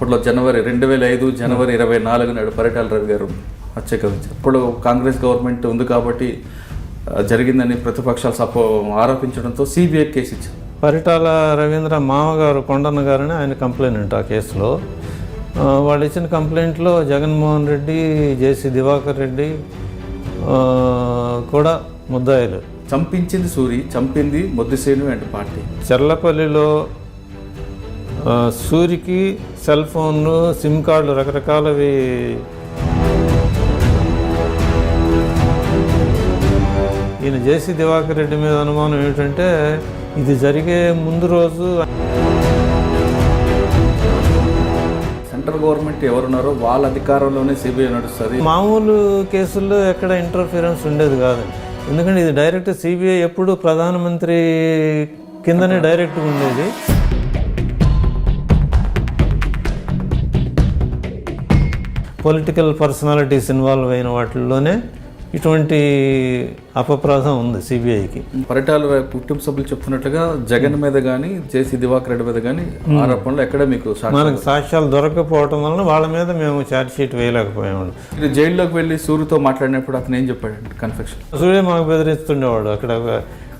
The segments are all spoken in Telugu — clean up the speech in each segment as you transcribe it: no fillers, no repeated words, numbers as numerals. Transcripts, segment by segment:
అప్పట్లో జనవరి 2005 జనవరి 24 నాడు పరిటాల రవి గారు హత్య గావించారు. ఇప్పుడు కాంగ్రెస్ గవర్నమెంట్ ఉంది కాబట్టి జరిగిందని ప్రతిపక్షాలు ఆరోపించడంతో సిబిఐ కేసు ఇచ్చారు. పరిటాల రవీంద్ర మామగారు కొండన్న గారని ఆయన కంప్లైంట్ ఆ కేసులో. వాళ్ళు ఇచ్చిన కంప్లైంట్లో జగన్మోహన్ రెడ్డి, జేసీ దివాకర్ రెడ్డి కూడా ముద్దాయిలు. చంపించింది సూరి, చంపింది మొద్దుసేను అండ్ పార్టీ. చర్లపల్లిలో సూరికి సెల్ ఫోన్లు, సిమ్ కార్డులు రకరకాలవి ఈయన జేసీ దివాకర్ రెడ్డి మీద అనుమానం ఏమిటంటే ఇది జరిగే ముందు రోజు సెంట్రల్ గవర్నమెంట్ ఎవరున్నారో వాళ్ళ అధికారంలోనే సిబిఐ నడుస్తుంది. మామూలు కేసుల్లో ఎక్కడ ఇంటర్ఫిరెన్స్ ఉండేది కాదండి. ఎందుకంటే ఇది డైరెక్ట్ సిబిఐ ఎప్పుడు ప్రధానమంత్రి కిందనే డైరెక్ట్గా ఉండేది. పొలిటికల్ పర్సనాలిటీస్ ఇన్వాల్వ్ అయిన వాటిల్లోనే ఇటువంటి అపప్రాధం ఉంది సిబిఐకి. పరిటాల కుటుంబ సభ్యులు చెప్తున్నట్లుగా జగన్ మీద కానీ జేసీ దివాకర్ రెడ్డి మీద కానీ ఆరోపణలు ఎక్కడ మీకు మనకు సాక్ష్యాలు దొరకకపోవటం వలన వాళ్ళ మీద మేము ఛార్జ్ షీట్ వేయలేకపోయాము. మీరు జైల్లోకి వెళ్ళి సూరితో మాట్లాడినప్పుడు అతను ఏం చెప్పాడు? కన్ఫెక్షన్ సూర్య మాకు బెదిరిస్తుండేవాడు. అక్కడ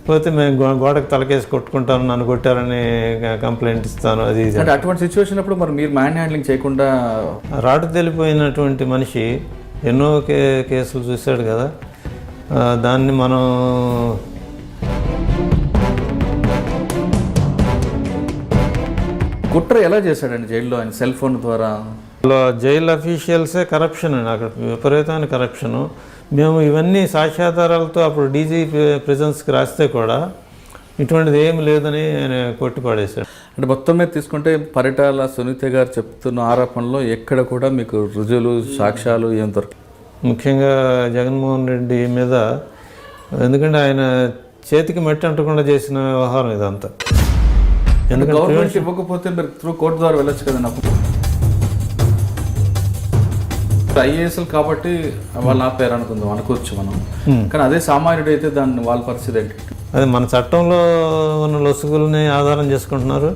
పోతే మేము గోడకు తలకేసి కొట్టుకుంటాను, నన్ను కొట్టారని కంప్లైంట్ ఇస్తాను, అది అంటే అటువంటి సిచ్యువేషన్ అప్పుడు మరి మీరు మ్యాన్ హ్యాండ్లింగ్ చేయకుండా రాటు తెలిపోయినటువంటి మనిషి ఎన్నో కేసులు చూశాడు కదా, దాన్ని మనం కుట్ర ఎలా చేశాడండి జైల్లో ఆయన సెల్ ఫోన్ ద్వారా? జైలు అఫీషియల్సే కరప్షన్ అండి, అక్కడ విపరీతమైన కరప్షను. మేము ఇవన్నీ సాక్ష్యాధారాలతో అప్పుడు డీజీ ప్రిజన్స్కి రాస్తే కూడా ఇటువంటిది ఏమి లేదని ఆయన కొట్టిపడేశాడు. అంటే మొత్తం మీద తీసుకుంటే పరిటాల సునీత గారు చెప్తున్న ఆరోపణలో ఎక్కడ కూడా మీకు రుజువులు, సాక్ష్యాలు ఏం దొరకదు. ముఖ్యంగా జగన్మోహన్ రెడ్డి మీద, ఎందుకంటే ఆయన చేతికి మట్టి అంటకుండా చేసిన వ్యవహారం ఇదంతా. ఎందుకంటే గవర్నమెంట్ ఇవ్వకపోతే మీరు త్రూ కోర్టు ద్వారా వెళ్ళొచ్చు కదా. నాకు ఐఏఎస్లు కాబట్టి వాళ్ళు ఆపారు అనుకోవచ్చు మనం, కానీ అదే సామాన్యుడు అయితే దాన్ని వాళ్ళ పరిస్థితి ఏంటి? అదే మన చట్టంలో ఉన్న లొసుగుల్ని ఆధారం చేసుకుంటున్నారు.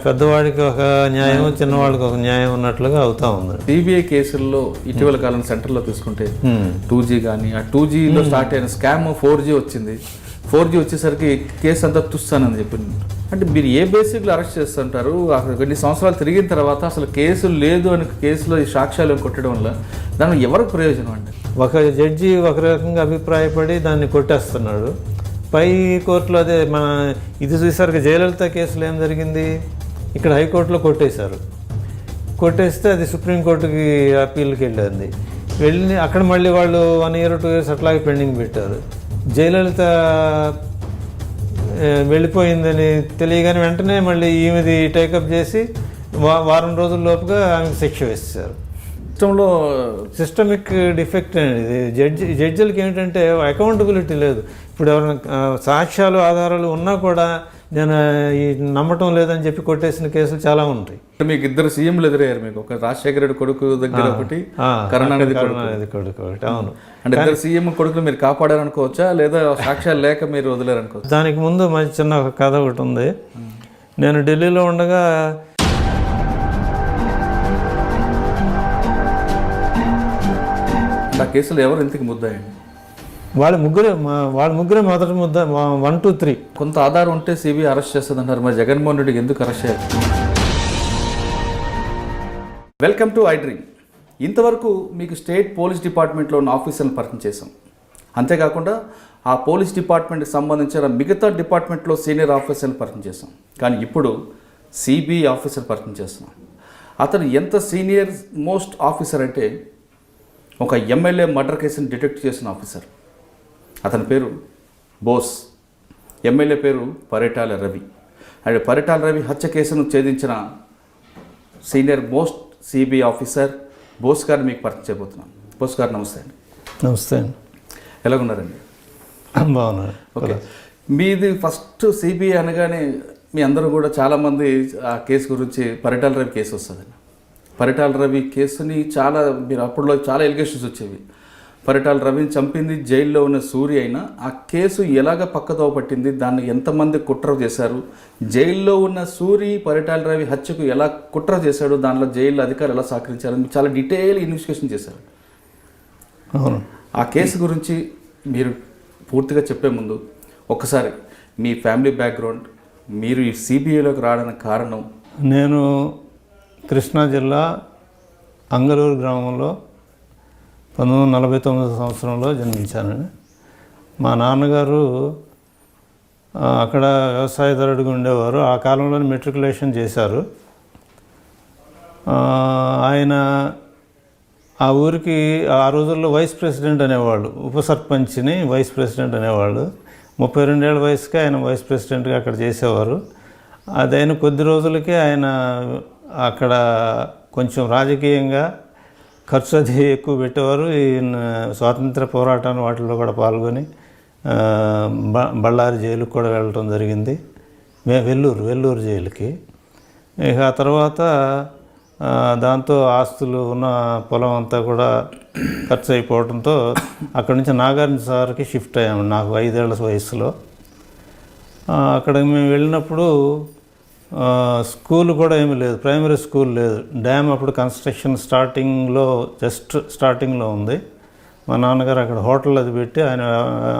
పెద్దవాడికి ఒక న్యాయం, చిన్నవాడికి ఒక న్యాయం ఉన్నట్లుగా అవుతా ఉంది. సిబిఐ కేసుల్లో ఇటీవల కాలం సెంటర్లో తీసుకుంటే 2G కానీ, ఆ 2Gలో స్టార్ట్ అయిన స్కామ్ 4G వచ్చింది. 4G వచ్చేసరికి కేసు అంతా తుస్తానని చెప్పింది. అంటే మీరు ఏ బేసిక్లో అరెస్ట్ చేస్తుంటారు? అక్కడ కొన్ని సంవత్సరాలు తిరిగిన తర్వాత అసలు కేసు లేదు అని కేసులో ఈ సాక్ష్యాలు కొట్టడం వల్ల దాని ఎవరికి ప్రయోజనం అండి? ఒక జడ్జి ఒక రకంగా అభిప్రాయపడి దాన్ని కొట్టేస్తున్నాడు. పై కోర్టులో అదే మన ఇది చూసారు, జయలలిత కేసులో ఏం జరిగింది, ఇక్కడ హైకోర్టులో కొట్టేశారు. కొట్టేస్తే అది సుప్రీంకోర్టుకి అప్పీల్కి వెళ్ళి అక్కడ మళ్ళీ వాళ్ళు 1 year 2 years అట్లాగే పెండింగ్ పెట్టారు. జయలలిత వెళ్ళిపోయిందని తెలియగానే వెంటనే మళ్ళీ ఈమెది టేకప్ చేసి వారం రోజుల లోపుగా ఆమెకు శిక్ష వేసేసారు. సిస్టమిక్ డిఫెక్ట్ అనేది జడ్జిలకి ఏంటంటే అకౌంటబిలిటీ లేదు. ఇప్పుడు ఎవరైనా సాక్ష్యాలు, ఆధారాలు ఉన్నా కూడా నేను ఈ నమ్మటం లేదని చెప్పి కొట్టేసిన కేసులు చాలా ఉంటాయి. మీకు 2 సీఎంలు ఎదురయ్యారు. మీకు ఒక రాజశేఖర రెడ్డి కొడుకు దగ్గర ఒకటి, కరుణానిధి కొడుకు ఒకటి. అవును, అంటే 2 సీఎం కొడుకులు మీరు కాపాడారనుకోవచ్చా, లేదా సాక్ష్యాలు లేక మీరు వదిలేరనుకోవచ్చు? దానికి ముందు మంచి చిన్న ఒక కథ ఒకటి ఉంది. నేను ఢిల్లీలో ఉండగా ఆ కేసులో ఎవరు ఇంతకు ముద్దాయండి? వాళ్ళ ముగ్గురే మొదటి ముద్ద 1 2 3. కొంత ఆధారం ఉంటే సిబిఐ అరెస్ట్ చేస్తుంది అంటారు. మరి జగన్మోహన్ రెడ్డికి ఎందుకు అరెస్ట్ చేయాలి? Welcome to I dream. ఇంతవరకు మీకు స్టేట్ పోలీస్ డిపార్ట్మెంట్లో ఉన్న ఆఫీసర్లను పరిచయం చేసాం. అంతేకాకుండా ఆ పోలీస్ డిపార్ట్మెంట్కి సంబంధించిన మిగతా డిపార్ట్మెంట్లో సీనియర్ ఆఫీసర్లు పరిచయం చేసాం. కానీ ఇప్పుడు సిబిఐ ఆఫీసర్ పరిచయం చేస్తున్నాం. అతను ఎంత సీనియర్ మోస్ట్ ఆఫీసర్ అంటే ఒక ఎమ్మెల్యే మర్డర్ కేసుని డిటెక్ట్ చేసిన ఆఫీసర్. అతని పేరు బోస్, ఎమ్మెల్యే పేరు పరిటాల రవి. అండ్ పరిటాల రవి హత్య కేసును ఛేదించిన senior most CBI officer Bose గారిని మీకు పరిచయం చేయబోతున్నాను. బోస్ గారు నమస్తే అండి. నమస్తే అండి. ఎలాగున్నారండి? బాగున్నారు. ఓకే, మీది ఫస్ట్ సిబిఐ అనగానే మీ అందరూ కూడా చాలామంది ఆ కేసు గురించి పరిటాల రవి కేసు వస్తుందండి. పరిటాల రవి కేసుని మీరు అప్పట్లో చాలా ఎలిగేషన్స్ వచ్చేవి. పరిటాల రవిని చంపింది జైల్లో ఉన్న సూరి అయినా ఆ కేసు ఎలాగ పక్కదో పట్టింది, దాన్ని ఎంతమంది కుట్ర చేశారు, జైల్లో ఉన్న సూరి పరిటాల రవి హత్యకు ఎలా కుట్ర చేశాడు, దానిలో జైల్లో అధికారులు ఎలా సహకరించారు, చాలా డీటెయిల్ ఇన్వెస్టిగేషన్ చేశారు. అవును. ఆ కేసు గురించి మీరు పూర్తిగా చెప్పే ముందు ఒకసారి మీ ఫ్యామిలీ బ్యాక్గ్రౌండ్, మీరు ఈ సిబిఐలోకి రావడానికి కారణం. నేను కృష్ణా జిల్లా అంగలూరు గ్రామంలో 1949 సంవత్సరంలో జన్మించానండి. మా నాన్నగారు అక్కడ వ్యవసాయదారుడిగా ఉండేవారు. ఆ కాలంలోనే మెట్రికులేషన్ చేశారు. ఆయన ఆ ఊరికి ఆ రోజుల్లో వైస్ ప్రెసిడెంట్ అనేవాళ్ళు, ఉప సర్పంచ్ని వైస్ ప్రెసిడెంట్ అనేవాళ్ళు. 32 ఏళ్ళ వయసుకే ఆయన వైస్ ప్రెసిడెంట్గా అక్కడ చేసేవారు. అదైన కొద్ది రోజులకే ఆయన అక్కడ కొంచెం రాజకీయంగా ఖర్చు అది ఎక్కువ పెట్టేవారు. ఈ స్వాతంత్ర పోరాటాన్ని వాటిల్లో కూడా పాల్గొని బళ్ళారి జైలుకి కూడా వెళ్ళటం జరిగింది, వెల్లూరు జైలుకి. ఇక ఆ తర్వాత దాంతో ఆస్తులు ఉన్న పొలం అంతా కూడా ఖర్చు అయిపోవడంతో అక్కడి నుంచి నాగార్జున సాగర్కి షిఫ్ట్ అయ్యాము నాకు 5 ఏళ్ల వయసులో. అక్కడికి మేము వెళ్ళినప్పుడు స్కూల్ కూడా ఏమీ లేదు, ప్రైమరీ స్కూల్ లేదు. డ్యామ్ అప్పుడు కన్స్ట్రక్షన్ జస్ట్ స్టార్టింగ్లో ఉంది. మా నాన్నగారు అక్కడ హోటల్ అది పెట్టి ఆయన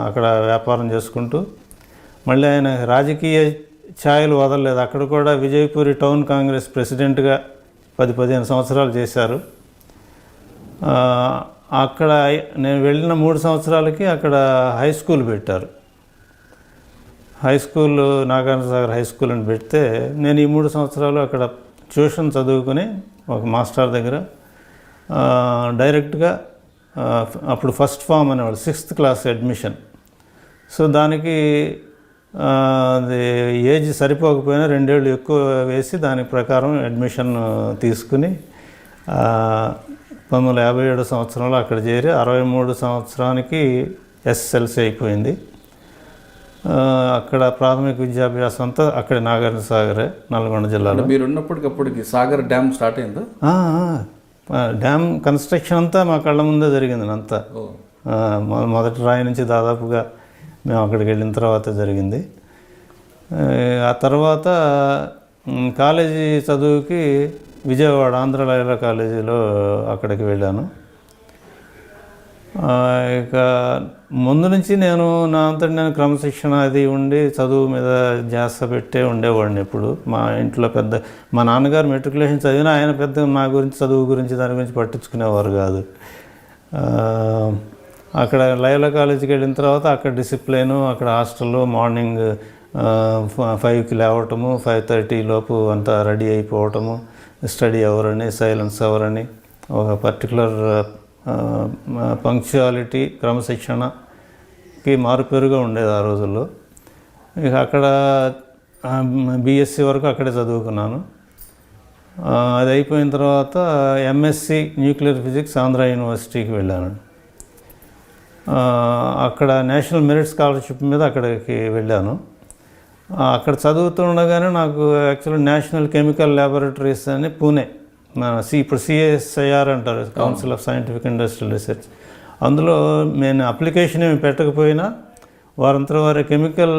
అక్కడ వ్యాపారం చేసుకుంటూ, మళ్ళీ ఆయన రాజకీయ ఛాయలు వదలలేదు. అక్కడ కూడా విజయపూరి టౌన్ కాంగ్రెస్ ప్రెసిడెంట్గా 10-15 సంవత్సరాలు చేశారు. అక్కడ నేను వెళ్ళిన 3 సంవత్సరాలకి అక్కడ హై స్కూల్ పెట్టారు. High school Nagarjuna Sagar high school అని పెడితే నేను ఈ 3 సంవత్సరాలు అక్కడ ట్యూషన్ చదువుకుని ఒక మాస్టర్ దగ్గర డైరెక్ట్గా అప్పుడు ఫస్ట్ ఫామ్ అనేవాళ్ళు 6th క్లాస్ అడ్మిషన్. సో దానికి అది ఏజ్ సరిపోకపోయినా 2 ఏళ్ళు ఎక్కువ వేసి దాని ప్రకారం అడ్మిషన్ తీసుకుని 1957 సంవత్సరంలో అక్కడ చేరి 63 సంవత్సరానికి ఎస్ఎస్ఎల్సీ అయిపోయింది. అక్కడ ప్రాథమిక విద్యాభ్యాసం అంతా అక్కడ నాగార్జున సాగరే, నల్గొండ జిల్లాలో. మీరు ఉన్నప్పటికప్పటికి సాగర్ డ్యామ్ స్టార్ట్ అయిందా? డ్యామ్ కన్స్ట్రక్షన్ అంతా మా కళ్ళ ముందే జరిగింది. అంతా మొదటి రాయి నుంచి దాదాపుగా మేము అక్కడికి వెళ్ళిన తర్వాత జరిగింది. ఆ తర్వాత కాలేజీ చదువుకి విజయవాడ ఆంధ్ర లయోలా కాలేజీలో అక్కడికి వెళ్ళాను. ఇక ముందు నుంచి నేను నా అంతటి నేను క్రమశిక్షణ అది ఉండి చదువు మీద ధ్యాస పెట్టే ఉండేవాడిని. ఎప్పుడు మా ఇంట్లో మా నాన్నగారు మెట్రికులేషన్ చదివినా ఆయన పెద్ద నా గురించి చదువు గురించి దాని గురించి పట్టించుకునేవారు కాదు. అక్కడ లయోలా కాలేజీకి వెళ్ళిన తర్వాత అక్కడ డిసిప్లైను, అక్కడ హాస్టల్లో మార్నింగ్ 5కి లేవటము, 5:30 లోపు అంతా రెడీ అయిపోవటము, స్టడీ అవర్ అని, సైలెన్స్ అవర్ అని, ఒక పర్టికులర్ పంక్చువాలిటీ క్రమశిక్షణకి మారుపేరుగా ఉండేది ఆ రోజుల్లో. ఇక అక్కడ బీఎస్సీ వరకు అక్కడే చదువుకున్నాను. అది అయిపోయిన తర్వాత ఎంఎస్సి న్యూక్లియర్ ఫిజిక్స్ ఆంధ్ర యూనివర్సిటీకి వెళ్ళాను. అక్కడ నేషనల్ మెరిట్ స్కాలర్షిప్ మీద అక్కడికి వెళ్ళాను. అక్కడ చదువుతుండగానే నాకు యాక్చువల్లీ నేషనల్ కెమికల్ ల్యాబొరేటరీస్ అని పూణే, ఇప్పుడు సిఎస్ఐఆర్ అంటారు, council of scientific industrial research, అందులో నేను అప్లికేషన్ ఏమి పెట్టకపోయినా వారంతా వారి కెమికల్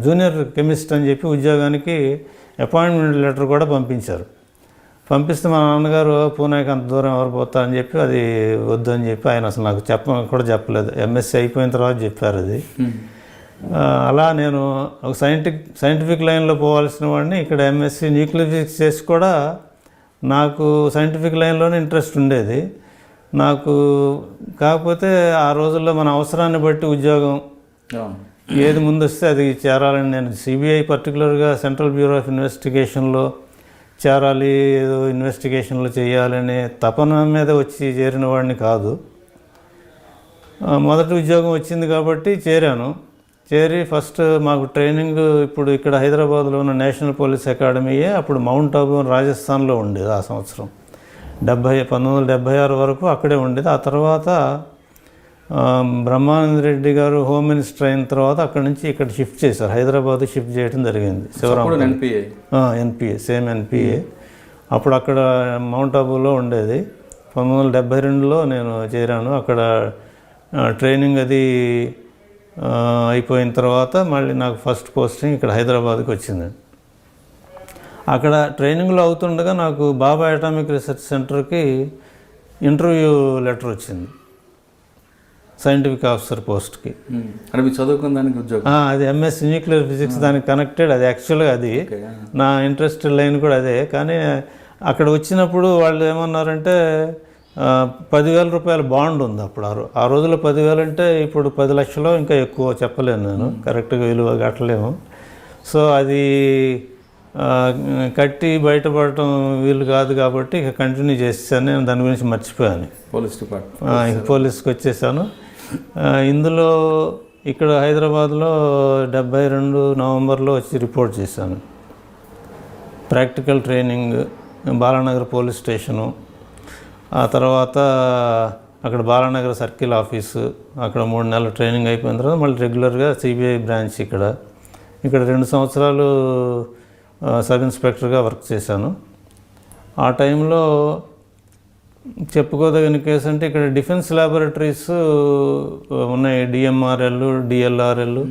జూనియర్ కెమిస్ట్ అని చెప్పి ఉద్యోగానికి అపాయింట్మెంట్ లెటర్ కూడా పంపించారు. పంపిస్తే మా నాన్నగారు పూణేకి అంత దూరం ఎవరు పోతా అని చెప్పి అది వద్దని చెప్పి ఆయన అసలు నాకు కూడా చెప్పలేదు. ఎంఎస్సీ అయిపోయిన తర్వాత చెప్పారు అది. అలా నేను ఒక సైంటిఫిక్ లైన్లో పోవాల్సిన వాడిని ఇక్కడ ఎంఎస్సీ న్యూక్లియర్ ఫిజిక్స్ చేసి కూడా నాకు సైంటిఫిక్ లైన్లోనే ఇంట్రెస్ట్ ఉండేది నాకు. కాకపోతే ఆ రోజుల్లో మన అవసరాన్ని బట్టి ఉద్యోగం ఏది ముందు వస్తే అది చేరాలని నేను సిబిఐ పర్టికులర్గా సెంట్రల్ బ్యూరో ఆఫ్ ఇన్వెస్టిగేషన్లో చేరాలి, ఏదో ఇన్వెస్టిగేషన్లో చేయాలనే తపన మీద వచ్చి చేరిన వాడిని కాదు. మొదటి ఉద్యోగం వచ్చింది కాబట్టి చేరాను. చేరి ఫస్ట్ మాకు ట్రైనింగ్ ఇప్పుడు ఇక్కడ హైదరాబాద్లో ఉన్న నేషనల్ పోలీస్ అకాడమీయే అప్పుడు మౌంట్ ఆబూ రాజస్థాన్లో ఉండేది. ఆ సంవత్సరం 1976 వరకు అక్కడే ఉండేది. ఆ తర్వాత బ్రహ్మానంద రెడ్డి గారు హోమ్ మినిస్టర్ అయిన తర్వాత అక్కడి నుంచి ఇక్కడ షిఫ్ట్ చేశారు, హైదరాబాద్ షిఫ్ట్ చేయడం జరిగింది. NPA same NPA. అప్పుడు అక్కడ మౌంట్ ఆబూలో ఉండేది. 1972లో నేను చేరాను. అక్కడ ట్రైనింగ్ అది అయిపోయిన తర్వాత మళ్ళీ నాకు ఫస్ట్ పోస్టింగ్ ఇక్కడ హైదరాబాద్కి వచ్చింది. అక్కడ ట్రైనింగ్లో అవుతుండగా నాకు బాబా అటామిక్ రీసెర్చ్ సెంటర్కి ఇంటర్వ్యూ లెటర్ వచ్చింది, సైంటిఫిక్ ఆఫీసర్ పోస్ట్కి. అంటే మీరు చదువుకున్న దానికి ఉద్యోగం? అది ఎంఎస్సీ న్యూక్లియర్ ఫిజిక్స్, దానికి కనెక్టెడ్. అది యాక్చువల్గా అది నా ఇంట్రెస్ట్ లైన్ కూడా అదే. కానీ అక్కడ వచ్చినప్పుడు వాళ్ళు ఏమన్నారంటే 10,000 రూపాయల బాండ్ ఉంది అప్పుడు. ఆ రోజుల్లో 10,000 అంటే ఇప్పుడు 10 లక్షలు ఇంకా ఎక్కువ చెప్పలేను నేను, కరెక్ట్గా విలువ కట్టలేము. సో అది కట్టి బయటపడటం వీలు కాదు కాబట్టి ఇక కంటిన్యూ చేసేసాను. నేను దాని గురించి మర్చిపోయాను. పోలీస్ డిపార్ట్మెంట్ ఇక పోలీస్కి వచ్చేసాను. ఇందులో ఇక్కడ హైదరాబాద్లో 72 నవంబర్లో వచ్చి రిపోర్ట్ చేశాను. Practical training Balanagar police station, ఆ తర్వాత అక్కడ బాలానగర్ సర్కిల్ ఆఫీసు, అక్కడ 3 నెలల ట్రైనింగ్ అయిపోయిన తర్వాత మళ్ళీ రెగ్యులర్గా సిబిఐ బ్రాంచ్ ఇక్కడ 2 సంవత్సరాలు సబ్ ఇన్స్పెక్టర్గా వర్క్ చేశాను. ఆ టైంలో చెప్పుకోదగిన కేసు అంటే ఇక్కడ డిఫెన్స్ ల్యాబొరేటరీస్ ఉన్నాయి, డిఎంఆర్ఎల్, డిఎల్ఆర్ఎల్,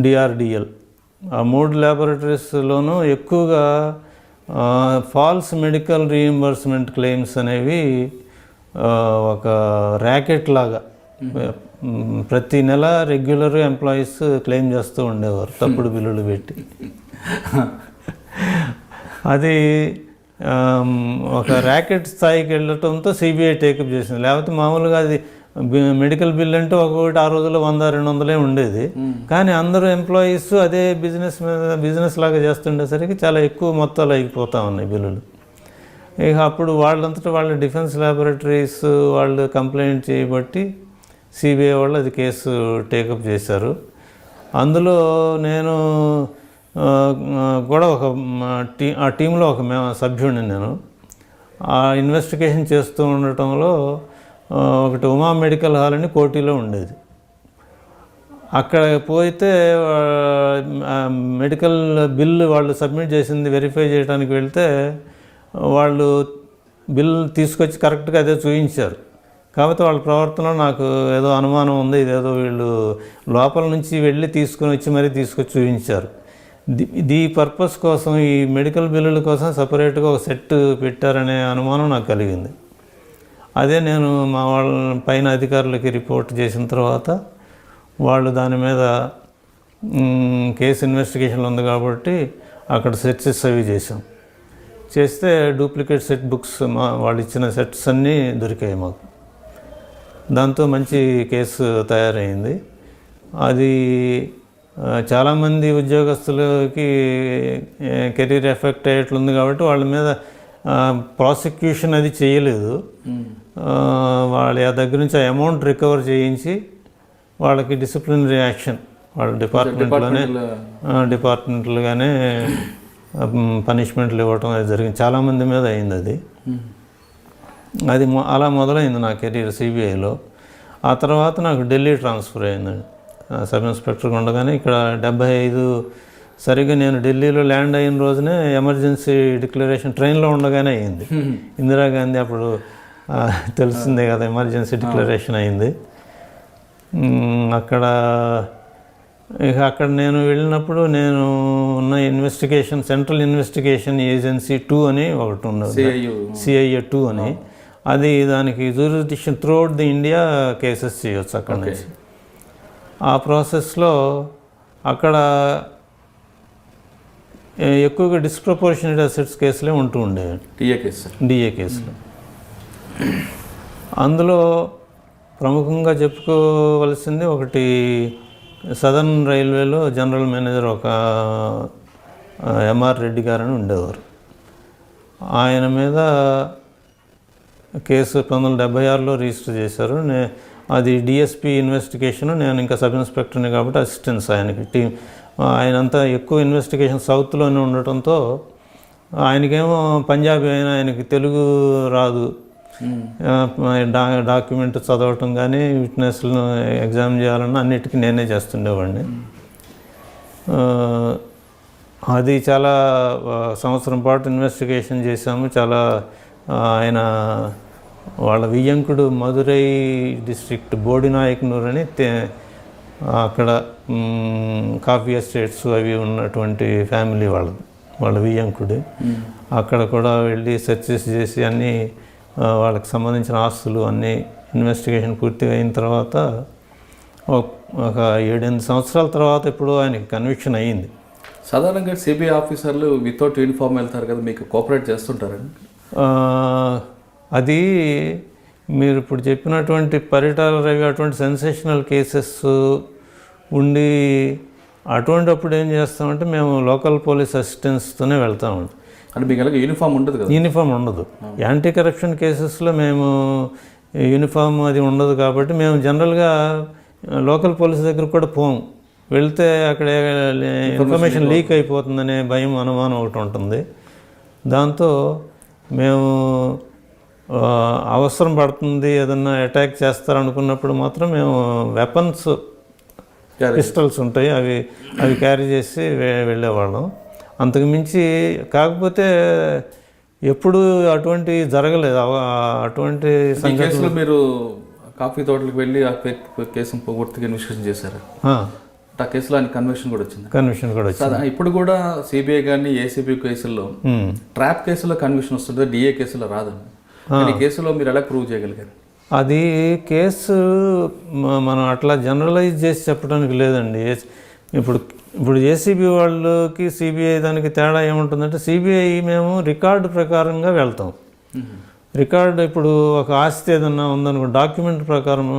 డిఆర్డిఎల్. ఆ 3 ల్యాబొరేటరీస్లోనూ ఎక్కువగా ఫాల్స్ మెడికల్ రీయింబర్స్మెంట్ క్లెయిమ్స్ అనేవి ఒక ర్యాకెట్ లాగా ప్రతి నెల రెగ్యులర్ ఎంప్లాయీస్ క్లెయిమ్ చేస్తూ ఉండేవారు, తప్పుడు బిల్లులు పెట్టి. అది ఒక ర్యాకెట్ స్థాయికి వెళ్ళటంతో సిబిఐ టేకప్ చేసింది. లేకపోతే మామూలుగా అది మెడికల్ బిల్ అంటే ఒక్కొక్కటి ఆ రోజుల్లో 100-200 ఉండేది. కానీ అందరూ ఎంప్లాయీస్ అదే బిజినెస్ లాగా చేస్తుండేసరికి చాలా ఎక్కువ మొత్తాలు అయిపోతూ ఉన్నాయి బిల్లులు. ఇక అప్పుడు వాళ్ళంతటా వాళ్ళు డిఫెన్స్ ల్యాబొరేటరీస్ వాళ్ళు కంప్లైంట్ చేయబట్టి సిబిఐ వాళ్ళు అది కేసు టేకప్ చేశారు. అందులో నేను కూడా ఆ టీంలో ఒక సభ్యుడిని. నేను ఆ ఇన్వెస్టిగేషన్ చేస్తూ ఉండటంలో ఒకటి ఉమా మెడికల్ హాల్ అని కోటిలో ఉండేది. అక్కడ పోతే మెడికల్ బిల్ వాళ్ళు సబ్మిట్ చేసింది వెరిఫై చేయడానికి వెళ్తే వాళ్ళు బిల్ తీసుకొచ్చి కరెక్ట్గా అదే చూపించారు. కాకపోతే వాళ్ళ ప్రవర్తనలో నాకు ఏదో అనుమానం ఉంది, ఇదేదో వీళ్ళు లోపల నుంచి వెళ్ళి తీసుకుని వచ్చి మరీ తీసుకొచ్చి చూపించారు. ఈ పర్పస్ కోసం, ఈ మెడికల్ బిల్లుల కోసం సపరేట్గా ఒక సెట్ పెట్టారనే అనుమానం నాకు కలిగింది. అదే నేను మా వాళ్ళ పైన అధికారులకి రిపోర్ట్ చేసిన తర్వాత వాళ్ళు దాని మీద కేసు ఇన్వెస్టిగేషన్లో ఉంది కాబట్టి అక్కడ సెర్చెస్ అవి చేస్తే డూప్లికేట్ సెట్ బుక్స్ వాళ్ళు ఇచ్చిన సెట్స్ అన్నీ దొరికాయి మాకు. దాంతో మంచి కేసు తయారైంది. అది చాలామంది ఉద్యోగస్తులకి కెరీర్ ఎఫెక్ట్ అయ్యేట్లుంది కాబట్టి వాళ్ళ మీద ప్రాసిక్యూషన్ అది చేయలేదు. వాళ్ళ దగ్గర నుంచి ఆ అమౌంట్ రికవర్ చేయించి వాళ్ళకి డిసిప్లినరీ యాక్షన్ వాళ్ళ డిపార్ట్మెంట్లుగానే పనిష్మెంట్లు ఇవ్వటం అది జరిగింది. చాలామంది మీద అయింది అది. అలా మొదలైంది నా కెరీర్ సిబిఐలో. ఆ తర్వాత నాకు ఢిల్లీ ట్రాన్స్ఫర్ అయిందండి. సబ్ ఇన్స్పెక్టర్గా ఉండగానే ఇక్కడ 75 సరిగ్గా నేను ఢిల్లీలో ల్యాండ్ అయిన రోజునే ఎమర్జెన్సీ డిక్లరేషన్ ట్రైన్లో ఉండగానే అయింది. ఇందిరాగాంధీ అప్పుడు తెలిసిందే కదా, ఎమర్జెన్సీ డిక్లరేషన్ అయింది. అక్కడ నేను వెళ్ళినప్పుడు నేను ఉన్న ఇన్వెస్టిగేషన్ సెంట్రల్ ఇన్వెస్టిగేషన్ ఏజెన్సీ 2 అని ఒకటి ఉన్నది, సిఐఏ 2 అని. అది దానికి jurisdiction throughout the India cases చేయొచ్చు అక్కడ నుంచి. ఆ ప్రాసెస్లో అక్కడ ఎక్కువగా డిస్ప్రపోర్షనేట్ అసెట్స్ కేసులే ఉంటూ ఉండేవి, డిఏ కేసులు. అందులో ప్రముఖంగా చెప్పుకోవలసింది ఒకటి, సదర్న్ రైల్వేలో జనరల్ మేనేజర్ ఒక ఎంఆర్ రెడ్డి గారని ఉండేవారు. ఆయన మీద కేసు 1976లో రిజిస్టర్ చేశారు. అది డిఎస్పీ ఇన్వెస్టిగేషన్. నేను ఇంకా సబ్ ఇన్స్పెక్టర్ని కాబట్టి అసిస్టెన్స్ ఆయనకి టీం. ఆయనంతా ఎక్కువ ఇన్వెస్టిగేషన్ సౌత్లోనే ఉండటంతో ఆయనకేమో పంజాబీ అయినా ఆయనకి తెలుగు రాదు. డాక్యుమెంట్ చదవటం కానీ విట్నెస్లను ఎగ్జామ్ చేయాలన్నా అన్నిటికీ నేనే చేస్తుండేవాడిని. అది చాలా సంవత్సరం పాటు ఇన్వెస్టిగేషన్ చేశాము. చాలా ఆయన వాళ్ళ వియ్యంకుడు మదురై డిస్ట్రిక్ట్ బోడినాయకనూర్ అని అక్కడ కాఫీ ఎస్టేట్స్ అవి ఉన్నటువంటి ఫ్యామిలీ వాళ్ళ వియ్యంకుడు. అక్కడ కూడా వెళ్ళి సెర్చెస్ చేసి అన్నీ వాళ్ళకి సంబంధించిన ఆస్తులు అన్నీ ఇన్వెస్టిగేషన్ పూర్తిగా అయిన తర్వాత ఒక 7-8 సంవత్సరాల తర్వాత ఇప్పుడు ఆయనకి కన్విక్షన్ అయ్యింది. సాధారణంగా సిబిఐ ఆఫీసర్లు వితౌట్ యూనిఫామ్ వెళ్తారు కదా, మీకు కోఆపరేట్ చేస్తుంటారండి? అది మీరు ఇప్పుడు చెప్పినటువంటి పరిటాల రవి అటువంటి సెన్సేషనల్ కేసెస్ ఉండి అటువంటిప్పుడు ఏం చేస్తామంటే మేము లోకల్ పోలీస్ అసిస్టెన్స్తోనే వెళ్తామండి. అంటే మీకు అలాగే యూనిఫామ్ ఉండదు కదా? యూనిఫామ్ ఉండదు. యాంటీ కరప్షన్ కేసెస్లో మేము యూనిఫామ్ అది ఉండదు కాబట్టి మేము జనరల్గా లోకల్ పోలీస్ దగ్గర కూడా పోము. వెళ్తే అక్కడ ఇన్ఫర్మేషన్ లీక్ అయిపోతుందనే భయం అనుమానం ఒకటి ఉంటుంది. దాంతో మేము అవసరం పడుతుంది ఏదన్నా అటాక్ చేస్తారనుకున్నప్పుడు మాత్రం మేము వెపన్స్ పిస్టల్స్ ఉంటాయి అవి క్యారీ చేసి వెళ్ళేవాళ్ళం. అంతకుమించి కాకపోతే ఎప్పుడు అటువంటి జరగలేదు. అటువంటి కేసులో మీరు కాఫీ తోటలకు వెళ్ళి ఆ కేసును పూర్తిగా ఇన్వెస్టిగేషన్ చేశారు. ఆ కేసులో ఆయన కన్విక్షన్ కూడా వచ్చింది. ఇప్పుడు కూడా సిబిఐ కానీ ఏసీబీ కేసుల్లో ట్రాప్ కేసులో కన్విక్షన్ వస్తుంది, డిఏ కేసులో రాదండి. ఈ కేసులో మీరు ఎలా ప్రూవ్ చేయగలిగారు? అది కేసు మనం అట్లా జనరలైజ్ చేసి చెప్పడానికి లేదండి. ఇప్పుడు ఏసీబీ వాళ్ళకి సిబిఐ దానికి తేడా ఏముంటుందంటే, సిబిఐ మేము రికార్డు ప్రకారంగా వెళ్తాం. రికార్డు ఇప్పుడు ఒక ఆస్తి ఏదన్నా ఉందనుకో, డాక్యుమెంట్ ప్రకారం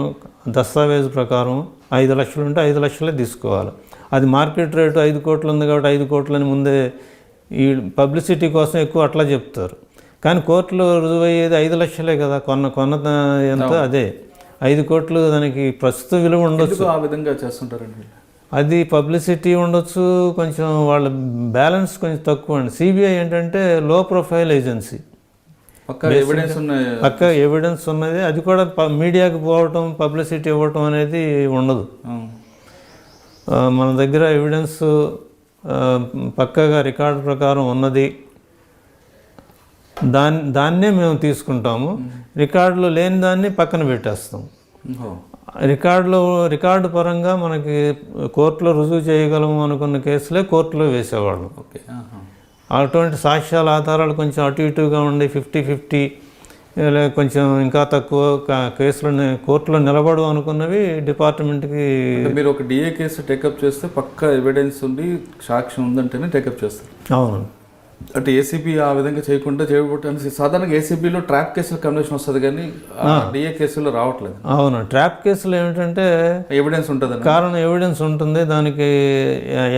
దస్తావేజు ప్రకారం 5 లక్షలు ఉంటే 5 లక్షలే తీసుకోవాలి. అది మార్కెట్ రేటు 5 కోట్లు ఉంది కాబట్టి 5 కోట్లని ముందే ఈ పబ్లిసిటీ కోసం ఎక్కువ అట్లా చెప్తారు. కానీ కోర్టులో రుజువయ్యేది 5 లక్షలే కదా, కొన్న ఎంత అదే 5 కోట్లు దానికి ప్రస్తుత విలువ ఉండొచ్చు. ఆ విధంగా చేస్తుంటారండి. అది పబ్లిసిటీ ఉండొచ్చు, కొంచెం వాళ్ళ బ్యాలెన్స్ కొంచెం తక్కువ అండి. సిబిఐ ఏంటంటే లో ప్రొఫైల్ ఏజెన్సీ, పక్క ఎవిడెన్స్ ఉన్నది. అది కూడా మీడియాకి పోవటం, పబ్లిసిటీ ఇవ్వటం అనేది ఉండదు. మన దగ్గర ఎవిడెన్స్ పక్కగా రికార్డు ప్రకారం ఉన్నది, దాన్నే మేము తీసుకుంటాము. రికార్డులో లేని దాన్ని పక్కన పెట్టేస్తాం. రికార్డు పరంగా మనకి కోర్టులో రుజువు చేయగలము అనుకున్న కేసులే కోర్టులో వేసేవాళ్ళం. అటువంటి సాక్ష్యాల ఆధారాలు కొంచెం అటు ఇటుగా ఉండి 50-50 కొంచెం ఇంకా తక్కువ కేసులు కోర్టులో నిలబడు అనుకున్నవి డిపార్ట్మెంట్కి. మీరు ఒక డిఏ కేసు టేకప్ చేస్తే పక్క ఎవిడెన్స్ ఉండి సాక్ష్యం ఉందంటేనే టేకప్ చేస్తారు. అవును. అంటే ఏసీబీ ఆ విధంగా చేయకుండా చేయబోటానికి సాధారణంగా ఏసీబీలో ట్రాప్ కేసులో కన్విక్షన్ వస్తుంది కానీ డిఏ కేసులో రావట్లేదు. అవును. ట్రాప్ కేసులో ఏమిటంటే ఎవిడెన్స్ ఉంటుంది, కారణం ఎవిడెన్స్ ఉంటుంది. దానికి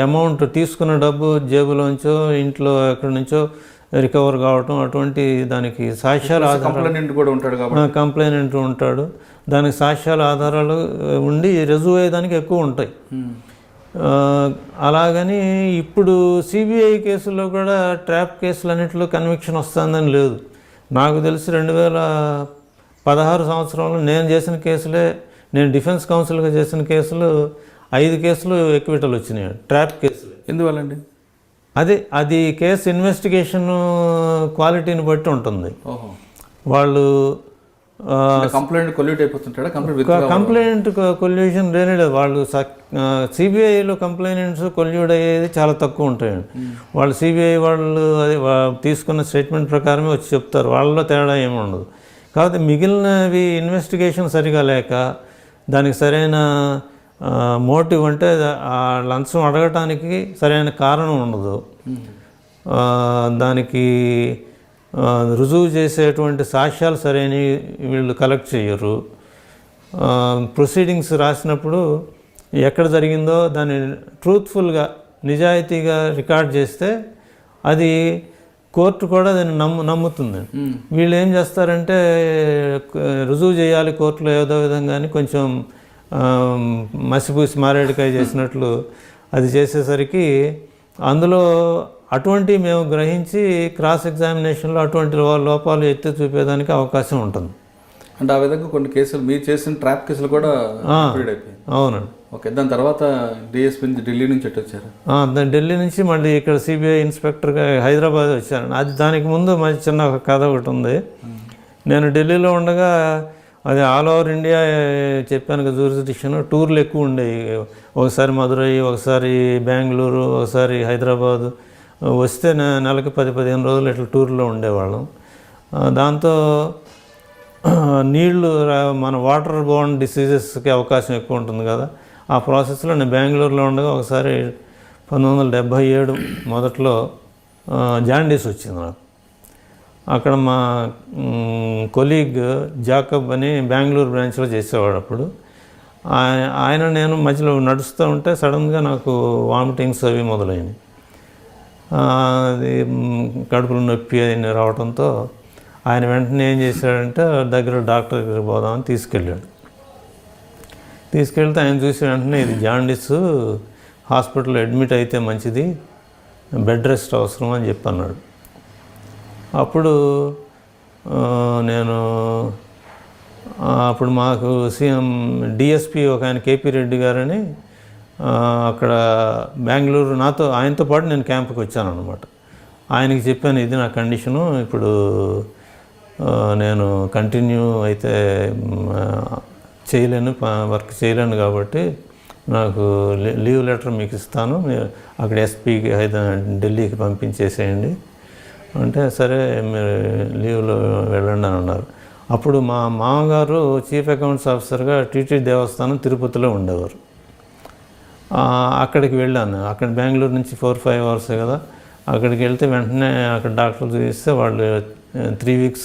అమౌంట్ తీసుకున్న డబ్బు జేబులోంచో ఇంట్లో ఎక్కడి నుంచో రికవర్ కావటం, అటువంటి దానికి సాక్ష్యాల కంప్లైనెంట్ కూడా ఉంటాడు కాబట్టి కంప్లైనెంట్ ఉంటాడు. దానికి సాక్ష్యాల ఆధారాలు ఉండి రుజువు అయ్యేదానికి ఎక్కువ ఉంటాయి. అలాగని ఇప్పుడు సిబిఐ కేసుల్లో కూడా ట్రాప్ కేసులు అన్నింటిలో కన్విక్షన్ వస్తుందని లేదు. నాకు తెలిసి 2016 సంవత్సరంలో నేను చేసిన కేసులే, నేను డిఫెన్స్ కౌన్సిల్గా చేసిన కేసులు 5 కేసులు ఎక్విటల్ వచ్చినాయి, ట్రాప్ కేసులు. ఎందువల్లండి? అది కేసు ఇన్వెస్టిగేషన్ క్వాలిటీని బట్టి ఉంటుంది. వాళ్ళు కంప్లైంట్ కొల్యూట్ అయిపోతుంటాడా? కంప్లైంట్ కొల్యూషన్ లేనే లేదు. వాళ్ళు సిబిఐలో కంప్లైంట్స్ కొల్యూట్ అయ్యేది చాలా తక్కువ ఉంటాయండి. వాళ్ళు సిబిఐ వాళ్ళు అది తీసుకున్న స్టేట్మెంట్ ప్రకారమే వచ్చి చెప్తారు, వాళ్ళలో తేడా ఏమి ఉండదు. కాకపోతే మిగిలినవి ఇన్వెస్టిగేషన్ సరిగా లేక దానికి సరైన మోటివ్ అంటే ఆ లంచం అడగటానికి సరైన కారణం ఉండదు. దానికి రుజువు చేసేటువంటి సాక్ష్యాలు సరైన వీళ్ళు కలెక్ట్ చేయరు. ప్రొసీడింగ్స్ రాసినప్పుడు ఎక్కడ జరిగిందో దాన్ని ట్రూత్ఫుల్గా నిజాయితీగా రికార్డ్ చేస్తే అది కోర్టు కూడా దాన్ని నమ్ముతుంది. వీళ్ళు ఏం చేస్తారంటే రుజువు చేయాలి కోర్టులో ఏదో విధంగా అని కొంచెం మసిపూసి మారేడుకాయ చేసినట్లు అది చేసేసరికి అందులో అటువంటి మేము గ్రహించి క్రాస్ ఎగ్జామినేషన్లో అటువంటి లోపాలు ఎత్తి చూపేదానికి అవకాశం ఉంటుంది. అంటే ఆ విధంగా కొన్ని కేసులు మీరు చేసిన ట్రాప్ కేసులు కూడా అవునండి. ఓకే. దాని తర్వాత డిఎస్పీ ఢిల్లీ నుంచి వచ్చారు? ఢిల్లీ నుంచి మళ్ళీ ఇక్కడ సిబిఐ ఇన్స్పెక్టర్గా హైదరాబాద్ వచ్చాను. అది దానికి ముందు మంచి చిన్న ఒక కథ ఒకటి ఉంది. నేను ఢిల్లీలో ఉండగా అది ఆల్ ఓవర్ ఇండియా చెప్పాను కదా జూరిస్డిక్షన్, టూర్లు ఎక్కువ ఉండేవి. ఒకసారి మదురై, ఒకసారి బెంగళూరు, ఒకసారి హైదరాబాదు. వస్తే నెలకి 10-15 రోజులు ఇట్లా టూర్లో ఉండేవాళ్ళం. దాంతో నీళ్లు మన వాటర్ బోర్న్ డిసీజెస్కి అవకాశం ఎక్కువ ఉంటుంది కదా. ఆ ప్రాసెస్లో నేను బెంగళూరులో ఉండగా ఒకసారి 1977 మొదట్లో జాండీస్ వచ్చింది నాకు. అక్కడ మా కొలీగ్ జాకబ్ అని బెంగళూరు బ్రాంచ్లో చేసేవాడు అప్పుడు. ఆయన నేను మధ్యలో నడుస్తూ ఉంటే సడన్గా నాకు వామిటింగ్స్ అవి మొదలైనవి. అది కడుపులో నొప్పి అని రావడంతో ఆయన వెంటనే ఏం చేశాడంటే దగ్గర డాక్టర్ దగ్గరికి పోదామని తీసుకెళ్తే ఆయన చూసి వెంటనే ఇది జాండీస్, హాస్పిటల్లో అడ్మిట్ అయితే మంచిది, బెడ్ రెస్ట్ అవసరం అని చెప్పి అన్నాడు. అప్పుడు నేను అప్పుడు మాకు సీఎం డిఎస్పి ఒక ఆయన కేపీ రెడ్డి గారని అక్కడ బెంగళూరు ఆయనతో పాటు నేను క్యాంప్కి వచ్చాను అనమాట. ఆయనకి చెప్పాను ఇది నా కండిషను, ఇప్పుడు నేను కంటిన్యూ అయితే చేయలేను, వర్క్ చేయలేను, కాబట్టి నాకు లీవ్ లెటర్ మీకు ఇస్తాను, అక్కడ ఎస్పీకి ఢిల్లీకి పంపించేసేయండి అంటే, సరే మీరు లీవ్లో వెళ్ళండి అని అన్నారు. అప్పుడు మా మామగారు చీఫ్ అకౌంట్స్ ఆఫీసర్గా టీటీ దేవస్థానం తిరుపతిలో ఉండేవారు. అక్కడికి వెళ్ళాను. అక్కడ బెంగళూరు నుంచి 4-5 అవర్సే కదా. అక్కడికి వెళ్తే వెంటనే అక్కడ డాక్టర్లు చూస్తే వాళ్ళు 3 weeks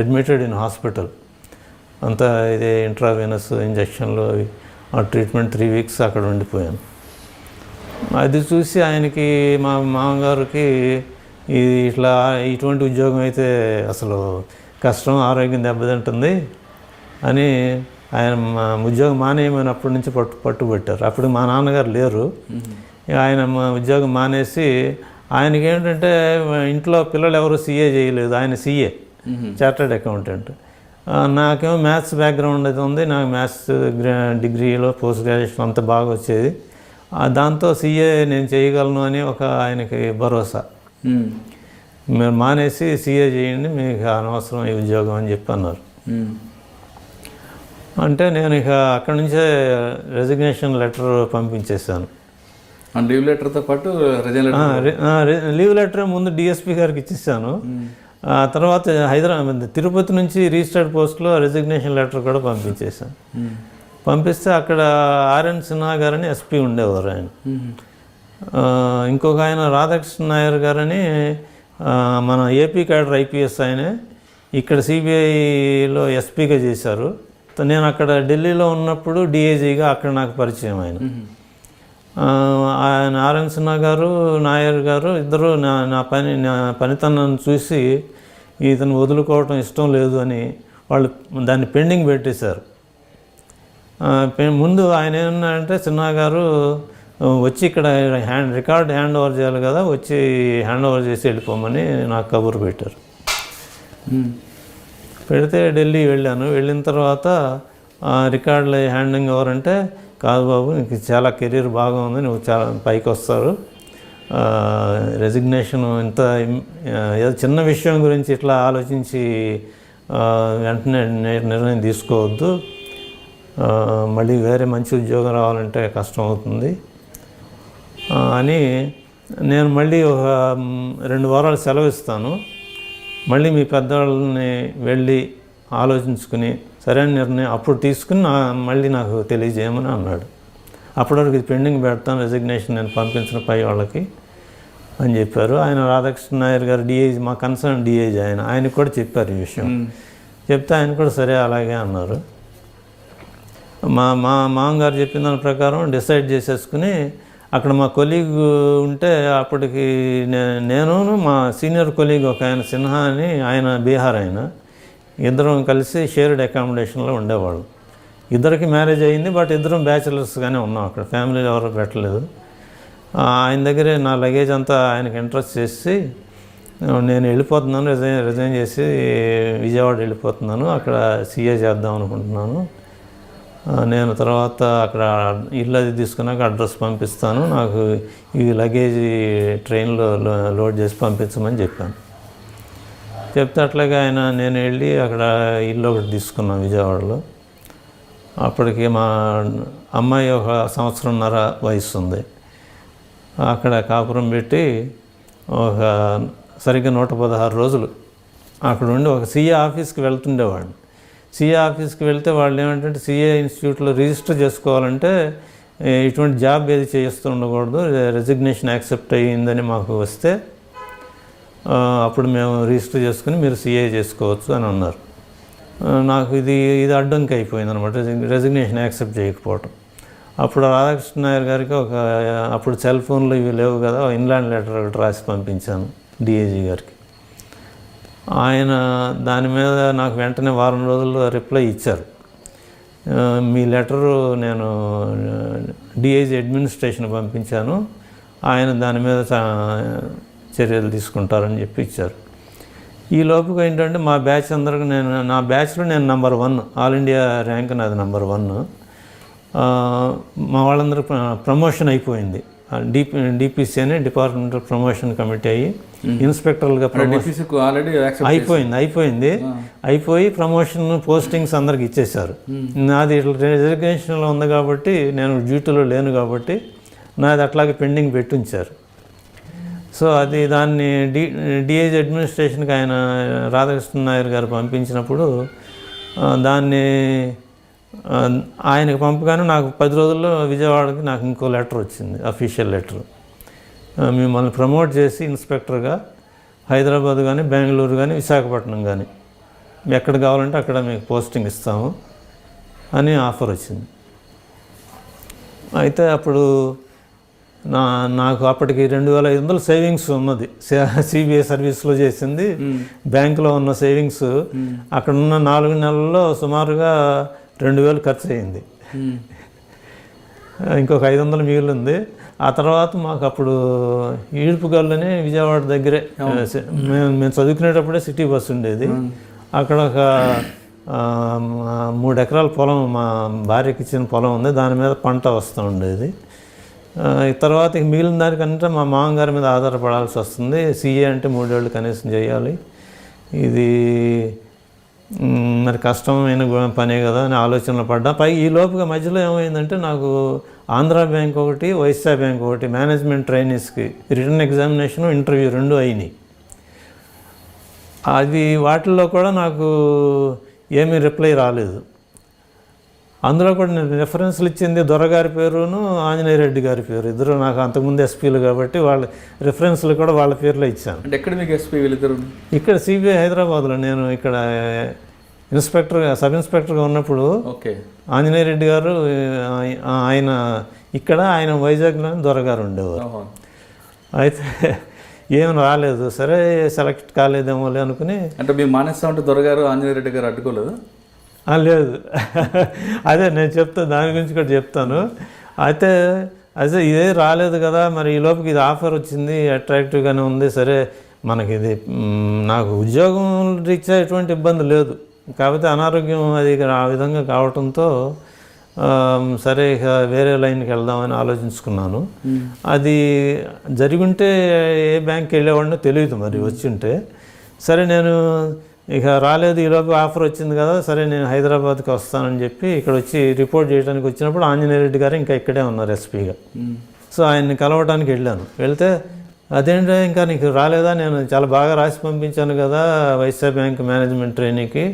అడ్మిటెడ్ ఇన్ హాస్పిటల్. అంతా ఇదే ఇంట్రావెనస్ ఇంజక్షన్లు ఆ ట్రీట్మెంట్ 3 weeks అక్కడ ఉండిపోయాను. అది చూసి ఆయనకి, మా మామగారికి, ఇట్లా ఇటువంటి ఉద్యోగం అయితే అసలు కష్టం, ఆరోగ్యం దెబ్బతింటుంది అని ఆయన ఉద్యోగం మానేయమని అప్పటి నుంచి పట్టుబట్టారు. అప్పుడు మా నాన్నగారు లేరు. ఆయన ఉద్యోగం మానేసి, ఆయనకి ఏంటంటే ఇంట్లో పిల్లలు ఎవరు సీఏ చేయలేదు, ఆయన సీఏ చార్టర్డ్ అకౌంటెంట్. నాకేమో మ్యాథ్స్ బ్యాక్గ్రౌండ్ అయితే ఉంది, నాకు మ్యాథ్స్ డిగ్రీలో పోస్ట్ గ్రాడ్యుయేషన్ అంతా బాగా వచ్చేది. దాంతో సీఏ నేను చేయగలను అని ఒక ఆయనకి భరోసా. మీరు మానేసి సీఏ చేయండి, మీకు అనవసరం ఈ ఉద్యోగం అని చెప్పి అన్నారు. అంటే నేను ఇక అక్కడి నుంచే రెసిగ్నేషన్ లెటర్ పంపించేశాను. లీవ్ లెటర్తో పాటు లీవ్ లెటర్ ముందు డిఎస్పీ గారికి ఇచ్చేసాను. ఆ తర్వాత తిరుపతి నుంచి రిజిస్టర్డ్ పోస్ట్లో రెసిగ్నేషన్ లెటర్ కూడా పంపించేశాను. పంపిస్తే అక్కడ ఆర్ఎన్ సిన్హా గారని ఎస్పీ ఉండేవారు ఆయన. ఇంకొక ఆయన రాధాకృష్ణ నాయర్ గారని మన ఏపీ క్యాడర్ ఐపీఎస్ ఆయనే, ఇక్కడ సిబిఐలో ఎస్పీగా చేశారు. నేను అక్కడ ఢిల్లీలో ఉన్నప్పుడు డిఐజీగా అక్కడ నాకు పరిచయం ఆయన. ఆయన ఆర్ఎన్ సిన్హా గారు, నాయర్ గారు ఇద్దరు నా పనితనాన్ని చూసి ఇతను వదులుకోవటం ఇష్టం లేదు అని వాళ్ళు దాన్ని పెండింగ్ పెట్టేశారు. ముందు ఆయన ఏమన్నారంటే, సిన్హా గారు వచ్చి ఇక్కడ రికార్డ్ హ్యాండ్ ఓవర్ చేయాలి కదా, వచ్చి హ్యాండ్ ఓవర్ చేసి వెళ్ళిపోమని నాకు కబురు పెట్టారు. పెడితే ఢిల్లీ వెళ్ళాను. వెళ్ళిన తర్వాత రికార్డులు హ్యాండింగ్ ఓవర్ అంటే, కాదు బాబు నీకు చాలా కెరీర్ బాగా ఉంది, నువ్వు చాలా పైకి వస్తారు, రెసిగ్నేషన్ ఇంత ఏదో చిన్న విషయం గురించి ఇట్లా ఆలోచించి వెంటనే నిర్ణయం తీసుకోవద్దు, మళ్ళీ వేరే మంచి ఉద్యోగం రావాలంటే కష్టం అవుతుంది అని, నేను మళ్ళీ ఒక 2 వారాలు సెలవు ఇస్తాను, మళ్ళీ మీ పెద్దవాళ్ళని వెళ్ళి ఆలోచించుకుని సరైన నిర్ణయం అప్పుడు తీసుకుని మళ్ళీ నాకు తెలియజేయమని అన్నాడు. అప్పటి వరకు ఇది పెండింగ్ పెడతాను, రెసిగ్నేషన్ నేను పంపించిన పై వాళ్ళకి అని చెప్పారు. ఆయన రాధాకృష్ణ నాయర్ గారు డిఐజీ, మా కన్సర్న్ డిఐజీ ఆయనకు కూడా చెప్పారు ఈ విషయం. చెప్తే ఆయన కూడా సరే అలాగే అన్నారు. మా మామగారు చెప్పిన దాని ప్రకారం డిసైడ్ చేసేసుకుని, అక్కడ మా కొలీగ్ ఉంటే అప్పటికి నేను మా సీనియర్ కొలీగ్ ఒక ఆయన సిన్హా అని, ఆయన బీహార్ ఆయన, ఇద్దరం కలిసి షేర్డ్ అకామిడేషన్లో ఉండేవాళ్ళు. ఇద్దరికి మ్యారేజ్ అయ్యింది, బట్ ఇద్దరం బ్యాచిలర్స్గానే ఉన్నాం అక్కడ, ఫ్యామిలీలో ఎవరు పెట్టలేదు. ఆయన దగ్గరే నా లగేజ్ అంతా ఆయనకి ఇంట్రెస్ట్ చేసి నేను వెళ్ళిపోతున్నాను, రిజైన్ చేసి విజయవాడ వెళ్ళిపోతున్నాను, అక్కడ సీఏ చేద్దాం అనుకుంటున్నాను, నేను తర్వాత అక్కడ ఇల్లు అది తీసుకున్నాక అడ్రస్ పంపిస్తాను, నాకు ఈ లగేజ్ ట్రైన్లో లోడ్ చేసి పంపించమని చెప్పాను. చెప్తే అట్లాగే నేను వెళ్ళి అక్కడ ఇల్లు ఒకటి తీసుకున్నాను విజయవాడలో. అప్పటికి మా అమ్మాయి 1 సంవత్సరంన్నర వయసు ఉంది. అక్కడ కాపురం పెట్టి సరిగ్గా 116 రోజులు అక్కడ ఉండి ఒక సీఏ ఆఫీస్కి వెళ్తుండేవాడిని. సీఏ ఆఫీస్కి వెళ్తే వాళ్ళు ఏమంటే సీఏ ఇన్స్టిట్యూట్లో రిజిస్టర్ చేసుకోవాలంటే ఇటువంటి జాబ్ ఏది చేస్తూ ఉండకూడదు, రెసిగ్నేషన్ యాక్సెప్ట్ అయ్యిందని మాకు వస్తే అప్పుడు మేము రిజిస్టర్ చేసుకుని మీరు సీఏ చేసుకోవచ్చు అని అన్నారు. నాకు ఇది అడ్డంకి అయిపోయింది అనమాట, రెసిగ్నేషన్ యాక్సెప్ట్ చేయకపోవటం. అప్పుడు రాధాకృష్ణ నాయర్ గారికి అప్పుడు సెల్ ఫోన్లు ఇవి లేవు కదా, ఇన్లాండ్ లెటర్ ఒకటి రాసి పంపించాను డిఐజీ గారికి. ఆయన దాని మీద నాకు వెంటనే వారం రోజుల్లో రిప్లై ఇచ్చారు. మీ లెటరు నేను డిఐజీ అడ్మినిస్ట్రేషన్ పంపించాను, ఆయన దాని మీద చర్యలు తీసుకుంటారని చెప్పి ఇచ్చారు. ఈ లోపుగా ఏంటంటే మా బ్యాచ్ అందరికి నా బ్యాచ్లో నేను నెంబర్ 1, ఆల్ ఇండియా ర్యాంక్ నాది నెంబర్ 1. మా వాళ్ళందరూ ప్రమోషన్ అయిపోయింది. డిపిసి అని డిపార్ట్మెంటల్ ప్రమోషన్ కమిటీ అయ్యి ఇన్స్పెక్టర్లుగా అయిపోయి ప్రమోషన్ పోస్టింగ్స్ అందరికి ఇచ్చేశారు. నాది రిజర్వేషన్లో ఉంది కాబట్టి నేను డ్యూటీలో లేను కాబట్టి నాది అట్లాగే పెండింగ్ పెట్టించారు. సో దాన్ని డిఐజీ అడ్మినిస్ట్రేషన్కి ఆయన రాధాకృష్ణ నాయర్ గారు పంపించినప్పుడు దాన్ని ఆయనకు పంపగానే నాకు 10 రోజుల్లో విజయవాడకి నాకు ఇంకో లెటర్ వచ్చింది, అఫీషియల్ లెటర్. మిమ్మల్ని ప్రమోట్ చేసి ఇన్స్పెక్టర్గా హైదరాబాద్ కానీ బెంగళూరు కానీ విశాఖపట్నం కానీ ఎక్కడ కావాలంటే అక్కడ మీకు పోస్టింగ్ ఇస్తాము అని ఆఫర్ వచ్చింది. అయితే అప్పుడు నాకు అప్పటికి 2500 సేవింగ్స్ ఉన్నది. సిబిఐ సర్వీస్లో చేసింది, బ్యాంకులో ఉన్న సేవింగ్స్ అక్కడ ఉన్న 4 నెలల్లో సుమారుగా 2000 ఖర్చు అయింది. ఇంకొక 500 మిగిలింది. ఆ తర్వాత మాకు అప్పుడు ఈడుపుగల్లని విజయవాడ దగ్గరే మేము చదువుకునేటప్పుడే సిటీ బస్సు ఉండేది. అక్కడ ఒక 3 ఎకరాల పొలం మా భార్యకి ఇచ్చిన పొలం ఉంది, దాని మీద పంట వస్తూ ఉండేది. తర్వాత మిగిలిన దానికంటే మా మామగారి మీద ఆధారపడాల్సి వస్తుంది. సీఏ అంటే 3 ఏళ్ళు కనీసం చేయాలి, ఇది మరి కష్టమైన పనే కదా అని ఆలోచనలు పడ్డా. ఈ లోపుగా మధ్యలో ఏమైందంటే నాకు ఆంధ్రా బ్యాంక్ ఒకటి, వైశ్య బ్యాంక్ ఒకటి మేనేజ్మెంట్ ట్రైనీస్కి రిటర్న్ ఎగ్జామినేషన్, ఇంటర్వ్యూ 2 అయినాయి. వాటిల్లో కూడా నాకు ఏమీ రిప్లై రాలేదు. అందులో కూడా నేను రెఫరెన్స్లు ఇచ్చింది దొరగారి పేరును ఆంజనేయ రెడ్డి గారి పేరు, ఇద్దరు నాకు అంతకుముందు ఎస్పీలు కాబట్టి వాళ్ళ రెఫరెన్స్లు కూడా వాళ్ళ పేర్లో ఇచ్చాను. అంటే ఎక్కడ మీకు ఎస్పీ వీళ్ళిద్దరు? ఇక్కడ సిబిఐ హైదరాబాద్లో నేను ఇక్కడ సబ్ ఇన్స్పెక్టర్గా ఉన్నప్పుడు ఆంజనేయ రెడ్డి గారు ఆయన ఇక్కడ, ఆయన వైజాగ్లో దొరగారు ఉండేవారు. అయితే ఏం రాలేదు, సరే సెలెక్ట్ కాలేదేమోలే అనుకుని. అంటే మేము మానేస్తా ఉంటే దొరగారు ఆంజనేయ రెడ్డి గారు అడ్డుకోలేదు? లేదు, అదే నేను దాని గురించి కూడా చెప్తాను. అయితే ఇదే రాలేదు కదా, మరి ఈ లోపుకి ఇది ఆఫర్ వచ్చింది, అట్రాక్టివ్గానే ఉంది, సరే మనకి ఇది నాకు ఉద్యోగం రీత్యా ఎటువంటి ఇబ్బంది లేదు, కాకపోతే అనారోగ్యం అది ఆ విధంగా కావటంతో సరే ఇక వేరే లైన్కి వెళ్దామని ఆలోచించుకున్నాను. అది జరిగుంటే ఏ బ్యాంక్కి వెళ్ళేవాడినో తెలియదు, మరి వచ్చి ఉంటే. సరే నేను ఇక రాలేదు, ఈలోపు ఆఫర్ వచ్చింది కదా, సరే నేను హైదరాబాద్కి వస్తానని చెప్పి ఇక్కడ వచ్చి రిపోర్ట్ చేయడానికి వచ్చినప్పుడు ఆంజనేయ రెడ్డి గారు ఇంకా ఇక్కడే ఉన్నారు ఎస్పీగా. సో ఆయన్ని కలవడానికి వెళ్ళాను. వెళ్తే అదేంటో ఇంకా నీకు రాలేదా, నేను చాలా బాగా రాసి పంపించాను కదా వైశ్య బ్యాంక్ మేనేజ్మెంట్ ట్రైనీకి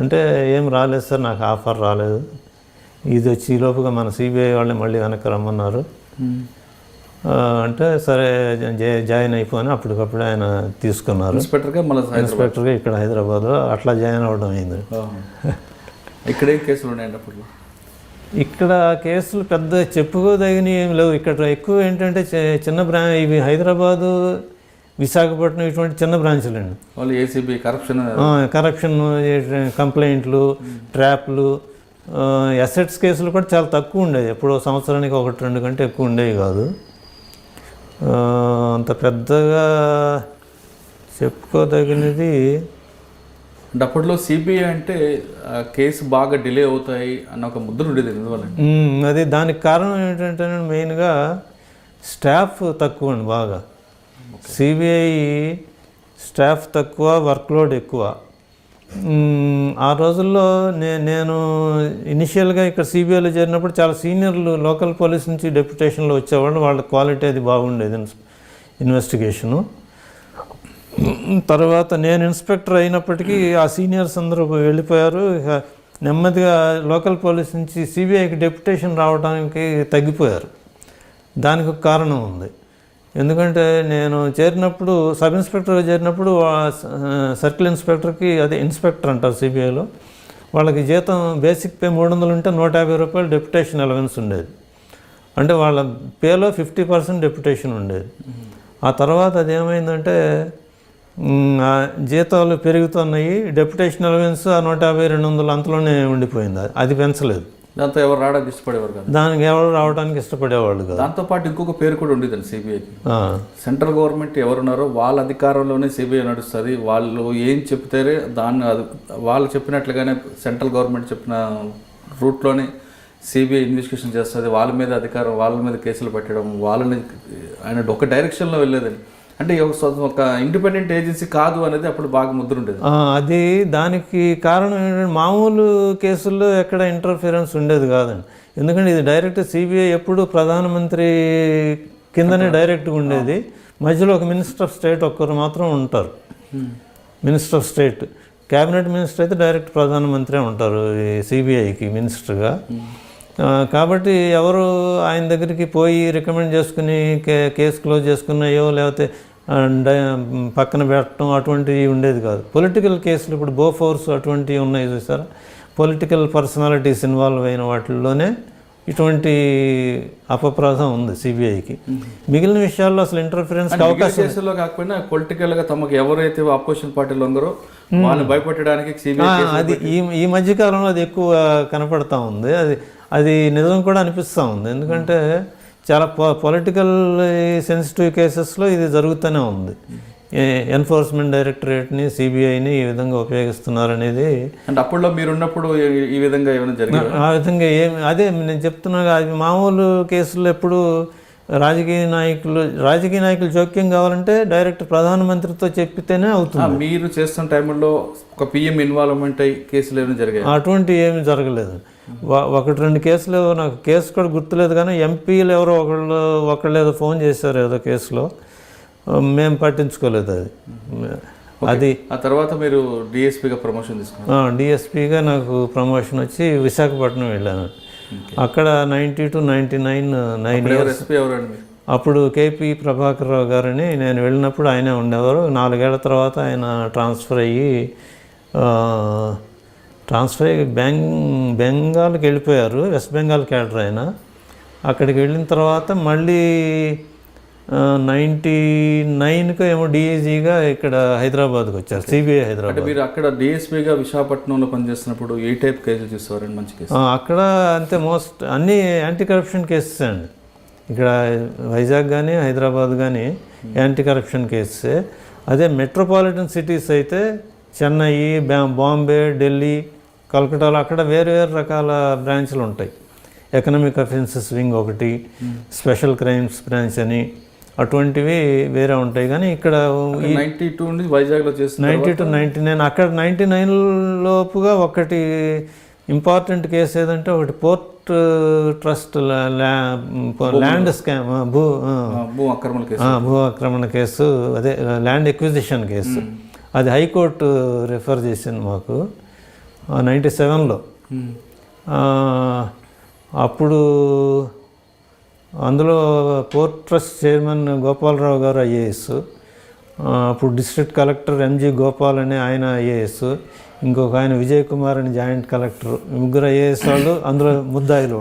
అంటే, ఏం రాలేదు సార్, నాకు ఆఫర్ రాలేదు, ఇది వచ్చి ఈలోపుగా మన సిబిఐ వాళ్ళని మళ్ళీ వెనక్కి రమ్మన్నారు అంటే, సరే జాయిన్ అయిపోయి అప్పటికప్పుడు ఆయన తీసుకున్నారు ఇన్స్పెక్టర్గా ఇక్కడ హైదరాబాద్లో. అట్లా జాయిన్ అవ్వడం అయింది. ఇక్కడ కేసులు ఉన్నాయండి అప్పుడు? ఇక్కడ కేసులు పెద్ద చెప్పుకోదగినవి ఏమి లేవు. ఇక్కడ ఎక్కువ ఏంటంటే చిన్న ఇవి హైదరాబాదు, విశాఖపట్నం ఇటువంటి చిన్న బ్రాంచ్లు అండి. వాళ్ళు ఏసీబీ కరప్షన్ కంప్లైంట్లు, ట్రాప్లు, అసెట్స్ కేసులు కూడా చాలా తక్కువ ఉండేది. ఎప్పుడో సంవత్సరానికి 1-2 కంటే ఎక్కువ ఉండేవి కాదు. అంత పెద్దగా చెప్పుకోదగినది అంటే అప్పట్లో సిబిఐ అంటే కేసు బాగా డిలే అవుతాయి అన్న ఒక ముద్ర ఉండేది. అది దానికి కారణం ఏంటంటే మెయిన్గా స్టాఫ్ తక్కువ అండి బాగా. సిబిఐ స్టాఫ్ తక్కువ, వర్క్లోడ్ ఎక్కువ. ఆ రోజుల్లో నేను ఇనిషియల్గా ఇక్కడ సిబిఐలో చేరినప్పుడు చాలా సీనియర్లు లోకల్ పోలీస్ నుంచి డెప్యుటేషన్లో వచ్చేవాళ్ళు. వాళ్ళ క్వాలిటీ అది బాగుండేది ఇన్వెస్టిగేషను. తర్వాత నేను ఇన్స్పెక్టర్ అయినప్పటికీ ఆ సీనియర్స్ అందరూ వెళ్ళిపోయారు. ఇక నెమ్మదిగా లోకల్ పోలీస్ నుంచి సిబిఐకి డెప్యుటేషన్ రావడానికి తగ్గిపోయారు. దానికి ఒక కారణం ఉంది. ఎందుకంటే నేను చేరినప్పుడు సబ్ ఇన్స్పెక్టర్గా చేరినప్పుడు సర్కిల్ ఇన్స్పెక్టర్కి, అదే ఇన్స్పెక్టర్ అంటారు సిబిఐలో, వాళ్ళకి జీతం బేసిక్ పే 300 ఉంటే 150 రూపాయలు డెప్యుటేషన్ అలవెన్స్ ఉండేది. అంటే వాళ్ళ పేలో 50% డెప్యుటేషన్ ఉండేది. ఆ తర్వాత అదేమైందంటే జీతాలు పెరుగుతున్నాయి, డెప్యుటేషన్ అలవెన్స్ ఆ 150-200 అంతలోనే ఉండిపోయింది. అది పెంచలేదు. దాంతో ఎవరు రావడానికి ఇష్టపడేవారు కాదు. దానికి ఎవరు రావడానికి ఇష్టపడేవాళ్ళు కాదు. దాంతోపాటు ఇంకొక పేరు కూడా ఉండేదండి సిబిఐకి. సెంట్రల్ గవర్నమెంట్ ఎవరున్నారో వాళ్ళ అధికారంలోనే సిబిఐ నడుస్తుంది. వాళ్ళు ఏం చెప్తారే దాన్ని వాళ్ళు చెప్పినట్లుగానే సెంట్రల్ గవర్నమెంట్ చెప్పిన రూట్లోనే సిబిఐ ఇన్వెస్టిగేషన్ చేస్తుంది. వాళ్ళ మీద అధికారం, వాళ్ళ మీద కేసులు పెట్టడం, వాళ్ళని ఆయన ఒక డైరెక్షన్లో వెళ్ళేదండి. అంటే ఒక ఇండిపెండెంట్ ఏజెన్సీ కాదు అనేది అప్పుడు బాగా ముద్ర ఉండేది. అది దానికి కారణం ఏంటంటే మామూలు కేసుల్లో ఎక్కడ ఇంటర్ఫిరెన్స్ ఉండేది కాదండి. ఎందుకంటే ఇది డైరెక్ట్ సిబిఐ ఎప్పుడు ప్రధానమంత్రి కిందనే డైరెక్ట్గా ఉండేది. మధ్యలో ఒక మినిస్టర్ ఆఫ్ స్టేట్ ఒక్కరు మాత్రం ఉంటారు. Minister of state, cabinet minister అయితే డైరెక్ట్ ప్రధానమంత్రి ఉంటారు ఈ సిబిఐకి మినిస్టర్గా. కాబట్టి ఎవరు ఆయన దగ్గరికి పోయి రికమెండ్ చేసుకుని కేసు క్లోజ్ చేసుకున్నాయో లేకపోతే పక్కన పెట్టడం అటువంటివి ఉండేది కాదు. పొలిటికల్ కేసులు ఇప్పుడు బోఫోర్స్ అటువంటివి ఉన్నాయి చూసారా, పొలిటికల్ పర్సనాలిటీస్ ఇన్వాల్వ్ అయిన వాటిల్లోనే ఇటువంటి అపప్రాధం ఉంది సిబిఐకి. మిగిలిన విషయాల్లో అసలు ఇంటర్ఫిరెన్స్ అవకాశంలో కాకపోయినా పొలిటికల్గా తమకు ఎవరైతే ఆపోజిషన్ పార్టీలు ఉన్నారో వాళ్ళు భయపెట్టడానికి సిబిఐ అది ఈ మధ్యకాలంలో అది ఎక్కువ కనపడతా ఉంది. అది నిజం కూడా అనిపిస్తూ ఉంది. ఎందుకంటే చాలా పొలిటికల్ సెన్సిటివ్ కేసెస్లో ఇది జరుగుతూనే ఉంది. ఎన్ఫోర్స్మెంట్ డైరెక్టరేట్ని, సిబిఐని ఈ విధంగా ఉపయోగిస్తున్నారు అనేది. అంటే అప్పుడులో మీరున్నప్పుడు ఈ విధంగా ఏమైనా జరిగింది? ఆ విధంగా అదే నేను చెప్తున్నా. అది మామూలు కేసుల్లో ఎప్పుడు రాజకీయ నాయకులు జోక్యం కావాలంటే డైరెక్ట్ ప్రధానమంత్రితో చెప్పితేనే అవుతుంది. మీరు చేస్తున్న టైంలో ఒక పిఎం ఇన్వాల్వ్మెంట్ అయ్యి కేసులు ఏమైనా జరిగాయి? అటువంటి ఏమీ జరగలేదు. 1-2 కేసులు, నాకు కేసు కూడా గుర్తులేదు, కానీ ఎంపీలు ఎవరో ఒకళ్ళు ఏదో ఫోన్ చేశారు ఏదో కేసులో, మేము పట్టించుకోలేదు అది. ఆ తర్వాత మీరు డిఎస్పీగా ప్రమోషన్ తీసుకున్నారు? డిఎస్పీగా నాకు ప్రమోషన్ వచ్చి విశాఖపట్నం వెళ్ళాను. అక్కడ 90 to 99 9 ఇయర్స్. అప్పుడు కేపీ ప్రభాకర్ రావు గారని నేను వెళ్ళినప్పుడు ఆయనే ఉండేవారు. 4 ఏళ్ల తర్వాత ఆయన ట్రాన్స్ఫర్ అయ్యి బెంగాల్కి వెళ్ళిపోయారు. వెస్ట్ బెంగాల్ క్యాడర్ ఆయన. అక్కడికి వెళ్ళిన తర్వాత మళ్ళీ 99కి ఏమో డిఐజీగా ఇక్కడ హైదరాబాద్కి వచ్చారు, సిబిఐ హైదరాబాద్. అంటే మీరు అక్కడ డిఎస్పీగా విశాఖపట్నంలో పనిచేస్తున్నప్పుడు ఏ టైప్ కేసులు చూసేవారండి? మంచి కేసు అక్కడ అంతే, అన్నీ యాంటీ కరప్షన్ కేసెస్ అండి. ఇక్కడ వైజాగ్ కానీ హైదరాబాద్ కానీ యాంటీ కరప్షన్ కేసెసే. అదే మెట్రోపాలిటన్ సిటీస్ అయితే చెన్నై, బాంబే, ఢిల్లీ, కలకటాలో అక్కడ వేరు రకాల బ్రాంచ్లు ఉంటాయి. ఎకనామిక్ అఫెన్సెస్ వింగ్ ఒకటి, స్పెషల్ క్రైమ్స్ బ్రాంచ్ అని, అటువంటివి వేరే ఉంటాయి. కానీ ఇక్కడ 92 నుండి వైజాగ్లో చేసిన 90 to 99, అక్కడ 99 లోపుగా ఒకటి ఇంపార్టెంట్ కేసు ఏదంటే ఒకటి పోర్ట్ ట్రస్ట్ ల్యాండ్ స్కామ్, భూ ఆక్రమణ కేసు, అదే ల్యాండ్ ఎక్విజిషన్ కేసు. అది హైకోర్టు రిఫర్ చేసింది మాకు 97లో. అప్పుడు అందులో పోర్ట్ ట్రస్ట్ చైర్మన్ గోపాలరావు గారు ఐఏఎస్, అప్పుడు డిస్ట్రిక్ట్ కలెక్టర్ ఎంజి గోపాల్ అని ఆయన ఐఏఎస్, ఇంకొక ఆయన విజయ్ కుమార్ అని జాయింట్ కలెక్టర్, 3 ఐఏఎస్ వాళ్ళు అందులో ముద్దాయిలు.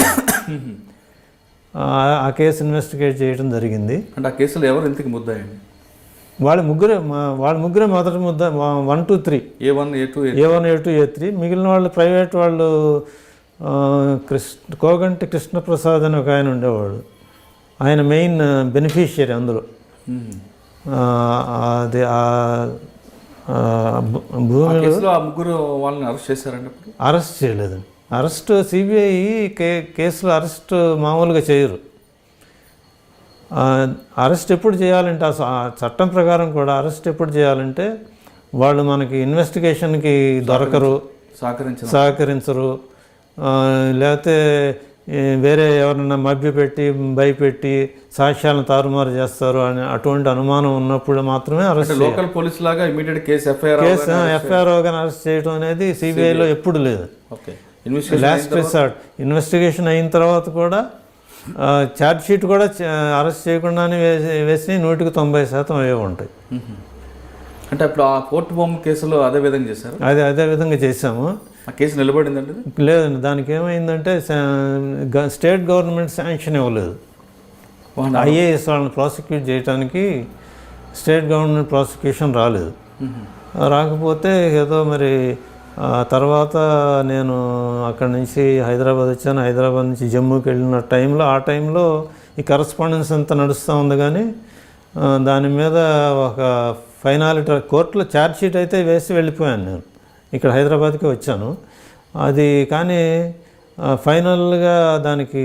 ఆ కేసు ఇన్వెస్టిగేట్ చేయడం జరిగింది. అంటే ఆ కేసులో ఎవరు ఇంతకు ముద్దాయండి? వాళ్ళ ముగ్గురే మొదటి ముద్ద 1 to 3, A1, A2, A3. మిగిలిన వాళ్ళు ప్రైవేట్ వాళ్ళు. కోగంటి కృష్ణప్రసాద్ అని ఒక ఆయన ఉండేవాడు, ఆయన మెయిన్ బెనిఫిషియరీ అందులో. అది భూమిలో ముగ్గురు వాళ్ళని అరెస్ట్ చేశారండి? అరెస్ట్ చేయలేదండి. అరెస్ట్ సిబిఐ కేసులో అరెస్ట్ మామూలుగా చేయరు. అరెస్ట్ ఎప్పుడు చేయాలంటే ఆ చట్టం ప్రకారం కూడా అరెస్ట్ ఎప్పుడు చేయాలంటే వాళ్ళు మనకి ఇన్వెస్టిగేషన్కి దొరకరు, సహకరించరు, లేకపోతే వేరే ఎవరైనా మభ్యపెట్టి భయపెట్టి సాక్ష్యాలను తారుమారు చేస్తారు అని అటువంటి అనుమానం ఉన్నప్పుడు మాత్రమే అరెస్ట్. లోకల్ పోలీస్ లాగా ఇమీడియట్ కేసు ఎఫ్ఐఆర్ అరెస్ట్ చేయడం అనేది సిబిఐలో ఎప్పుడు లేదు. లాస్ట్ రిసార్ట్ ఇన్వెస్టిగేషన్ అయిన తర్వాత కూడా ఛార్జ్ షీట్ కూడా అరెస్ట్ చేయకుండానే వేసి 100% అవే ఉంటాయి. అంటే అప్పుడు ఆ కోర్టు బొమ్మ కేసులో అదే విధంగా చేశారు. అదే విధంగా చేసాము. ఆ కేసు నిలబడిందండి? లేదండి, దానికి ఏమైందంటే స్టేట్ గవర్నమెంట్ శాంక్షన్ ఇవ్వలేదు. ఐఏఎస్ వాళ్ళని ప్రాసిక్యూట్ చేయడానికి స్టేట్ గవర్నమెంట్ ప్రాసిక్యూషన్ రాలేదు. రాకపోతే ఏదో మరి తర్వాత నేను అక్కడి నుంచి హైదరాబాద్ వచ్చాను. హైదరాబాద్ నుంచి జమ్మూకి వెళ్ళిన ఆ టైంలో ఈ కరస్పాండెన్స్ అంతా నడుస్తూ ఉంది. కానీ దాని మీద ఒక ఫైనాలిటీ కోర్టులో ఛార్జ్ షీట్ అయితే వేసి వెళ్ళిపోయాను. నేను ఇక్కడ హైదరాబాద్కి వచ్చాను. అది కానీ ఫైనల్గా దానికి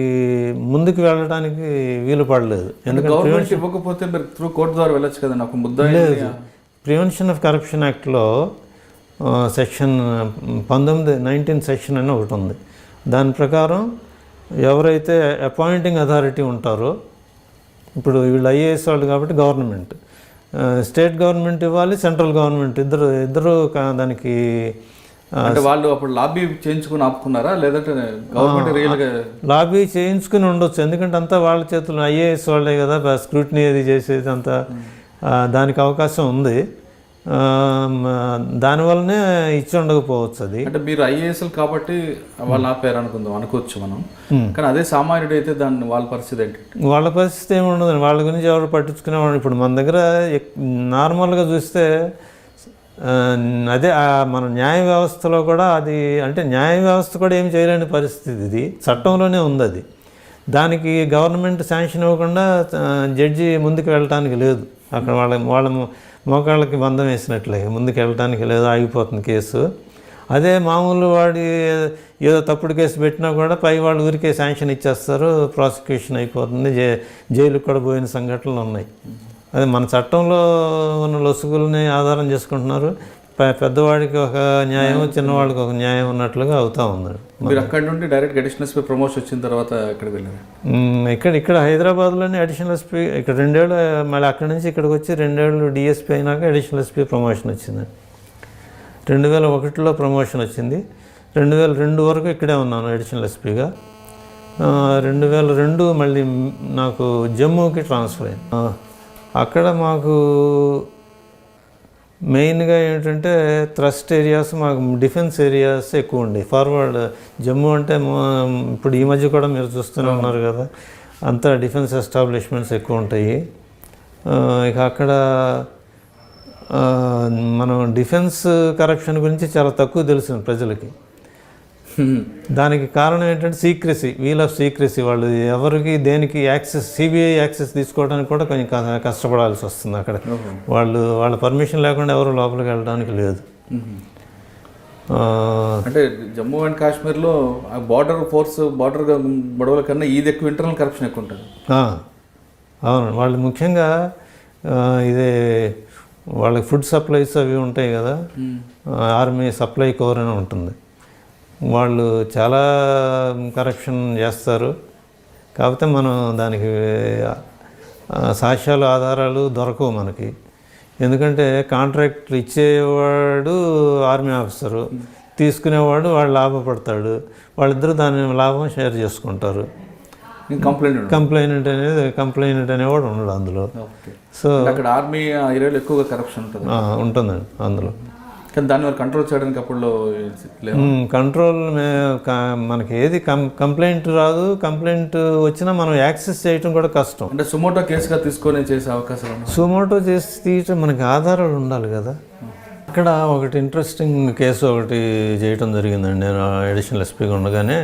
ముందుకు వెళ్ళడానికి వీలు పడలేదు. ఎందుకంటే ఇవ్వకపోతే మీరు త్రూ కోర్టు ద్వారా వెళ్ళొచ్చు కదా. నాకు ముద్ద లేదు. ప్రివెన్షన్ ఆఫ్ కరప్షన్ యాక్ట్లో సెక్షన్ 19 సెక్షన్ అని ఒకటి ఉంది. దాని ప్రకారం ఎవరైతే అపాయింటింగ్ అథారిటీ ఉంటారో, ఇప్పుడు వీళ్ళు ఐఏఎస్ వాళ్ళు కాబట్టి గవర్నమెంట్, స్టేట్ గవర్నమెంట్ ఇవ్వాలి, సెంట్రల్ గవర్నమెంట్ ఇద్దరు దానికి. అంటే వాళ్ళు అప్పుడు లాబీ చేయించుకుని ఆపుకున్నారా, లేదంటే గవర్నమెంట్ రియల్గా లాబీ చేయించుకుని ఉండొచ్చు. ఎందుకంటే అంతా వాళ్ళ చేతుల్లో ఐఏఎస్ వాళ్ళే కదా స్క్రూటినీ అది చేసేది అంతా. దానికి అవకాశం ఉంది. దానివల్లనే ఇచ్చి ఉండకపోవచ్చు. అది అంటే మీరు ఐఏఎస్ఎల్ కాబట్టి వాళ్ళు ఆపారు అనుకోవచ్చు మనం. కానీ అదే సామాన్యుడు అయితే దాన్ని వాళ్ళ పరిస్థితి ఏంటి? వాళ్ళ పరిస్థితి ఏమి ఉండదు. వాళ్ళ గురించి ఎవరు పట్టించుకునేవాడు. ఇప్పుడు మన దగ్గర నార్మల్గా చూస్తే అదే మన న్యాయ వ్యవస్థలో కూడా అది, అంటే న్యాయ వ్యవస్థ కూడా ఏం చేయలేని పరిస్థితి. ఇది చట్టంలోనే ఉంది. అది దానికి గవర్నమెంట్ శాంక్షన్ ఇవ్వకుండా జడ్జి ముందుకు వెళ్ళటానికి లేదు. అక్కడ వాళ్ళ మోకాళ్ళకి బంధం వేసినట్లే ముందుకు వెళ్ళటానికి లేదు, ఆగిపోతుంది కేసు. అదే మామూలు వాడి ఏదో తప్పుడు కేసు పెట్టినా కూడా పై వాళ్ళు ఊరికే శాంక్షన్ ఇచ్చేస్తారు, ప్రాసిక్యూషన్ అయిపోతుంది, జైలుకి కూడా పోయిన సంఘటనలు ఉన్నాయి. అదే మన చట్టంలో ఉన్న లొసుగుల్ని ఆధారం చేసుకుంటున్నారు. పెద్దవాడికి ఒక న్యాయం, చిన్నవాడికి ఒక న్యాయం ఉన్నట్లుగా అవుతూ ఉంది. మీరు అక్కడ నుండి డైరెక్ట్ అడిషనల్ ఎస్పీ ప్రమోషన్ వచ్చిన తర్వాత ఎక్కడికి వెళ్ళారు? ఇక్కడ హైదరాబాద్లోనే అడిషనల్ ఎస్పీ. ఇక్కడ 2 ఏళ్ళు, మళ్ళీ అక్కడి నుంచి ఇక్కడికి వచ్చి 2 ఏళ్ళు డిఎస్పీ అయినాక అడిషనల్ ఎస్పీ ప్రమోషన్ వచ్చింది. 2001లో ప్రమోషన్ వచ్చింది. 2002 వరకు ఇక్కడే ఉన్నాను అడిషనల్ ఎస్పీగా. 2002 మళ్ళీ నాకు జమ్మూకి ట్రాన్స్ఫర్ అయింది. అక్కడ మాకు మెయిన్గా ఏంటంటే థ్రస్ట్ ఏరియాస్, మాకు డిఫెన్స్ ఏరియాస్ ఎక్కువ ఉండే. ఫార్వర్డ్ జమ్మూ అంటే ఇప్పుడు ఈ మధ్య కూడా మీరు చూస్తూనే ఉన్నారు కదా, అంతా డిఫెన్స్ ఎస్టాబ్లిష్మెంట్స్ ఎక్కువ ఉంటాయి. ఇక అక్కడ మనం డిఫెన్స్ కరప్షన్ గురించి చాలా తక్కువ తెలిసింది ప్రజలకి. దానికి కారణం ఏంటంటే సీక్రెసీ, వీల్ ఆఫ్ సీక్రెసీ. వాళ్ళు ఎవరికి దేనికి యాక్సెస్, సిబిఐ యాక్సెస్ తీసుకోవడానికి కూడా కొంచెం కష్టపడాల్సి వస్తుంది అక్కడ. వాళ్ళ పర్మిషన్ లేకుండా ఎవరు లోపలికి వెళ్ళడానికి లేదు. అంటే జమ్మూ అండ్ కాశ్మీర్లో బార్డర్ గొడవల కన్నా ఇది ఎక్కువ, ఇంటర్నల్ కరప్షన్ ఎక్కువ ఉంటుంది. అవును, వాళ్ళు ముఖ్యంగా ఇదే వాళ్ళకి ఫుడ్ సప్లైస్ అవి ఉంటాయి కదా, ఆర్మీ సప్లై కోర్ అని ఉంటుంది. వాళ్ళు చాలా కరప్షన్ చేస్తారు. కాకపోతే మనం దానికి సాక్ష్యాలు, ఆధారాలు దొరకవు మనకి. ఎందుకంటే కాంట్రాక్ట్ ఇచ్చేవాడు ఆర్మీ ఆఫీసరు, తీసుకునేవాడు వాడు లాభపడతాడు. వాళ్ళిద్దరూ దాని లాభం షేర్ చేసుకుంటారు. కంప్లైంట్ అనేవాడు ఉండడు అందులో. సో అక్కడ ఆర్మీ ఏరియాలో ఎక్కువగా కరప్షన్ ఉంటుందండి అందులో. కానీ దాన్ని కంట్రోల్ చేయడానికి అప్పుడు కంట్రోల్ మనకి ఏది కంప్లైంట్ రాదు. కంప్లైంట్ వచ్చినా మనం యాక్సెస్ చేయటం కూడా కష్టం. అంటే సుమోటో కేసుగా తీసుకొని చేసే అవకాశం. సుమోటో చేసి తీయటం మనకి ఆధారాలు ఉండాలి కదా. అక్కడ ఒకటి ఇంట్రెస్టింగ్ కేసు ఒకటి చేయటం జరిగిందండి. నేను అడిషనల్ ఎస్పీగా ఉండగానే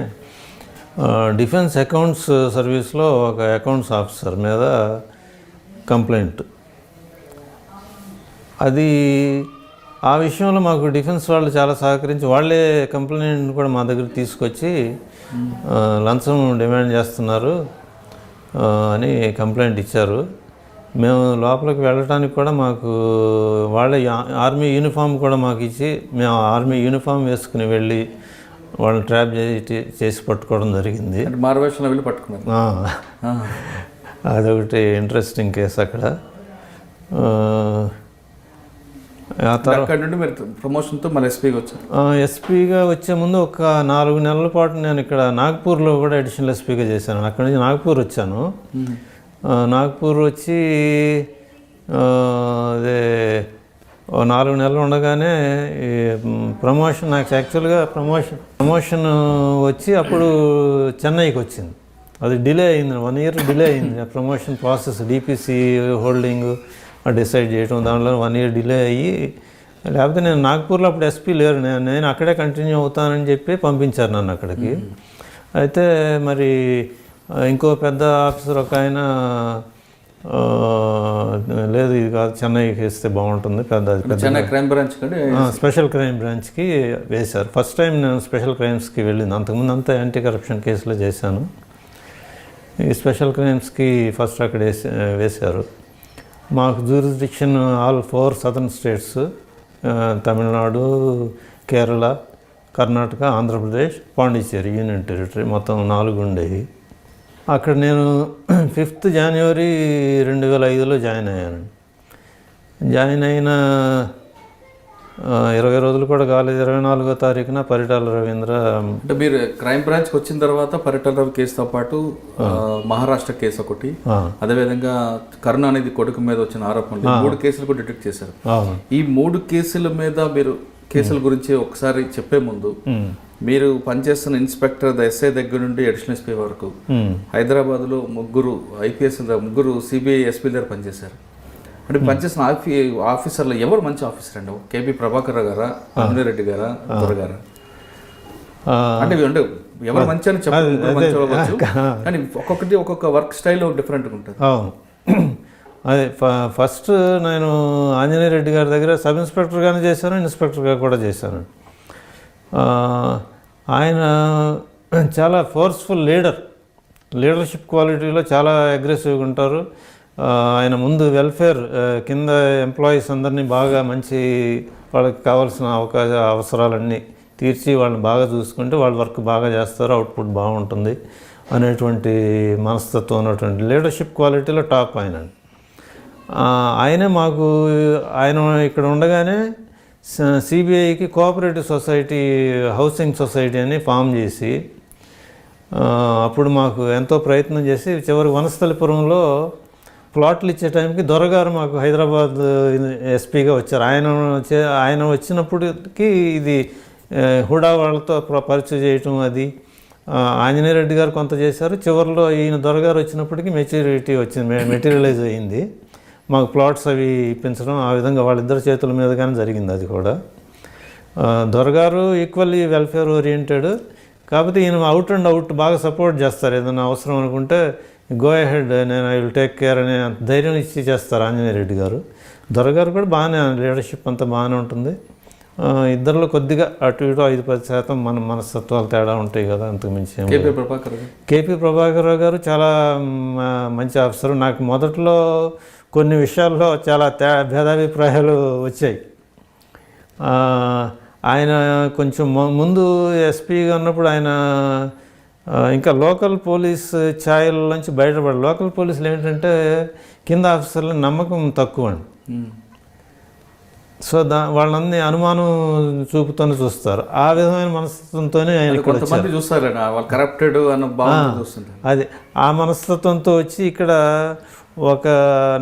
డిఫెన్స్ అకౌంట్స్ సర్వీస్లో ఒక అకౌంట్స్ ఆఫీసర్ మీద కంప్లైంట్. అది ఆ విషయంలో మాకు డిఫెన్స్ వాళ్ళు చాలా సహకరించి వాళ్ళే కంప్లైంట్ కూడా మా దగ్గర తీసుకొచ్చి లంచం డిమాండ్ చేస్తున్నారు, అని కంప్లైంట్ ఇచ్చారు. మేము లోపలికి వెళ్ళటానికి కూడా మాకు వాళ్ళే ఆర్మీ యూనిఫామ్ కూడా మాకు ఇచ్చి మేము ఆర్మీ యూనిఫామ్ వేసుకుని వెళ్ళి వాళ్ళని ట్రాప్ చేసి పట్టుకోవడం జరిగింది. మార్వేషన్లో వెళ్ళి పట్టుకున్నారు. అదొకటి ఇంట్రెస్టింగ్ కేసు అక్కడ. ఆ తర్వాత అక్కడ నుండి మీరు ప్రమోషన్తో మళ్ళీ ఎస్పీగా వచ్చారు. ఎస్పీగా వచ్చే ముందు ఒక 4 నెలల పాటు నేను ఇక్కడ నాగ్పూర్లో కూడా అడిషనల్ ఎస్పీగా చేశాను. అక్కడి నుంచి నాగ్పూర్ వచ్చాను. నాగ్పూర్ వచ్చి అదే 4 నెలలు ఉండగానే ఈ ప్రమోషన్ నాకు యాక్చువల్గా ప్రమోషన్ వచ్చి అప్పుడు చెన్నైకి వచ్చింది. అది డిలే అయింది, 1 year డిలే అయింది promotion process. DPC holding decide చేయడం, దాంట్లో 1 year డిలే అయ్యి, లేకపోతే నేను నాగ్పూర్లో అప్పుడు ఎస్పీ లేరు, నేను అక్కడే కంటిన్యూ అవుతానని చెప్పి పంపించారు నన్ను అక్కడికి. అయితే మరి ఇంకో పెద్ద ఆఫీసర్ ఒక ఆయన లేదు ఇది కాదు చెన్నైకి వేస్తే బాగుంటుంది, Chennai crime branch special crime బ్రాంచ్కి వేశారు. ఫస్ట్ టైం నేను స్పెషల్ క్రైమ్స్కి వెళ్ళింది. అంతకుముందు అంతా యాంటీ కరప్షన్ కేసులో చేశాను. ఈ స్పెషల్ క్రైమ్స్కి ఫస్ట్ అక్కడ వేశారు. మాకు jurisdiction all 4 southern states, Tamil Nadu, Kerala, Karnataka, Andhra Pradesh, Pondicherry union territory, మొత్తం 4 ఉండేవి. అక్కడ నేను 5th January 2005లో జాయిన్ అయ్యాను. జాయిన్ అయిన 20 రోజులు కూడా కాలేదు. 24వ తారీఖున పరిటాల రవీంద్ర, అంటే మీరు క్రైమ్ బ్రాంచ్కి వచ్చిన తర్వాత పరిటాల రవి కేసుతో పాటు మహారాష్ట్ర కేసు ఒకటి, అదేవిధంగా కరుణానిధి కొడుకు మీద వచ్చిన ఆరోపణలు 3 కేసులు కూడా డిటెక్ట్ చేశారు. ఈ 3 కేసుల మీద మీరు కేసుల గురించి ఒకసారి చెప్పే ముందు, మీరు పనిచేస్తున్న ఇన్స్పెక్టర్ ఎస్ఐ దగ్గర నుండి అడిషనల్ ఎస్పీ వరకు హైదరాబాద్లో 3 IPS, 3 CBI ఎస్పీ దగ్గర పనిచేశారు. అంటే పనిచేసిన ఆఫీసర్లు ఎవరు మంచి ఆఫీసర్ అండి? కేపీ ప్రభాకర్ గారా, రెడ్డి గారా, దొరగారా? అంటే ఎవరు మంచి అని చెప్పవచ్చు, కానీ ఒక్కొక్క వర్క్ స్టైల్ డిఫరెంట్గా ఉంటుంది. అదే ఫస్ట్ నేను ఆంజనేయ రెడ్డి గారి దగ్గర సబ్ ఇన్స్పెక్టర్గానే చేశాను, ఇన్స్పెక్టర్గా కూడా చేశాను. ఆయన చాలా ఫోర్స్ఫుల్ లీడర్షిప్ క్వాలిటీలో చాలా అగ్రెసివ్గా ఉంటారు. ఆయన ముందు వెల్ఫేర్ కింద ఎంప్లాయీస్ అందరినీ బాగా మంచి వాళ్ళకి కావాల్సిన అవసరాలన్నీ తీర్చి వాళ్ళని బాగా చూసుకుంటే వాళ్ళ వర్క్ బాగా చేస్తారు, అవుట్పుట్ బాగుంటుంది అనేటువంటి మనస్తత్వం ఉన్నటువంటి లీడర్షిప్ క్వాలిటీలో టాప్ ఆయనే మాకు. ఆయన ఇక్కడ ఉండగానే CBIకి కోఆపరేటివ్ సొసైటీ, హౌసింగ్ సొసైటీ అని ఫామ్ చేసి అప్పుడు మాకు ఎంతో ప్రయత్నం చేసి చివరికి వనస్థలిపురంలో ప్లాట్లు ఇచ్చే టైంకి దొరగారు మాకు హైదరాబాద్ ఎస్పీగా వచ్చారు. ఆయన వచ్చినప్పటికీ ఇది హుడా వాళ్ళతో పరిచయం చేయటం, అది ఆంజనేయ రెడ్డి గారు కొంత చేశారు. చివరిలో ఈయన దొరగారు వచ్చినప్పటికీ మెచ్యూరిటీ వచ్చింది, మెటీరియలైజ్ అయ్యింది. మాకు ప్లాట్స్ అవి ఇప్పించడం ఆ విధంగా వాళ్ళిద్దరి చేతుల మీదగానే జరిగింది. అది కూడా దొరగారు ఈక్వల్లీ వెల్ఫేర్ ఓరియంటెడ్, కాకపోతే ఈయన అవుట్ అండ్ అవుట్ బాగా సపోర్ట్ చేస్తారు. ఏదైనా అవసరం అనుకుంటే గో అహెడ్, నేను ఐ విల్ టేక్ కేర్ అనే ధైర్యం ఇచ్చి చేస్తారు ఆంజనేయ రెడ్డి గారు. దొరగారు కూడా బాగానే లీడర్షిప్ అంతా బాగానే ఉంటుంది. ఇద్దరిలో కొద్దిగా అటు ఇటు 5-10% మన మనస్తత్వాలు తేడా ఉంటాయి కదా, అంతకు మించి. కేపీ ప్రభాకర్ రావు గారు చాలా మంచి ఆఫీసరు. నాకు మొదట్లో కొన్ని విషయాల్లో చాలా భేదాభిప్రాయాలు వచ్చాయి. ఆయన కొంచెం ముందు ఎస్పీగా ఉన్నప్పుడు ఆయన ఇంకా లోకల్ పోలీస్ ఛాయల నుంచి బయటపడారు. లోకల్ పోలీసులు ఏంటంటే కింద ఆఫీసర్ల నమ్మకం తక్కువ అండి. సో వాళ్ళని అనుమానం చూపుతూనే చూస్తారు. ఆ విధమైన మనస్తత్వంతోనే ఆయన చూస్తారు, కరప్టెడ్ అన్న భావన చూస్తుంటారు. అది ఆ మనస్తత్వంతో వచ్చి ఇక్కడ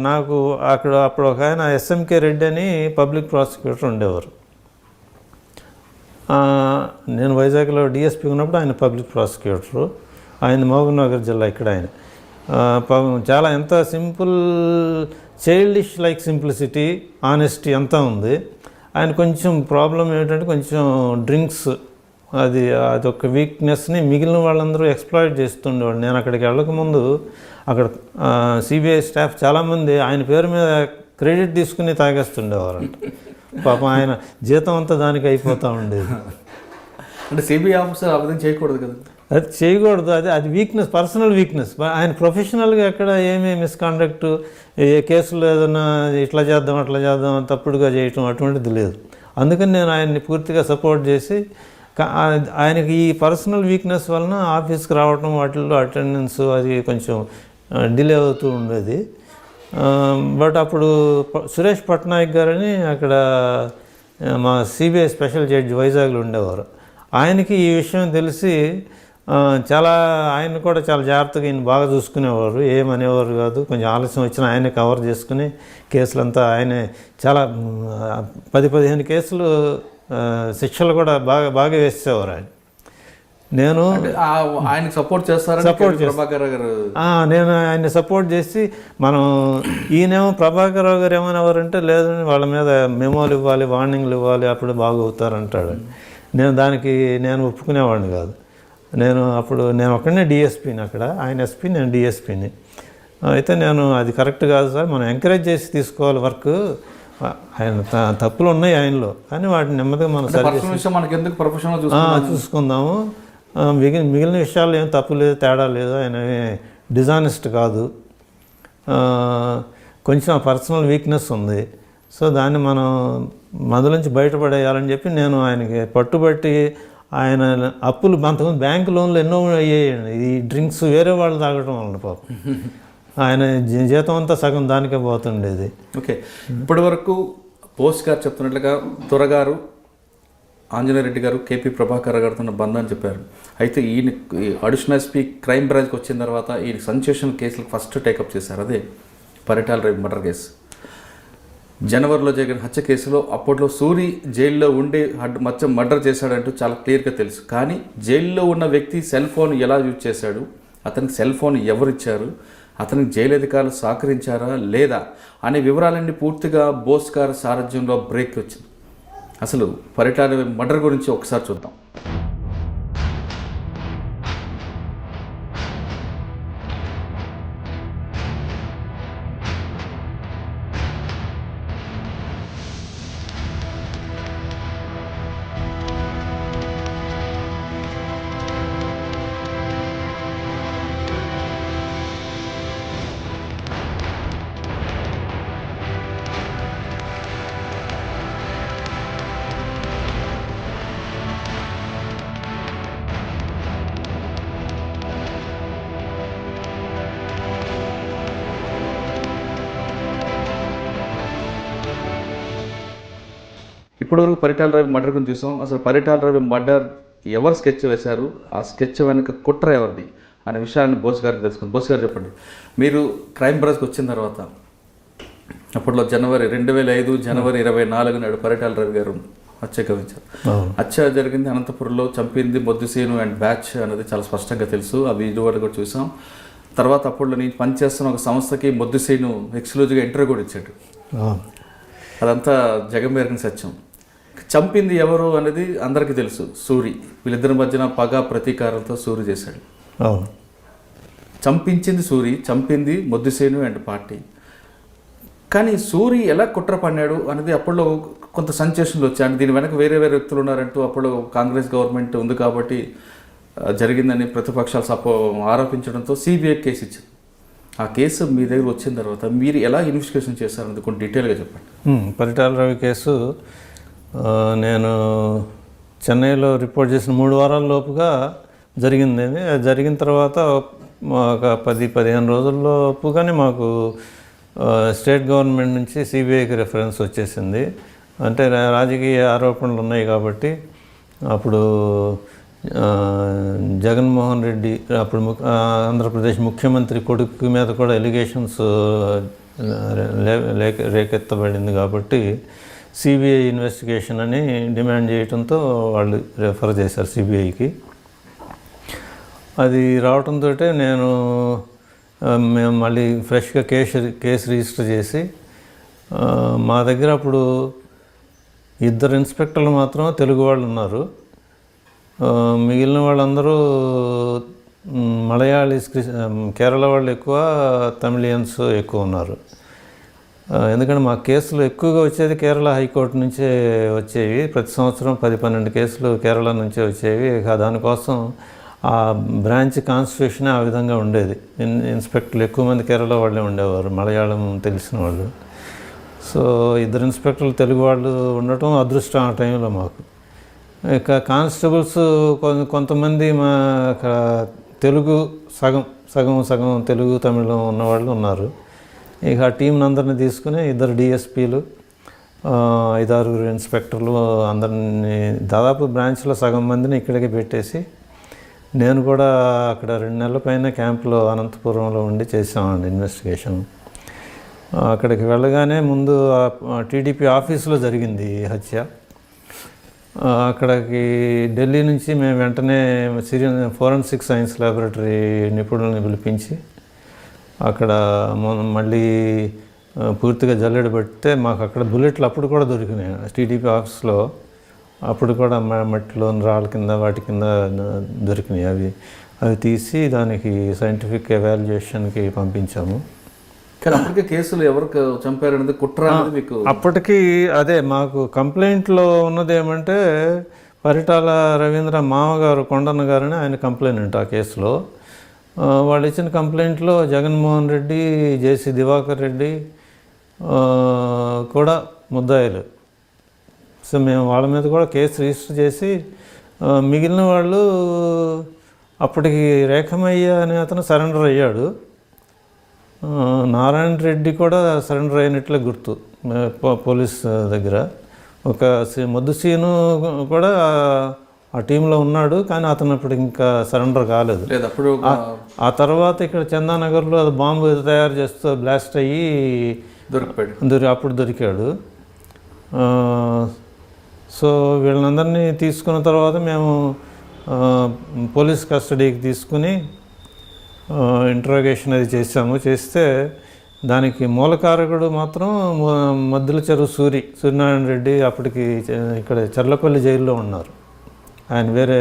నాకు అప్పుడు ఒక ఆయన SMK రెడ్డి అని పబ్లిక్ ప్రాసిక్యూటర్ ఉండేవారు. నేను వైజాగ్లో DSP ఉన్నప్పుడు ఆయన పబ్లిక్ ప్రాసిక్యూటరు. ఆయన మహబూబ్నగర్ జిల్లా ఇక్కడ. ఆయన చాలా ఎంత simple, childish like simplicity, honesty అంతా ఉంది. ఆయన కొంచెం ప్రాబ్లం ఏంటంటే కొంచెం డ్రింక్స్, అదొక వీక్నెస్ని మిగిలిన వాళ్ళందరూ ఎక్స్ప్లాయిట్ చేస్తుండేవాళ్ళు. నేను అక్కడికి వెళ్ళకముందు అక్కడ CBI స్టాఫ్ చాలామంది ఆయన పేరు మీద క్రెడిట్ తీసుకుని తాగేస్తుండేవారంట. పాపం ఆయన జీతం అంతా దానికి అయిపోతూ ఉండేది. అంటే CBI ఆఫీసర్ ఆ విధంగా చేయకూడదు కదా. అది చేయకూడదు, అది వీక్నెస్, పర్సనల్ వీక్నెస్. ఆయన ప్రొఫెషనల్గా ఎక్కడ ఏమీ మిస్కాండక్ట్, ఏ కేసులో ఏదైనా ఇట్లా చేద్దాం అట్లా చేద్దాం తప్పుడుగా చేయటం అటువంటిది లేదు. అందుకని నేను ఆయన్ని పూర్తిగా సపోర్ట్ చేసి, ఆయనకి ఈ పర్సనల్ వీక్నెస్ వలన ఆఫీస్కి రావటం వాటిల్లో అటెండెన్స్ అది కొంచెం డిలే అవుతూ ఉండేది. బట్ అప్పుడు సురేష్ పట్నాయక్ గారని అక్కడ మా సిబిఐ స్పెషల్ జడ్జి వైజాగ్లో ఉండేవారు. ఆయనకి ఈ విషయం తెలిసి చాలా, ఆయన కూడా చాలా జాగ్రత్తగా ఈయన బాగా చూసుకునేవారు, ఏమనేవారు కాదు. కొంచెం ఆలస్యం వచ్చినా ఆయనే కవర్ చేసుకుని కేసులంతా ఆయనే, చాలా 10-15 కేసులు శిక్షలు కూడా బాగా వేసేవారు ఆయన. నేను ఆయనకు సపోర్ట్ చేస్తాను, ప్రభాకర్ గారు. నేను ఆయన్ని సపోర్ట్ చేసి, ఈయనేమో ప్రభాకర్ రావు గారు ఏమనేవారంటే, లేదు వాళ్ళ మీద మెమోలు ఇవ్వాలి, వార్నింగ్లు ఇవ్వాలి, అప్పుడు బాగవుతారంటాడు. దానికి నేను ఒప్పుకునేవాడిని కాదు. నేను ఒక్కడనే డిఎస్పీని, అక్కడ ఆయన ఎస్పీ, నేను డిఎస్పీని. అయితే నేను అది కరెక్ట్ కాదు సార్, మనం ఎంకరేజ్ చేసి తీసుకోవాలి వర్క్, ఆయన తప్పులు ఉన్నాయి ఆయనలో, కానీ వాటిని నెమ్మదిగా మనం చూసుకుందాము. మిగిలిన విషయాల్లో ఏం తప్పు లేదు, తేడా లేదు, ఆయన డిజానెస్ట్ కాదు, కొంచెం పర్సనల్ వీక్నెస్ ఉంది. సో దాన్ని మనం మందులోంచి బయటపడేయాలని చెప్పి నేను ఆయనకి పట్టుబట్టి, ఆయన అప్పులు అంతకుముందు బ్యాంక్ లోన్లు ఎన్నో అయ్యాయండి, ఈ డ్రింక్స్ వేరే వాళ్ళు తాగడం వలన పాపం ఆయన జీతం అంతా సగం దానికే పోతుండేది. ఓకే, ఇప్పటి వరకు బోస్ గారు చెప్తున్నట్లుగా దొరగారు, ఆంజనేయ రెడ్డి గారు, కేపీ ప్రభాకర్ గారితో ఉన్న బంధాన్ని చెప్పారు. అయితే ఈయన అడిషనల్ ఎస్పీ క్రైమ్ బ్రాంచ్కి వచ్చిన తర్వాత ఈయన సెన్సేషన్ కేసులు ఫస్ట్ టేకప్ చేశారు. అదే పరిటాల రవి మర్డర్ కేసు. జనవరిలో జరిగిన హత్య కేసులో అప్పట్లో సూరి జైల్లో ఉండి మర్డర్ చేశాడంటూ చాలా క్లియర్గా తెలుసు. కానీ జైల్లో ఉన్న వ్యక్తి సెల్ ఫోన్ ఎలా యూజ్ చేశాడు, అతనికి సెల్ ఫోన్ ఎవరిచ్చారు, అతనికి జైలు అధికారులు సహకరించారా లేదా అనే వివరాలన్నీ పూర్తిగా బోస్ గారి సారథ్యంలో బ్రేక్ వచ్చింది. అసలు పరిటాల రవి మర్డర్ గురించి ఒకసారి చూద్దాం. ఇప్పటివరకు పరిటాల రవి మర్డర్ గురించి చూసాం. అసలు పరిటాల రవి మర్డర్ ఎవరు స్కెచ్ వేశారు, ఆ స్కెచ్ వెనుక కుట్ర ఎవరిది అనే విషయాన్ని బోస్ గారికి తెలుసుకుంది. బోస్ గారు చెప్పండి, మీరు క్రైమ్ బ్రాంచ్కి వచ్చిన తర్వాత అప్పట్లో 2005 జనవరి 24 నాడు పరిటాల రవి గారు హత్య గమనించారు. హత్య జరిగింది అనంతపురంలో, చంపింది మొద్దుసీను అండ్ బ్యాచ్ అనేది చాలా స్పష్టంగా తెలుసు. అవి ఇదివరకు కూడా చూసాం. తర్వాత అప్పట్లో నేను పనిచేస్తున్న ఒక సంస్థకి మొద్దుసీను ఎక్స్క్లూజివ్గా ఇంటర్వ్యూ కూడా ఇచ్చాడు. అదంతా జగమెరిగిన సత్యం. చంపింది ఎవరు అనేది అందరికీ తెలుసు, సూరి. వీళ్ళిద్దరి మధ్యన పగ ప్రతీకారంతో సూరి చేశాడు. చంపించింది సూరి, చంపింది మొద్దుసేను అండ్ పార్టీ. కానీ సూరి ఎలా కుట్ర పన్నాడు అనేది అప్పట్లో కొంత సంచేషన్లు వచ్చాయి. దీని వెనక వేరే వ్యక్తులు ఉన్నారంటూ అప్పుడు కాంగ్రెస్ గవర్నమెంట్ ఉంది కాబట్టి జరిగిందని ప్రతిపక్షాలు ఆరోపించడంతో సిబిఐ కేసు ఇచ్చింది. ఆ కేసు మీ దగ్గర వచ్చిన తర్వాత మీరు ఎలా ఇన్వెస్టిగేషన్ చేశారన్నది కొంచెం డీటెయిల్గా చెప్పండి. పరిటాల రవి కేసు నేను చెన్నైలో రిపోర్ట్ చేసిన 3 వారాల లోపుగా జరిగింది. అది జరిగిన తర్వాత ఒక 10-15 రోజుల్లోపుగానే మాకు స్టేట్ గవర్నమెంట్ నుంచి సిబిఐకి రెఫరెన్స్ వచ్చేసింది. అంటే రాజకీయ ఆరోపణలు ఉన్నాయి కాబట్టి అప్పుడు జగన్మోహన్ రెడ్డి, అప్పుడు ఆంధ్రప్రదేశ్ ముఖ్యమంత్రి కొడుకు మీద కూడా ఎలిగేషన్స్ రేకెత్తబడింది కాబట్టి సిబిఐ ఇన్వెస్టిగేషన్ అని డిమాండ్ చేయడంతో వాళ్ళు రెఫర్ చేశారు సిబిఐకి. అది రావడంతో మేము మళ్ళీ ఫ్రెష్గా కేసు రిజిస్టర్ చేసి, మా దగ్గర అప్పుడు 2 ఇన్స్పెక్టర్లు మాత్రం తెలుగు వాళ్ళు ఉన్నారు. మిగిలిన వాళ్ళందరూ మలయాళీస్, కేరళ వాళ్ళు ఎక్కువ, తమిళియన్స్ ఎక్కువ ఉన్నారు. ఎందుకంటే మా కేసులు ఎక్కువగా వచ్చేది కేరళ హైకోర్టు నుంచే వచ్చేవి. ప్రతి సంవత్సరం 10-12 కేసులు కేరళ నుంచే వచ్చేవి. దానికోసం ఆ బ్రాంచ్ కాన్స్టిట్యూషన్ ఆ విధంగా ఉండేది. ఇన్స్పెక్టర్లు ఎక్కువ మంది కేరళ వాళ్ళే ఉండేవారు, మలయాళం తెలిసిన వాళ్ళు. సో 2 ఇన్స్పెక్టర్లు తెలుగు వాళ్ళు ఉండటం అదృష్టం ఆ టైంలో మాకు. ఇక కానిస్టేబుల్స్ కొంతమంది మా తెలుగు సగం సగం సగం తెలుగు తమిళం ఉన్నవాళ్ళు ఉన్నారు. ఇక ఆ టీంని అందరినీ తీసుకుని 2 డిఎస్పీలు, 5-6 ఇన్స్పెక్టర్లు అందరినీ దాదాపు బ్రాంచ్లో సగం మందిని ఇక్కడికి పెట్టేసి నేను కూడా అక్కడ 2 నెలల పైన క్యాంపులో అనంతపురంలో ఉండి చేసామండి ఇన్వెస్టిగేషన్. అక్కడికి వెళ్ళగానే ముందు టీడీపీ ఆఫీసులో జరిగింది ఈ హత్య. అక్కడికి ఢిల్లీ నుంచి మేము వెంటనే ఫోరెన్సిక్ సైన్స్ ల్యాబొరేటరీ నిపుణులను పిలిపించి అక్కడ మళ్ళీ పూర్తిగా జల్లెడ పడితే మాకు అక్కడ బుల్లెట్లు అప్పుడు కూడా దొరికినాయి టీడీపీ ఆఫీస్లో. అప్పుడు కూడా మట్టిలో రాళ్ళ కింద వాటి కింద దొరికినాయి. అవి తీసి దానికి సైంటిఫిక్ ఎవాల్యుయేషన్కి పంపించాము. కానీ అప్పటికే కేసులు ఎవరికి చంపారనేది కుట్ర అనేది మీకు అప్పటికి అదే మాకు కంప్లైంట్లో ఉన్నది ఏమంటే పరిటాల రవీంద్ర మామగారు కొండన్న గారని ఆయన కంప్లైంట్ ఆ కేసులో. వాళ్ళు ఇచ్చిన కంప్లైంట్లో జగన్మోహన్ రెడ్డి, జేసీ దివాకర్ రెడ్డి కూడా ముద్దాయిలు. సో మేము వాళ్ళ మీద కూడా కేసు రిజిస్టర్ చేసి మిగిలిన వాళ్ళు అప్పటికి రేఖమయ్య అనే అతను సరెండర్ అయ్యాడు. నారాయణ రెడ్డి కూడా సరెండర్ అయినట్లే గుర్తు పోలీస్ దగ్గర. ఒక మొద్దు సీను కూడా ఆ టీంలో ఉన్నాడు, కానీ అతను అప్పుడు ఇంకా సరెండర్ కాలేదు. అప్పుడు ఆ తర్వాత ఇక్కడ చందానగర్లో అది బాంబు తయారు చేస్తూ బ్లాస్ట్ అయ్యి అప్పుడు దొరికాడు. సో వీళ్ళందరినీ తీసుకున్న తర్వాత మేము పోలీస్ కస్టడీకి తీసుకుని ఇంట్రాగేషన్ అది చేస్తే దానికి మూలకారకుడు మాత్రం మద్దుల చెరువు సూర్యనారాయణ రెడ్డి అప్పటికి ఇక్కడ చర్లపల్లి జైల్లో ఉన్నారు. ఆయన వేరే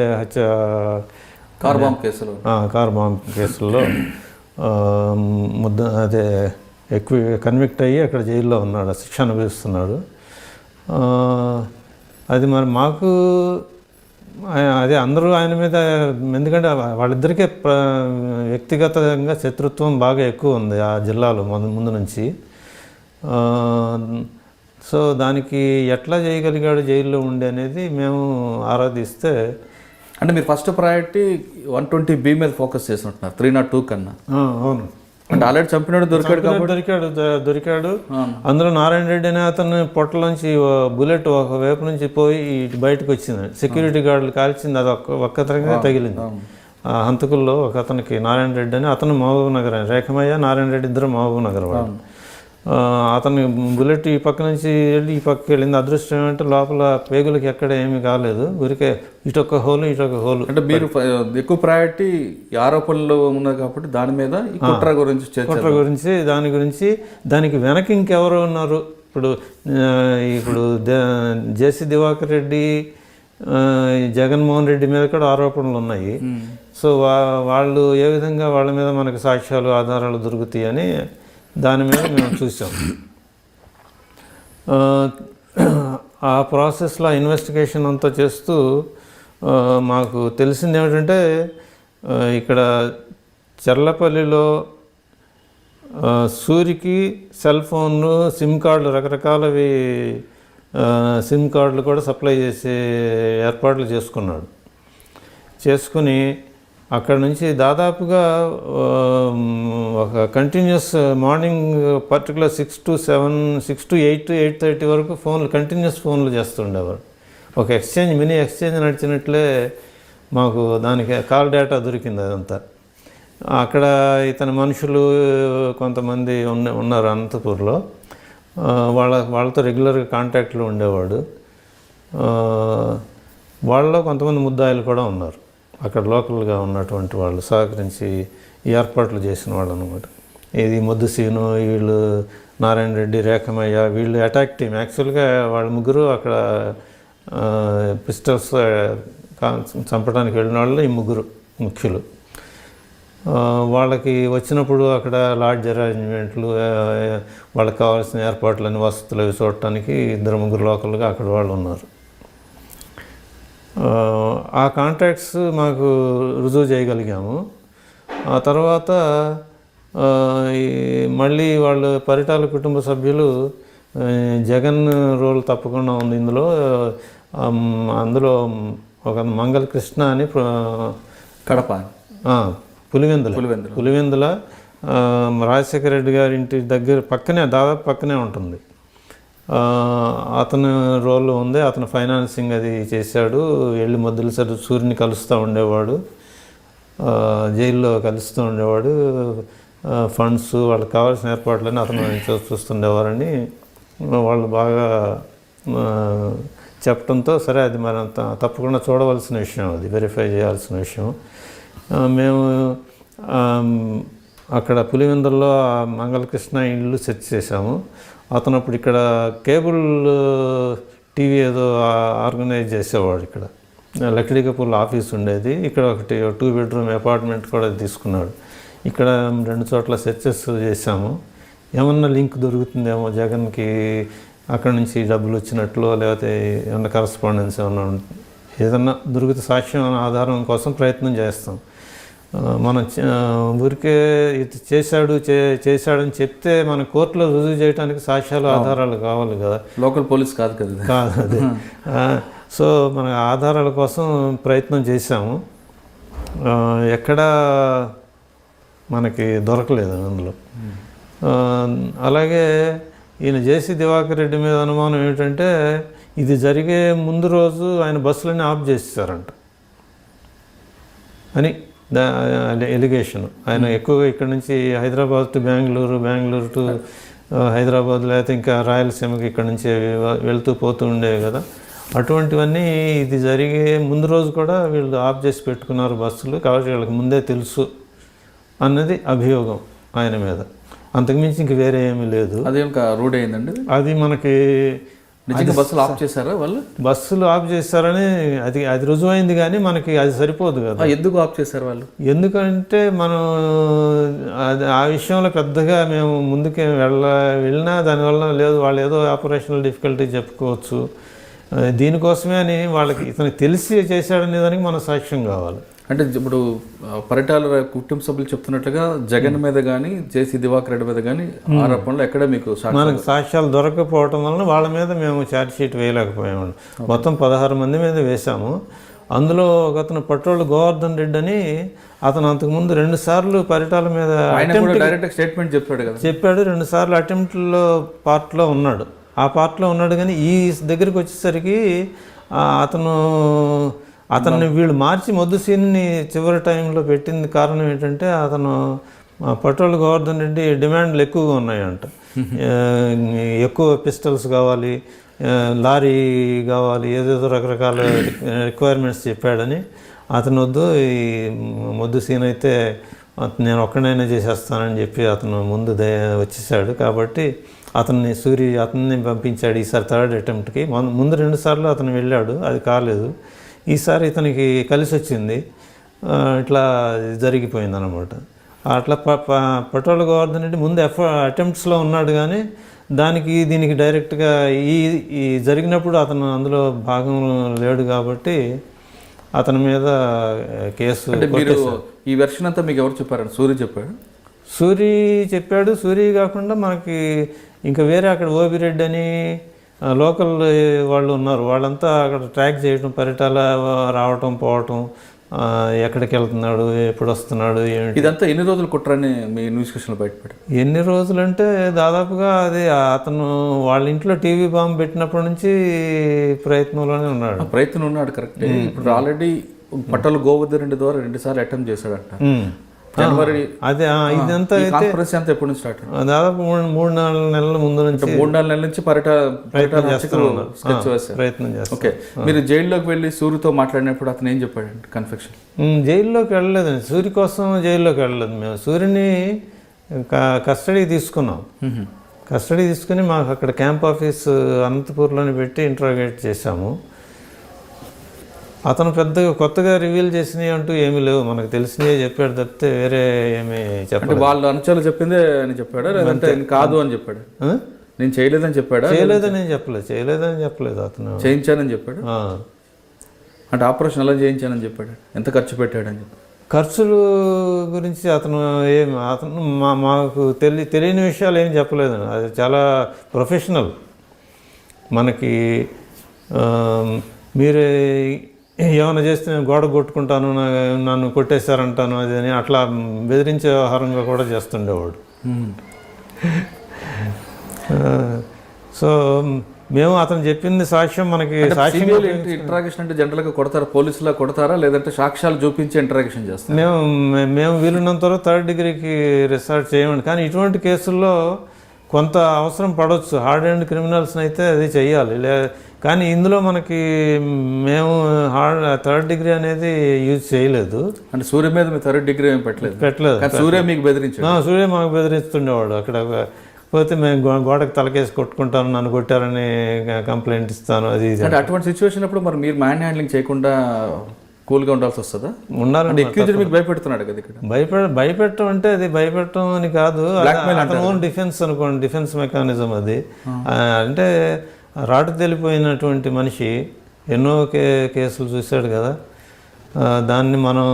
కార్ బాంబ్ కేసుల్లో కన్విక్ట్ అయ్యి అక్కడ జైల్లో ఉన్నాడు, శిక్ష అనుభవిస్తున్నాడు. అది మరి మాకు అదే అందరూ ఆయన మీద, ఎందుకంటే వాళ్ళిద్దరికీ వ్యక్తిగతంగా శత్రుత్వం బాగా ఎక్కువ ఉంది ఆ జిల్లాలో ముందు నుంచి. సో దానికి ఎట్లా చేయగలిగాడు జైల్లో ఉండి అనేది మేము ఆరాధిస్తే. అంటే మీరు ఫస్ట్ ప్రయారిటీ 120B మీద ఫోకస్ చేసినట్టున్నారు 302 కన్నా. అవును, అంటే ఆల్రెడీ చంపినాడు దొరికాడు. అందులో నారాయణ రెడ్డి అనే అతను పొట్టలోంచి బుల్లెట్ ఒక వైపు నుంచి పోయి బయటకు వచ్చింది. సెక్యూరిటీ గార్డులు కాల్చింది, అది ఒక్కతరంగా తగిలింది. హంతకుల్లో ఒక అతనికి నారాయణ రెడ్డి అని అతను మహబూబ్ నగర్, రేఖమయ్య నారాయణ రెడ్డి ఇద్దరు మహబూబ్ నగర్ వాళ్ళు. అతను బుల్లెట్ ఈ పక్క నుంచి వెళ్ళి ఈ పక్కకి వెళ్ళింది. అదృష్టం ఏమంటే లోపల పేగులకి ఎక్కడ ఏమీ కాలేదు, ఊరికే ఇటొక్క హోలు. అంటే మీరు ఎక్కువ ప్రయారిటీ ఆరోపణలు ఉన్నది కాబట్టి దాని మీద కుట్ర గురించి దానికి వెనక ఇంకెవరు ఉన్నారు. ఇప్పుడు జేసీ దివాకర్ రెడ్డి, జగన్మోహన్ రెడ్డి మీద కూడా ఆరోపణలు ఉన్నాయి. సో వాళ్ళు ఏ విధంగా వాళ్ళ మీద మనకు సాక్ష్యాలు ఆధారాలు దొరుకుతాయని దాని మీద మేము చూసాం. ఆ ప్రాసెస్లో ఇన్వెస్టిగేషన్ అంతా చేస్తూ మాకు తెలిసింది ఏమిటంటే ఇక్కడ చర్లపల్లిలో సూరికి సెల్ ఫోన్లు, సిమ్ కార్డులు, రకరకాలవి సిమ్ కార్డులు కూడా సప్లై చేసే ఏర్పాట్లు చేసుకుని అక్కడ నుంచి దాదాపుగా ఒక continuous morning particular 6 to 7, 6 to 8, 8:30 వరకు కంటిన్యూస్ ఫోన్లు చేస్తుండేవారు. ఒక మినీ ఎక్స్చేంజ్ నడిచినట్లే మాకు దానికి కాల్ డేటా దొరికింది. అదంతా అక్కడ ఇతని మనుషులు కొంతమంది ఉన్నారు అనంతపూర్లో, వాళ్ళతో రెగ్యులర్గా కాంటాక్ట్లో ఉండేవాడు. వాళ్ళలో కొంతమంది ముద్దాయిలు కూడా ఉన్నారు, అక్కడ లోకల్గా ఉన్నటువంటి వాళ్ళు సహకరించి ఈ ఏర్పాట్లు చేసిన వాళ్ళు అనమాట. ఇది మొద్దు సీను, వీళ్ళు నారాయణ రెడ్డి, రేఖమయ్య, వీళ్ళు అటాక్ టీమ్. యాక్చువల్గా వాళ్ళ ముగ్గురు అక్కడ పిస్టల్స్ చంపడానికి వెళ్ళిన వాళ్ళు ఈ ముగ్గురు ముఖ్యులు. వాళ్ళకి వచ్చినప్పుడు అక్కడ లాడ్జ్ అరేంజ్మెంట్లు, వాళ్ళకి కావాల్సిన ఏర్పాట్లని, వసతులు అవి చూడటానికి 2-3 లోకల్గా అక్కడ వాళ్ళు ఉన్నారు. ఆ కాంట్రాక్ట్స్ మాకు రుజువు చేయగలిగాము. ఆ తర్వాత మళ్ళీ వాళ్ళు పరిటాల కుటుంబ సభ్యులు జగన్ రోల్ తప్పకుండా ఉంది ఇందులో. అందులో ఒక మంగళ కృష్ణ అని కడప పులివెందుల రాజశేఖర రెడ్డి గారి ఇంటి దగ్గర పక్కనే, దాదాపు పక్కనే ఉంటుంది. అతను రోల్ ఉంది. అతను ఫైనాన్సింగ్ అది చేశాడు. వెళ్ళి మొదలు సూర్యుని కలుస్తూ ఉండేవాడు, జైల్లో కలుస్తూ ఉండేవాడు. ఫండ్స్ వాళ్ళకి కావాల్సిన ఏర్పాట్లన్నీ అతను చూస్తుండేవారని వాళ్ళు బాగా చెప్పడంతో సరే అది మనం తప్పకుండా చూడవలసిన విషయం, అది వెరిఫై చేయాల్సిన విషయం. మేము అక్కడ పులివెందుల్లో మంగళకృష్ణ ఇల్లు సెర్చ్ చేశాము. అతను అప్పుడు ఇక్కడ కేబుల్ టీవీ ఏదో ఆర్గనైజ్ చేసేవాడు. ఇక్కడ లక్డీకపూర్లో ఆఫీస్ ఉండేది. ఇక్కడ ఒకటి 2 బెడ్రూమ్ అపార్ట్మెంట్ కూడా తీసుకున్నాడు. ఇక్కడ 2 చోట్ల సెర్చెస్ చేశాము. ఏమన్నా లింక్ దొరుకుతుందేమో జగన్కి అక్కడ నుంచి డబ్బులు వచ్చినట్లు, లేకపోతే ఏమన్నా కరస్పాండెన్స్ ఏదన్నా దొరికితే సాక్ష్యం ఆధారం కోసం ప్రయత్నం చేస్తాం. మనం ఊరికే ఇది చేశాడని చెప్తే మన కోర్టులో రుజువు చేయడానికి సాక్ష్యాలు ఆధారాలు కావాలి కదా. లోకల్ పోలీస్ కాదు కదా. అదే. సో మన ఆధారాల కోసం ప్రయత్నం చేశాము. ఎక్కడా మనకి దొరకలేదు అందులో. అలాగే ఈయన జేసీ దివాకర్ రెడ్డి మీద అనుమానం ఏమిటంటే ఇది జరిగే ముందు రోజు ఆయన బస్సులన్నీ ఆఫ్ చేసేసారంట అని ఎలిగేషన్. ఆయన ఎక్కువగా ఇక్కడ నుంచి హైదరాబాద్ టు బెంగళూరు టు హైదరాబాద్, లేకపోతే ఇంకా రాయలసీమకి ఇక్కడ నుంచి వెళ్తూ పోతూ ఉండేవి కదా. అటువంటివన్నీ ఇది జరిగే ముందు రోజు కూడా వీళ్ళు ఆఫ్ చేసి పెట్టుకున్నారు బస్సులు, కాబట్టి వీళ్ళకి ముందే తెలుసు అన్నది అభియోగం ఆయన మీద. అంతకుమించి ఇంక వేరే ఏమీ లేదు. అదేం రూఢ అయిందండి. అది మనకి నిజంగా బస్సులు ఆఫ్ చేశారా వాళ్ళు? బస్సులు ఆఫ్ చేశారని అది రుజువైంది, కానీ మనకి అది సరిపోదు కదా. ఎందుకు ఆఫ్ చేశారు వాళ్ళు? ఎందుకంటే మనం ఆ విషయంలో పెద్దగా మేము ముందుకే వెళ్ళినా దానివల్ల లేదు, వాళ్ళు ఏదో ఆపరేషనల్ డిఫికల్టీ చెప్పుకోవచ్చు. దీనికోసమే అని వాళ్ళకి ఇతనికి తెలిసి చేశాడనే దానికి మన సాక్ష్యం కావాలి. అంటే ఇప్పుడు పరిటాల కుటుంబ సభ్యులు చెప్తున్నట్లుగా జగన్ మీద కానీ జేసీ దివాకర్ రెడ్డి మీద కానీ ఆరోపణలు ఎక్కడ మీకు మనకు సాక్ష్యాలు దొరకపోవటం వలన వాళ్ళ మీద మేము ఛార్జ్ షీట్ వేయలేకపోయాము. మొత్తం 16 మంది మీద వేశాము. అందులో ఒకతను పట్టోళ్ళు గోవర్ధన్ రెడ్డి అని, అతను అంతకుముందు 2 సార్లు పరిటాల మీద డైరెక్ట్ స్టేట్మెంట్ చెప్పాడు కదా. చెప్పాడు. 2 సార్లు అటెంప్ట్లో పార్ట్లో ఉన్నాడు. ఆ పార్ట్లో ఉన్నాడు, కానీ ఈ దగ్గరికి వచ్చేసరికి అతన్ని వీళ్ళు మార్చి మొద్దు సీన్ని చివరి టైంలో పెట్టింది కారణం ఏంటంటే అతను పట్టోళ్ళు గోవర్ధన్ రెడ్డి డిమాండ్లు ఎక్కువగా ఉన్నాయంట. ఎక్కువ పిస్టల్స్ కావాలి, లారీ కావాలి, ఏదేదో రకరకాల రిక్వైర్మెంట్స్ చెప్పాడని అతను వద్దు, ఈ మొద్దు సీన్ అయితే నేను ఒక్కడైనా చేసేస్తానని చెప్పి అతను ముందు వచ్చేసాడు. కాబట్టి అతన్ని పంపించాడు ఈసారి 3rd అటెంప్ట్కి. ముందు 2 సార్లు అతను వెళ్ళాడు, అది కాలేదు. ఈసారి ఇతనికి కలిసి వచ్చింది, ఇట్లా జరిగిపోయింది అనమాట. అట్లా పట్టోళ్ళ గోవర్ధన్ రెడ్డి ముందు అటెంప్ట్స్లో ఉన్నాడు, కానీ దీనికి డైరెక్ట్గా ఈ జరిగినప్పుడు అతను అందులో భాగం లేడు కాబట్టి అతని మీద కేసు. ఈ వెర్షన్ అంతా మీకు ఎవరు చెప్పారండి? సూరి చెప్పాడు. సూరి చెప్పాడు. సూరి కాకుండా మనకి ఇంకా వేరే అక్కడ ఓబిరెడ్డి అని లోకల్ వాళ్ళు ఉన్నారు. వాళ్ళంతా అక్కడ ట్రాక్ చేయటం, పరిటాల రావటం పోవటం, ఎక్కడికి వెళ్తున్నాడు, ఎప్పుడు వస్తున్నాడు, ఏమిటి. ఇదంతా ఎన్ని రోజులు కుట్రని మీ ఇన్వెస్టిగేషన్లో బయటపడి? ఎన్ని రోజులు అంటే దాదాపుగా అది అతను వాళ్ళ ఇంట్లో టీవీ బాంబు పెట్టినప్పటి నుంచి ప్రయత్నంలోనే ఉన్నాడు. ప్రయత్నం ఉన్నాడు, కరెక్ట్. ఇప్పుడు ఆల్రెడీ పట్టలు గోవర్ధన్ రెడ్డి ద్వారా 2 సార్లు అటెంప్ట్ చేశాడంట. జనవరి అదే ఇదంతా కాన్ఫరెన్స్ అంతా ఎప్పుడు నుంచి స్టార్ట్? దాదాపు 3-4 నెలల ముందు నుంచి, 3-4 నెలల నుంచి ప్రయత్నం చేస్తారు. ఓకే, మీరు జైల్లోకి వెళ్ళి సూరితో మాట్లాడినప్పుడు అతను ఏం చెప్పాడండి కన్ఫెక్షన్? జైల్లోకి వెళ్ళలేదండి, సూరి కోసం జైల్లోకి వెళ్ళలేదు. మేము సూరిని కస్టడీకి తీసుకున్నాం. కస్టడీ తీసుకుని మాకు అక్కడ క్యాంప్ ఆఫీస్ అనంతపూర్లోనే పెట్టి ఇంట్రాగేట్ చేశాము. అతను పెద్దగా కొత్తగా రివీల్ చేసినవి అంటూ ఏమీ లేవు, మనకు తెలిసినవే చెప్పాడు తప్పితే వేరే ఏమీ చెప్పాడు. వాళ్ళు అనుచరులు చెప్పిందే అని చెప్పాడా, లేదంటే కాదు అని చెప్పాడు? నేను చేయలేదని చెప్పాడా? చేయలేదని చెప్పలేదు అతను. చేయించానని చెప్పాడు. అంటే ఆపరేషన్ ఎలా చేయించానని చెప్పాడు, ఎంత ఖర్చు పెట్టాడని చెప్పి. ఖర్చులు గురించి అతను మాకు తెలియని విషయాలు ఏం చెప్పలేదు. అది చాలా ప్రొఫెషనల్. మనకి మీరు ఏమైనా చేస్తే నేను గోడ కొట్టుకుంటాను, నన్ను కొట్టేశారంటాను అది అని అట్లా బెదిరించే వ్యవహారంగా కూడా చేస్తుండేవాడు. సో మేము అతను చెప్పింది సాక్ష్యం మనకి సాక్ష్యం. ఇంటరాగేషన్ అంటే జనరల్గా కొడతారా, పోలీసులా కొడతారా, లేదంటే సాక్ష్యాలు చూపించి ఇంటరాగేషన్ చేస్తాం? మేము వీలున్నంత వరకు 3rd డిగ్రీకి రిసార్ట్ చేయమండి. కానీ ఇటువంటి కేసుల్లో కొంత అవసరం పడవచ్చు. హార్డ్ అండ్ క్రిమినల్స్ని అయితే అది చెయ్యాలి. కానీ ఇందులో మనకి మేము 3rd డిగ్రీ అనేది యూజ్ చేయలేదు. అంటే సూర్య మీద మీ 3rd డిగ్రీ ఏమి పెట్టలేదు. సూర్య మీకు బెదిరించాడు? సూర్య మాకు బెదిరిస్తుండేవాడు. అక్కడ పోతే మేము గోడకు తలకేసి కొట్టుకుంటాను, నన్ను కొట్టారని కంప్లైంట్ ఇస్తాను, అది ఇది. అంటే అటువంటి సిచ్యువేషన్ అప్పుడు మరి మీరు మ్యాన్ హ్యాండ్లింగ్ చేయకుండా కూల్గా ఉండాల్సి వస్తుందా? ఉండాలంటే అక్యూజ్డ్ మీకు భయపెడుతున్నాడు కదా ఇక్కడ. భయపెట్టడం అంటే అది భయపెట్టడం అని కాదు, అతను ఓన్ డిఫెన్స్ అనుకోండి, డిఫెన్స్ మెకానిజం అది. అంటే రాటు తెలిపోయినటువంటి మనిషి ఎన్నో కేసులు చూశాడు కదా, దాన్ని మనం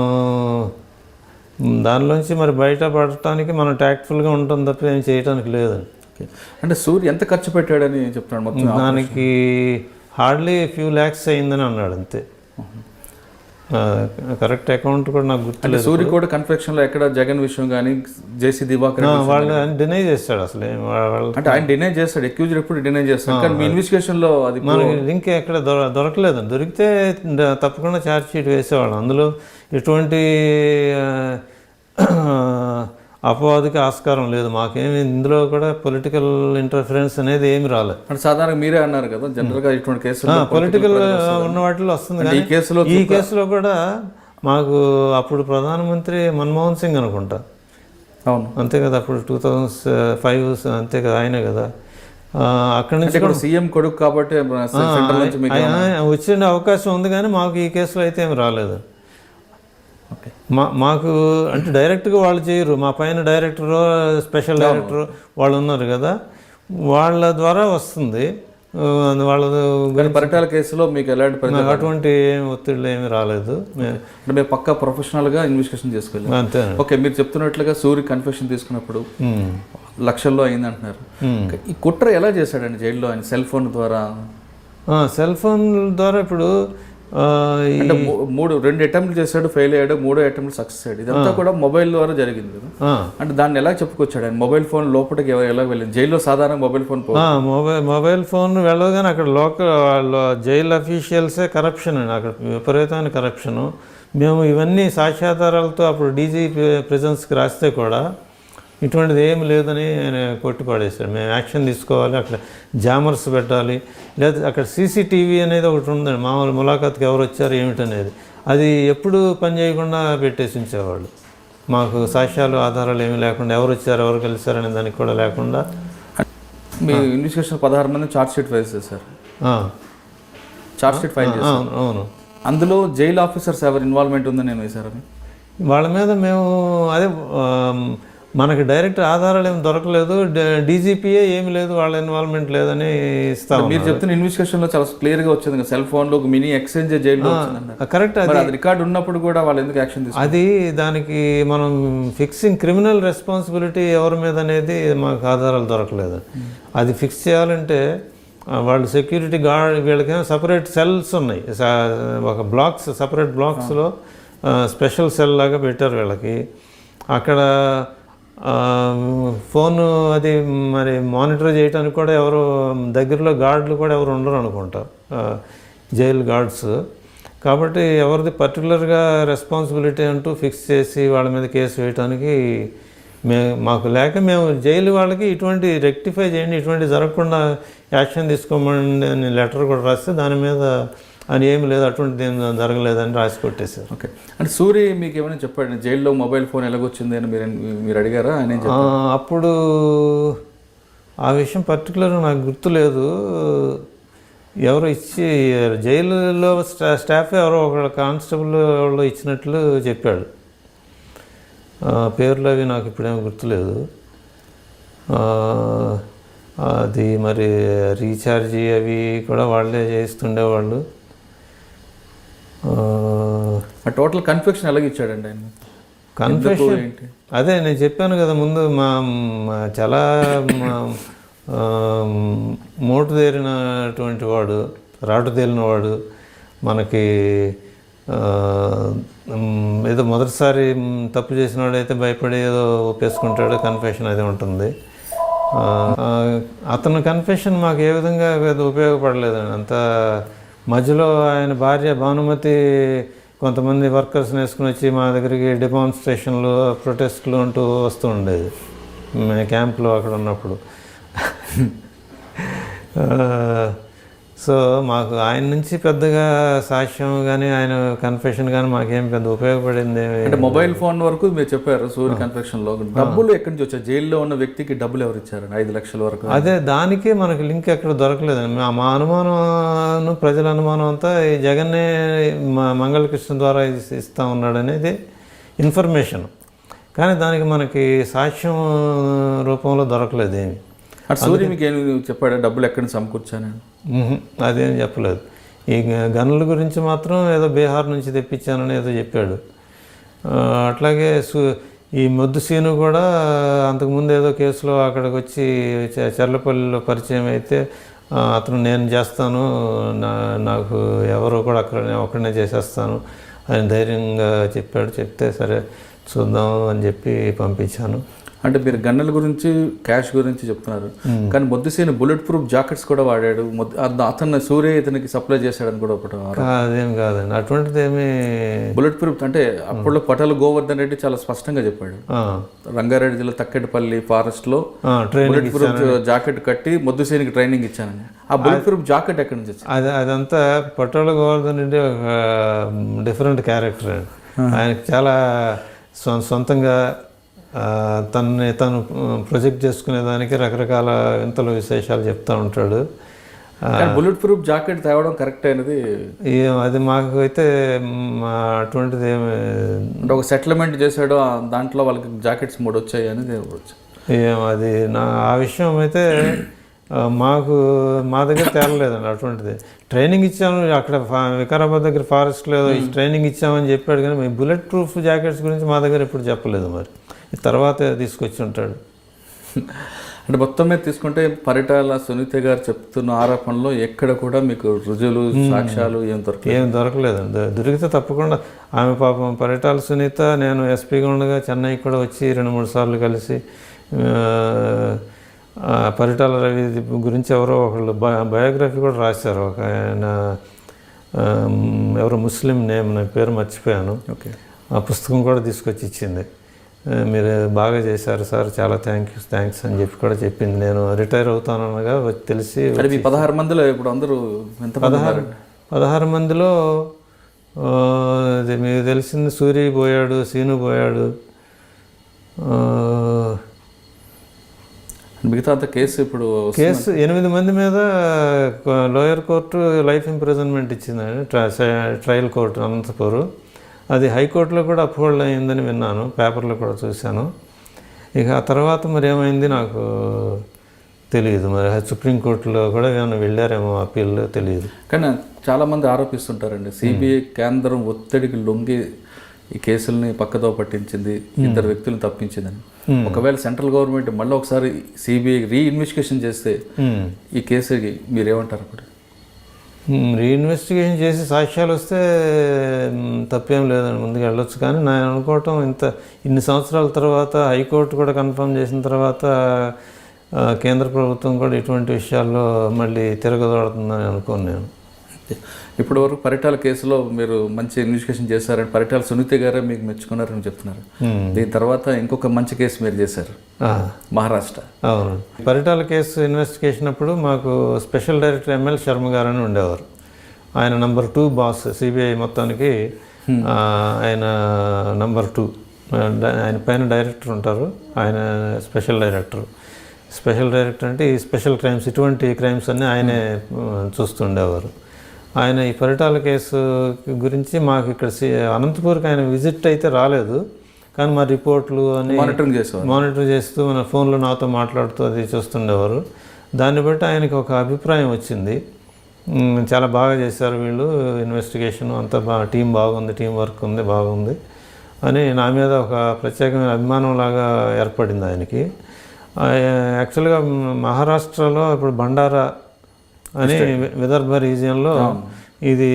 దానిలోంచి మరి బయటపడటానికి మనం ట్యాక్ట్ఫుల్గా ఉంటుంది తప్ప ఏం చేయడానికి లేదండి. అంటే సూర్య ఎంత ఖర్చు పెట్టాడని చెప్తున్నాడు మొత్తం? దానికి హార్డ్లీ ఫ్యూ ల్యాక్స్ అయిందని అన్నాడు అంతే. కరెక్ట్ అకౌంట్ కూడా నాకు గుర్తులేదు. సూర్య కూడా కన్ఫెక్షన్లో ఎక్కడ జగన్ విషయం కానీ జేసీ దివాకర్ వాళ్ళు డినై చేస్తాడు అసలు. అంటే ఆయన డినై చేస్తాడు, అక్యూజ్డ్ ఎప్పుడు డినై చేస్తాడు. కానీ మీ ఇన్వెస్టిగేషన్లో అది మనకి లింక్ ఎక్కడ దొరకలేదు. దొరికితే తప్పకుండా ఛార్జ్ షీట్ వేసేవాళ్ళు. అందులో ఎటువంటి అపవాదికి ఆస్కారం లేదు. మాకేమి ఇందులో కూడా పొలిటికల్ ఇంటర్ఫరెన్స్ అనేది ఏమి రాలేదు. అంటే సాధారణంగా మీరే అన్నారు కదా, జనరల్గా ఇటువంటి కేసులు పొలిటికల్ ఉన్న వాటిలో వస్తుంది. కానీ ఈ కేసులో కూడా మాకు అప్పుడు ప్రధానమంత్రి మన్మోహన్ సింగ్ అనుకుంటా, అవును అంతే కదా, అప్పుడు 2005 అంతే కదా, ఆయనే కదా. అక్కడి నుంచి కూడా సీఎం కొడుకు కాబట్టి వచ్చే అవకాశం ఉంది. కానీ మాకు ఈ కేసులో అయితే ఏమి రాలేదు. మాకు అంటే డైరెక్ట్గా వాళ్ళు చేయరు. మా పైన డైరెక్టరు, స్పెషల్ డైరెక్టరు వాళ్ళు ఉన్నారు కదా, వాళ్ళ ద్వారా వస్తుంది. వాళ్ళ పరిటాల కేసులో మీకు ఎలాంటి అటువంటి ఒత్తిళ్ళు ఏమి రాలేదు. అంటే మేము పక్కా ప్రొఫెషనల్గా ఇన్వెస్టిగేషన్ చేసుకోవాలి అంతే. ఓకే, మీరు చెప్తున్నట్లుగా సూర్య కన్ఫెషన్ తీసుకున్నప్పుడు లక్షల్లో అయింది అంటున్నారు. ఈ కుట్ర ఎలా చేశాడండి జైల్లో? ఆయన సెల్ ఫోన్ ద్వారా ఇప్పుడు అంటే 2 అటెంప్ట్లు చేశాడు, ఫెయిల్ అయ్యాడు, 3వ అటెంప్ట్ సక్సెస్ అయ్యాడు. ఇదంతా కూడా మొబైల్ ద్వారా జరిగింది కదా. అంటే దాన్ని ఎలా చెప్పుకొచ్చాడు ఆయన? మొబైల్ ఫోన్ లోపలికి ఎలా వెళ్ళింది? జైల్లో సాధారణ మొబైల్ ఫోన్ మొబైల్ ఫోన్ వెళ్ళదు. కానీ అక్కడ లోకల్ జైలు అఫీషియల్సే కరప్షన్ అండి, అక్కడ విపరీతమైన కరప్షను. మేము ఇవన్నీ సాక్ష్యాధారాలతో అప్పుడు డీజీ ప్రిజన్స్కి రాస్తే కూడా ఇటువంటిది ఏమి లేదని కొట్టిపడేశాడు. మేము యాక్షన్ తీసుకోవాలి, అక్కడ జామర్స్ పెట్టాలి, లేదా అక్కడ సీసీటీవీ అనేది ఒకటి ఉందండి. మామూలు ములాఖాత్కి ఎవరు వచ్చారు ఏమిటనేది, అది ఎప్పుడు పని చేయకుండా పెట్టేసి ఉంచేవాళ్ళు. మాకు సాక్ష్యాలు ఆధారాలు ఏమీ లేకుండా, ఎవరు వచ్చారు ఎవరు కలిసారనే దానికి కూడా లేకుండా. మీ ఇన్వెస్టిగేషన్ 16 మంది ఛార్జ్ షీట్ ఫైల్ చేశారు. ఛార్జ్ షీట్ ఫైల్ చేశారు. అవును. అందులో జైలు ఆఫీసర్స్ ఎవరు ఇన్వాల్వ్మెంట్ ఉందని నేను వేశారని వాళ్ళ మీద మేము అదే మనకి డైరెక్ట్ ఆధారాలు ఏమి దొరకలేదు. డీజీపీఏ ఏమి లేదు, వాళ్ళ ఇన్వాల్వ్మెంట్ లేదని ఇస్తాం. మీరు చెప్తున్న ఇన్వెస్టిగేషన్లో చాలా క్లియర్గా వచ్చింది కదా, సెల్ ఫోన్లో ఒక మినీ ఎక్స్చేంజ్ జైల్లో కరెక్ట్. అది రికార్డు ఉన్నప్పుడు కూడా వాళ్ళు ఎందుకు యాక్షన్ తీసుకున్నారు? అది దానికి మనం ఫిక్సింగ్ క్రిమినల్ రెస్పాన్సిబిలిటీ ఎవరి మీద అనేది మాకు ఆధారాలు దొరకలేదు. అది ఫిక్స్ చేయాలంటే వాళ్ళు సెక్యూరిటీ గార్డ్, వీళ్ళకేమో సపరేట్ సెల్స్ ఉన్నాయి, ఒక బ్లాక్స్, సపరేట్ బ్లాక్స్లో స్పెషల్ సెల్ లాగా పెట్టారు వీళ్ళకి. అక్కడ ఫోను అది మరి మానిటర్ చేయడానికి కూడా ఎవరు దగ్గరలో గార్డులు కూడా ఎవరు ఉండరు అనుకుంటా, జైలు గార్డ్స్. కాబట్టి ఎవరిది పర్టికులర్గా రెస్పాన్సిబిలిటీ అంటూ ఫిక్స్ చేసి వాళ్ళ మీద కేసు వేయడానికి మాకు లేక, మేము జైలు వాళ్ళకి ఇటువంటి రెక్టిఫై చేయండి, ఇటువంటి జరగకుండా యాక్షన్ తీసుకోమని అని లెటర్ కూడా రాస్తే దాని మీద అని ఏమి లేదు, అటువంటిది ఏం జరగలేదని రాసి కొట్టేశారు. ఓకే. అంటే సూరి మీకు ఏమైనా చెప్పాడు జైల్లో మొబైల్ ఫోన్ ఎలాగొచ్చింది అని మీరు అడిగారా? అప్పుడు ఆ విషయం పర్టికులర్గా నాకు గుర్తులేదు. ఎవరు ఇచ్చి జైలులో స్టాఫ్ ఎవరో ఒక కానిస్టేబుల్ వాళ్ళు ఇచ్చినట్లు చెప్పాడు. పేర్లు అవి నాకు ఇప్పుడేమో గుర్తులేదు. అది మరి రీఛార్జీ అవి కూడా వాళ్ళే చేస్తుండేవాళ్ళు. ఆ టోటల్ కన్ఫెక్షన్ ఎలాగ ఇచ్చాడండి ఆయన? కన్ఫెషన్ ఏంటి? అదే నేను చెప్పాను కదా ముందు చాలా మోటు తేరినటువంటి వాడు, రాటు తేలినవాడు, మనకి ఏదో మొదటిసారి తప్పు చేసిన వాడైతే భయపడి ఏదో ఒప్పేసుకుంటాడు, కన్ఫెషన్ అది ఉంటుంది. అతను కన్ఫెషన్ మాకు ఏ విధంగా ఉపయోగపడలేదండి. అంత మధ్యలో ఆయన భార్య భానుమతి కొంతమంది వర్కర్స్ని వేసుకుని వచ్చి మా దగ్గరికి డెమాన్స్ట్రేషన్లు, ప్రొటెస్ట్లు అంటూ వస్తూ ఉండేది క్యాంప్లో అక్కడ ఉన్నప్పుడు. సో మాకు ఆయన నుంచి పెద్దగా సాక్ష్యం కానీ ఆయన కన్ఫెషన్ కానీ మాకేం పెద్ద ఉపయోగపడింది. అంటే మొబైల్ ఫోన్ వరకు మీరు చెప్పారు సూర్య కన్ఫెక్షన్లో. డబ్బులు ఎక్కడి నుంచి వచ్చాయి? జైల్లో ఉన్న వ్యక్తికి డబ్బులు ఎవరు ఇచ్చారండి 5 లక్షల వరకు? అదే దానికి మనకు లింక్ ఎక్కడ దొరకలేదండి. మా అనుమానం, ప్రజల అనుమానం అంతా ఈ జగన్నే మంగళకృష్ణ ద్వారా ఇస్తా ఉన్నాడు అనేది ఇన్ఫర్మేషన్. కానీ దానికి మనకి సాక్ష్యం రూపంలో దొరకలేదు ఏమి. అటు సూర్య మీకు ఏమి చెప్పాడు? డబ్బులు ఎక్కడి నుంచి సమకూర్చాను? అదేం చెప్పలేదు. ఈ గనుల గురించి మాత్రం ఏదో బీహార్ నుంచి తెప్పించానని ఏదో చెప్పాడు. అట్లాగే ఈ మొద్దు సీను కూడా అంతకుముందు ఏదో కేసులో అక్కడికి వచ్చి చర్లపల్లిలో పరిచయం అయితే అతను నేను చేస్తాను, నాకు ఎవరు కూడా ఒక్కడనే చేసేస్తాను అని ధైర్యంగా చెప్పాడు. చెప్తే సరే చూద్దాం అని చెప్పి పంపించాను. అంటే మీరు గన్నుల గురించి, క్యాష్ గురించి చెప్తున్నారు, కానీ మొద్దుసీన బుల్లెట్ ప్రూఫ్ జాకెట్స్ కూడా వాడాడు. అతను సూర్య ఇతనికి సప్లై చేశాడని కూడా ఒకటి. అదేం కాదండి, అటువంటిది ఏమి. బుల్లెట్ ప్రూఫ్ అంటే అప్పుడు పటాల గోవర్ధన్ రెడ్డి చాలా స్పష్టంగా చెప్పాడు. రంగారెడ్డి జిల్లా తక్కెడపల్లి ఫారెస్ట్లో బుల్లెట్ ప్రూఫ్ జాకెట్ కట్టి మొద్దుసీనికి ట్రైనింగ్ ఇచ్చానని. ఆ బుల్లెట్ ప్రూఫ్ జాకెట్ ఎక్కడి నుంచి వచ్చింది? అదంతా పటాల గోవర్ధన్ రెడ్డి ఒక డిఫరెంట్ క్యారెక్టర్ అండి. ఆయనకు చాలా సొంతంగా తను ప్రొజెక్ట్ చేసుకునేదానికి రకరకాల వింతలు విశేషాలు చెప్తూ ఉంటాడు. బుల్లెట్ ప్రూఫ్ జాకెట్ తేవడం కరెక్ట్ అయినది అది మాకు అయితే అటువంటిది ఏమి. అంటే ఒక సెటిల్మెంట్ చేసాడు, దాంట్లో వాళ్ళకి జాకెట్స్ 3 వచ్చాయి అనేది అది ఆ విషయం అయితే మా దగ్గర తేలలేదండి అటువంటిది. ట్రైనింగ్ ఇచ్చాము అక్కడ వికారాబాద్ దగ్గర ఫారెస్ట్లో ట్రైనింగ్ ఇచ్చామని చెప్పాడు, కానీ మీ బుల్లెట్ ప్రూఫ్ జాకెట్స్ గురించి మా దగ్గర ఎప్పుడు చెప్పలేదు. మరి తర్వాత తీసుకొచ్చి ఉంటాడు. అంటే మొత్తం మీద తీసుకుంటే పరిటాల సునీత గారు చెప్తున్న ఆరోపణలో ఎక్కడ కూడా మీకు రుజువులు, సాక్ష్యాలు ఏం దొరకలేదండి. దొరికితే తప్పకుండా ఆమె పాపం పరిటాల సునీత నేను ఎస్పీగా ఉండగా చెన్నైకి కూడా వచ్చి 2-3 సార్లు కలిసి పరిటాల రవి గురించి ఎవరో ఒకళ్ళు బయోగ్రఫీ కూడా రాశారు. ఒక ఆయన ఎవరో ముస్లిం నేమ్, నా పేరు మర్చిపోయాను. ఓకే, ఆ పుస్తకం కూడా తీసుకొచ్చి ఇచ్చింది. మీరు బాగా చేశారు సార్, చాలా థ్యాంక్స్ అని చెప్పి కూడా చెప్పింది. నేను రిటైర్ అవుతానగా తెలిసి 16 మందిలో ఇప్పుడు అందరూ 16 మందిలో మీకు తెలిసింది సూరి పోయాడు, సీను పోయాడు, మిగతా అంత కేసు ఇప్పుడు 8 మంది మీద లోయర్ కోర్టు లైఫ్ ఇంప్రిజన్మెంట్ ఇచ్చిందండి. Trial court Anantapur. అది హైకోర్టులో కూడా అప్హోల్డ్ అయిందని విన్నాను, పేపర్లో కూడా చూశాను. ఇక ఆ తర్వాత మరి ఏమైంది నాకు తెలియదు. మరి సుప్రీంకోర్టులో కూడా ఏమైనా వెళ్ళారేమో అప్పీల్, తెలియదు. కానీ చాలామంది ఆరోపిస్తుంటారండి సిబిఐ కేంద్రం ఒత్తిడికి లొంగి ఈ కేసుల్ని పక్కదో పట్టించింది, 2 వ్యక్తులను తప్పించిందని. ఒకవేళ సెంట్రల్ గవర్నమెంట్ మళ్ళీ ఒకసారి సిబిఐ రీఇన్వెస్టిగేషన్ చేస్తే ఈ కేసుకి మీరేమంటారు? అప్పుడు రీఇన్వెస్టిగేషన్ చేసి సాక్ష్యాలు వస్తే తప్పేం లేదని ముందుకు వెళ్ళొచ్చు. కానీ నేను అనుకోవటం ఇన్ని సంవత్సరాల తర్వాత హైకోర్టు కూడా కన్ఫర్మ్ చేసిన తర్వాత కేంద్ర ప్రభుత్వం కూడా ఇటువంటి విషయాల్లో మళ్ళీ తిరగదోడుతుందని అనుకోను నేను. ఇప్పటి వరకు పరిటాల కేసులో మీరు మంచి ఇన్వెస్టిగేషన్ చేశారని పరిటాల సునీత గారే మీకు మెచ్చుకున్నారని చెప్తున్నారు. దీని తర్వాత ఇంకొక మంచి కేసు మీరు చేశారు మహారాష్ట్ర. అవును, పరిటాల కేసు ఇన్వెస్టిగేషన్ అప్పుడు మాకు స్పెషల్ డైరెక్టర్ ఎంఎల్ శర్మ గారు అని ఉండేవారు. ఆయన నంబర్ 2 బాస్ సిబిఐ మొత్తానికి. ఆయన నంబర్ 2, ఆయన పైన డైరెక్టర్ ఉంటారు, ఆయన స్పెషల్ డైరెక్టర్. స్పెషల్ డైరెక్టర్ అంటే ఈ స్పెషల్ క్రైమ్స్, ఇటువంటి క్రైమ్స్ అన్నీ ఆయనే చూస్తుండేవారు. ఆయన ఈ పరిటాల కేసు గురించి మాకు ఇక్కడ అనంతపూర్కి ఆయన విజిట్ అయితే రాలేదు, కానీ మా రిపోర్ట్లు అని మానిటర్ చేస్తూ మన ఫోన్లో నాతో మాట్లాడుతూ అది చూస్తుండేవారు. దాన్ని బట్టి ఆయనకి ఒక అభిప్రాయం వచ్చింది. చాలా బాగా చేశారు వీళ్ళు, ఇన్వెస్టిగేషన్ అంతా బాగా, టీం బాగుంది, టీం వర్క్ ఉంది, బాగుంది అని నా మీద ఒక ప్రత్యేకమైన అభిమానంలాగా ఏర్పడింది ఆయనకి. యాక్చువల్గా మహారాష్ట్రలో ఇప్పుడు బండారా అని విదర్భ రీజియన్లో ఇది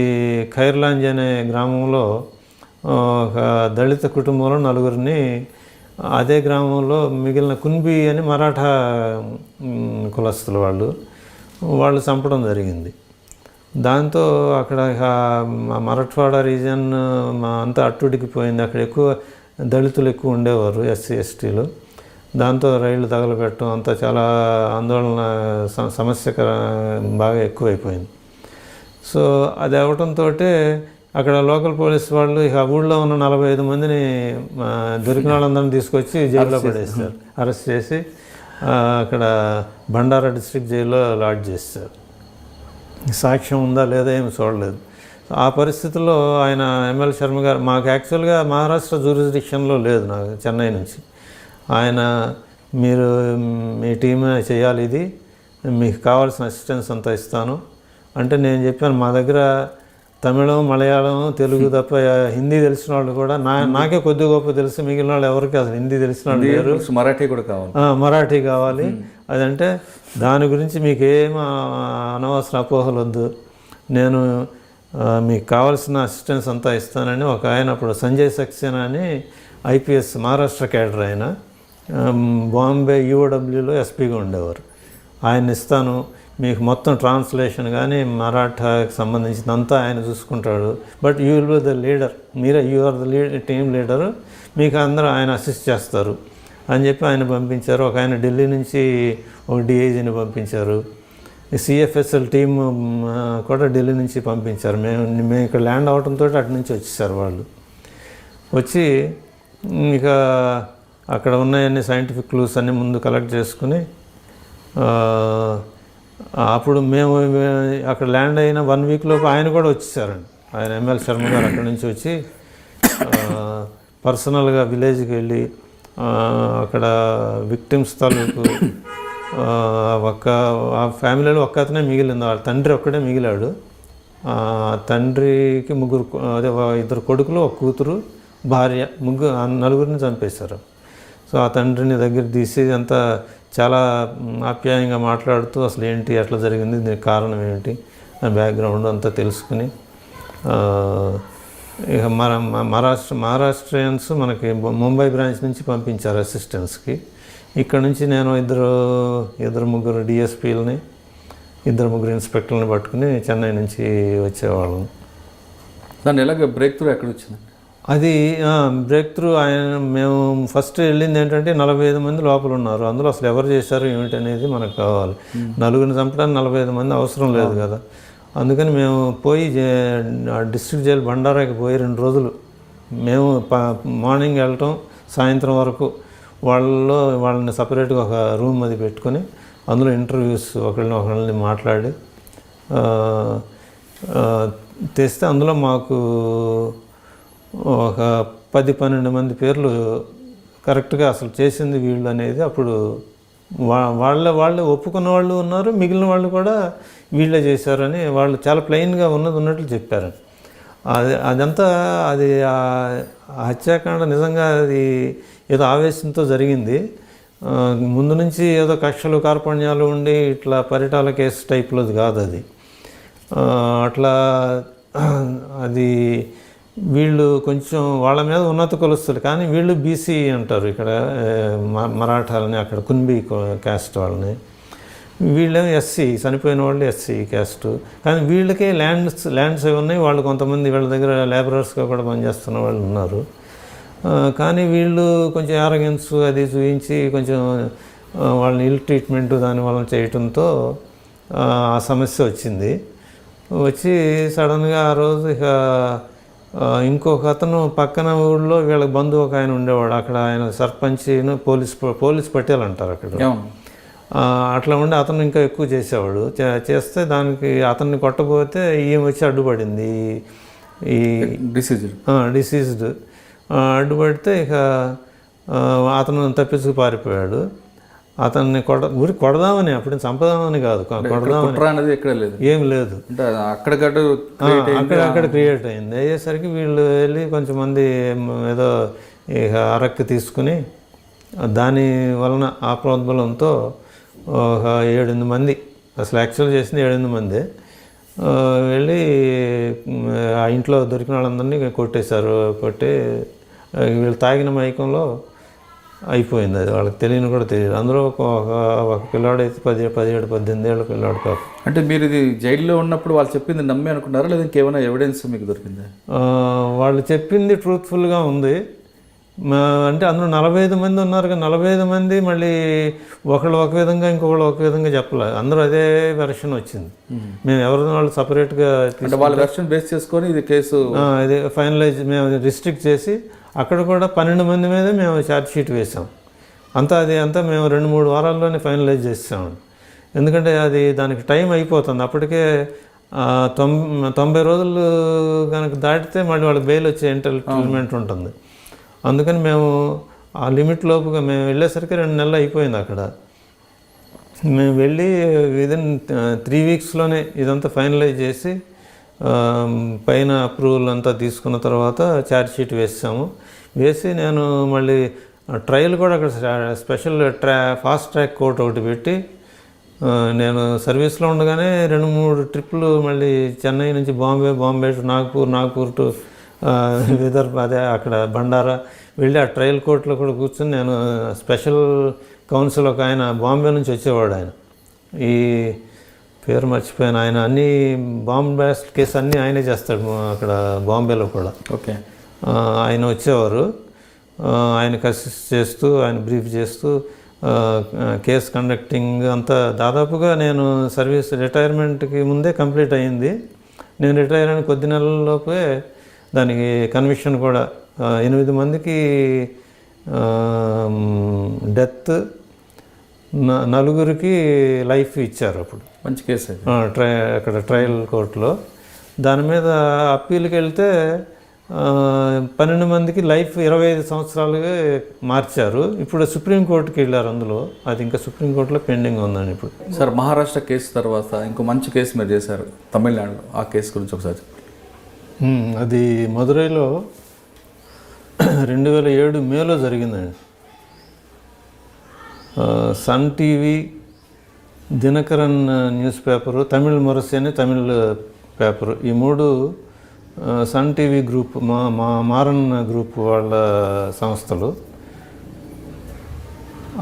ఖైర్లాంజ్ అనే గ్రామంలో ఒక దళిత కుటుంబంలో నలుగురిని, అదే గ్రామంలో మిగిలిన కున్బి అని మరాఠా కులస్తులు వాళ్ళు చంపడం జరిగింది. దాంతో అక్కడ మరాఠవాడ రీజన్ అంతా అట్టుడికిపోయింది. అక్కడ ఎక్కువ దళితులు ఎక్కువ ఉండేవారు, ఎస్సీ ఎస్టీలు. దాంతో రైళ్లు తగలబెట్టడం అంతా చాలా ఆందోళన, సమస్యకర బాగా ఎక్కువైపోయింది. సో అది అవడంతో అక్కడ లోకల్ పోలీస్ వాళ్ళు ఇక ఊళ్ళో ఉన్న 45 మందిని దొరికిన వాళ్ళందరినీ తీసుకొచ్చి జైల్లో పడేస్తారు, అరెస్ట్ చేసి అక్కడ బండారా డిస్ట్రిక్ట్ జైల్లో లాడ్జ్ చేస్తారు. సాక్ష్యం ఉందా లేదా ఏమి చూడలేదు. ఆ పరిస్థితుల్లో ఆయన ఎంఎల్ శర్మ గారు, మాకు యాక్చువల్గా మహారాష్ట్ర జ్యూరిస్డిక్షన్లో లేదు, నాకు చెన్నై నుంచి ఆయన, మీరు మీ టీమ్ చేయాలి, ఇది మీకు కావాల్సిన అసిస్టెన్స్ అంతా ఇస్తాను అంటే నేను చెప్పాను, మా దగ్గర తమిళం, మలయాళం, తెలుగు తప్ప హిందీ తెలిసిన వాళ్ళు కూడా నాకే కొద్ది గొప్ప తెలుసు, మిగిలిన వాళ్ళు ఎవరికి అసలు హిందీ తెలిసిన వాళ్ళు లేరు, మరాఠీ కూడా కావాలి, మరాఠీ కావాలి. అదంటే దాని గురించి మీకు ఏం అనవసర అపోహలు వద్దు, నేను మీకు కావాల్సిన అసిస్టెన్స్ అంతా ఇస్తానని ఒక ఆయన, అప్పుడు సంజయ్ సక్సేనా అని ఐపీఎస్ మహారాష్ట్ర క్యాడర్, ఆయన బాంబే యూఓడబ్ల్యూలో ఎస్పీగా ఉండేవారు, ఆయన ఇస్తాను, మీకు మొత్తం ట్రాన్స్లేషన్ కానీ మరాఠాకి సంబంధించినంతా ఆయన చూసుకుంటాడు, but you will be the leader, you are the team leader, మీకు అందరూ ఆయన అసిస్ట్ చేస్తారు అని చెప్పి ఆయన పంపించారు. ఒక ఆయన ఢిల్లీ నుంచి ఒక డిఐజీని పంపించారు, సిఎఫ్ఎస్ఎల్ టీమ్ కూడా ఢిల్లీ నుంచి పంపించారు. మేము ఇక్కడ ల్యాండ్ అవడంతో అటు నుంచి వచ్చేసారు వాళ్ళు. వచ్చి ఇక అక్కడ ఉన్నాయన్ని సైంటిఫిక్ క్లూస్ అన్నీ ముందు కలెక్ట్ చేసుకుని, అప్పుడు మేము అక్కడ ల్యాండ్ అయిన 1 వీక్ లోపు ఆయన కూడా వచ్చేసారండి. ఆయన ఎంఎల్ శర్మ గారు అక్కడి నుంచి వచ్చి పర్సనల్గా విలేజ్కి వెళ్ళి అక్కడ విక్టిమ్స్ తాలూకు ఆ ఫ్యామిలీలో ఒక్క అతనే మిగిలింది, వాళ్ళ తండ్రి ఒక్కడే మిగిలాడు. తండ్రికి 2 కొడుకులు, 1 కూతురు, భార్య, నలుగురిని చంపేశారు. సో ఆ తండ్రిని దగ్గర తీసి అంతా చాలా ఆప్యాయంగా మాట్లాడుతూ అసలు ఏంటి, ఎట్లా జరిగింది, దీనికి కారణం ఏంటి, బ్యాక్గ్రౌండ్ అంతా తెలుసుకుని, ఇక మహారాష్ట్రియన్స్ మనకి ముంబై బ్రాంచ్ నుంచి పంపించారు అసిస్టెన్స్కి. ఇక్కడ నుంచి నేను ఇద్దరు ముగ్గురు డిఎస్పీలని, 2-3 ఇన్స్పెక్టర్లని పట్టుకుని చెన్నై నుంచి వచ్చేవాళ్ళం. దాన్ని ఎలాగ బ్రేక్ త్రూ ఎక్కడ వచ్చింది? అది బ్రేక్ త్రూ మేము ఫస్ట్ వెళ్ళింది ఏంటంటే 45 మంది లోపల ఉన్నారు, అందులో అసలు ఎవరు చేశారు ఏమిటి అనేది మనకు కావాలి. నలుగురిని చంపడానికి 45 మంది అవసరం లేదు కదా. అందుకని మేము పోయి డిస్ట్రిక్ట్ జైలు బండారాకి పోయి 2 రోజులు మేము మార్నింగ్ వెళ్ళటం, సాయంత్రం వరకు వాళ్ళని సపరేట్గా ఒక రూమ్ అది పెట్టుకొని అందులో ఇంటర్వ్యూస్ ఒకళ్ళని మాట్లాడి తెస్తే అందులో మాకు ఒక 10-12 మంది పేర్లు కరెక్ట్గా అసలు చేసింది వీళ్ళు అనేది అప్పుడు వాళ్ళు ఒప్పుకున్న వాళ్ళు ఉన్నారు, మిగిలిన వాళ్ళు కూడా వీళ్ళే చేశారని వాళ్ళు చాలా ప్లెయిన్గా ఉన్నట్లు చెప్పారు. అదంతా హత్యాకాండ నిజంగా అది ఏదో ఆవేశంతో జరిగింది. ముందు నుంచి ఏదో కక్షలు కార్పణ్యాలు ఉండి ఇట్లా పరిటాల కేసు టైప్లోది కాదు అది. అట్లా అది వీళ్ళు కొంచెం వాళ్ళ మీద ఉన్నత కులస్తులు, కానీ వీళ్ళు బీసీ అంటారు ఇక్కడ మరాఠాలని, అక్కడ కున్బి క్యాస్ట్ వాళ్ళని. వీళ్ళేమో ఎస్సీ, చనిపోయిన వాళ్ళు ఎస్సీ క్యాస్ట్, కానీ వీళ్ళకే ల్యాండ్స్ అవి ఉన్నాయి. వాళ్ళు కొంతమంది వీళ్ళ దగ్గర లేబరర్స్గా కూడా పనిచేస్తున్న వాళ్ళు ఉన్నారు. కానీ వీళ్ళు కొంచెం యారగెన్స్ అది చూపించి కొంచెం వాళ్ళని ఇల్ ట్రీట్మెంట్ దానివల్ల చేయటంతో ఆ సమస్య వచ్చింది. వచ్చి సడన్గా ఆ రోజు ఇక ఇంకొక అతను పక్కన ఊళ్ళో వీళ్ళకి బంధువు ఒక ఆయన ఉండేవాడు, అక్కడ ఆయన సర్పంచ్ను పోలీస్ పటేల్ అంటారు అక్కడ. అట్లా ఉండి అతను ఇంకా ఎక్కువ చేసేవాడు. చేస్తే దానికి అతన్ని కొట్టబోతే ఈమె వచ్చి అడ్డుపడింది, ఈ డిసీజ్డ్ అడ్డుపడితే ఇక అతను తప్పించుకు పారిపోయాడు. అతన్ని కొడదామని, అప్పుడు చంపదామని కాదు, కొడదామని కుట్ర అనేది ఎక్కడ లేదు, ఏం లేదు. అంటే అక్కడికట్టు అక్కడ క్రియేట్ అయింది. అయ్యేసరికి వీళ్ళు వెళ్ళి కొంచెం మంది ఏదో ఇక అరక్కి తీసుకుని దాని వలన ఆ ప్రోద్బలంతో ఒక 7-8 మంది, అసలు యాక్చువల్ చేసింది 7-8 మంది, వెళ్ళి ఆ ఇంట్లో దొరికిన వాళ్ళందరినీ కొట్టేశారు. కొట్టి వీళ్ళు తాగిన మైకంలో అయిపోయింది. అది వాళ్ళకి తెలియని కూడా తెలియదు. అందులో ఒక పిల్లాడైతే 17-18 ఏళ్ళ పిల్లాడు కాదు. అంటే మీరు ఇది జైల్లో ఉన్నప్పుడు వాళ్ళు చెప్పింది నమ్మి అనుకున్నారా, లేదా ఇంకేమైనా ఎవిడెన్స్ మీకు దొరికిందా? వాళ్ళు చెప్పింది ట్రూత్ఫుల్గా ఉంది. అంటే అందులో 45 మంది ఉన్నారు కదా, 45 మంది మళ్ళీ ఒకళ్ళు ఒక విధంగా ఇంకొకళ్ళు ఒక విధంగా చెప్పలేదు. అందరూ అదే వెర్షన్ వచ్చింది. మేము ఎవరిని వాళ్ళు సపరేట్గా వాళ్ళ వెర్షన్ బేస్ చేసుకొని ఇది కేసు ఇది ఫైనలైజ్ మేము రిస్ట్రిక్ట్ చేసి అక్కడ కూడా 12 మంది మీద మేము ఛార్జ్ షీట్ వేసాం. అంతా మేము 2-3 వారాల్లోనే ఫైనలైజ్ చేసాము. ఎందుకంటే అది దానికి టైం అయిపోతుంది. అప్పటికే 90 రోజులు కనుక దాటితే మళ్ళీ వాళ్ళకి బెయిల్ వచ్చే ఎంటర్టైన్మెంట్ ఉంటుంది. అందుకని మేము ఆ లిమిట్ లోపుగా మేము వెళ్ళేసరికి 2 నెలలు అయిపోయింది. అక్కడ మేము వెళ్ళి విదిన్ 3 వీక్స్లోనే ఇదంతా ఫైనలైజ్ చేసి పైన అప్రూవల్ అంతా తీసుకున్న తర్వాత ఛార్జ్ షీట్ వేసి నేను మళ్ళీ ట్రయల్ కూడా అక్కడ స్పెషల్ ఫాస్ట్ ట్రాక్ కోర్ట్ ఒకటి పెట్టి నేను సర్వీస్లో ఉండగానే 2-3 ట్రిప్పులు మళ్ళీ చెన్నై నుంచి బాంబే టు నాగ్పూర్ టు విదర్భ, అదే అక్కడ బండారా వెళ్ళి ఆ ట్రయల్ కోర్టులో కూడా కూర్చొని నేను స్పెషల్ కౌన్సిల్ ఒక ఆయన బాంబే నుంచి వచ్చేవాడు. ఆయన ఈ పేరు మర్చిపోయాను. ఆయన అన్ని బాంబ్ బ్లాస్ట్ కేసు అన్నీ ఆయనే చేస్తాడు అక్కడ బాంబేలో కూడా. ఓకే, ఆయన వచ్చేవారు. ఆయనకు అసిస్ట్ చేస్తూ ఆయన బ్రీఫ్ చేస్తూ కేస్ కండక్టింగ్ అంతా దాదాపుగా నేను సర్వీస్ రిటైర్మెంట్కి ముందే కంప్లీట్ అయ్యింది. నేను రిటైర్ అయిన కొద్ది నెలల్లోపే దానికి కన్విక్షన్ కూడా 8 మందికి డెత్, 4గురికి లైఫ్ ఇచ్చారు. అప్పుడు మంచి కేసు అక్కడ ట్రయల్ కోర్టులో. దాని మీద అప్పీల్కి వెళ్తే 12 మందికి లైఫ్ 25 సంవత్సరాలుగా మార్చారు. ఇప్పుడు సుప్రీంకోర్టుకి వెళ్ళారు. అందులో అది ఇంకా సుప్రీంకోర్టులో పెండింగ్ ఉందండి ఇప్పుడు. సార్, మహారాష్ట్ర కేసు తర్వాత ఇంకో మంచి కేసు మీరు చేశారు తమిళనాడులో. ఆ కేసు గురించి ఒకసారి. అది మదురైలో 2007 మేలో జరిగిందండి. Sun TV, Dinakaran news paper, Tamil Murasu అని తమిళ్ పేపరు, ఈ 3 Sun TV group Maran group వాళ్ళ సంస్థలు.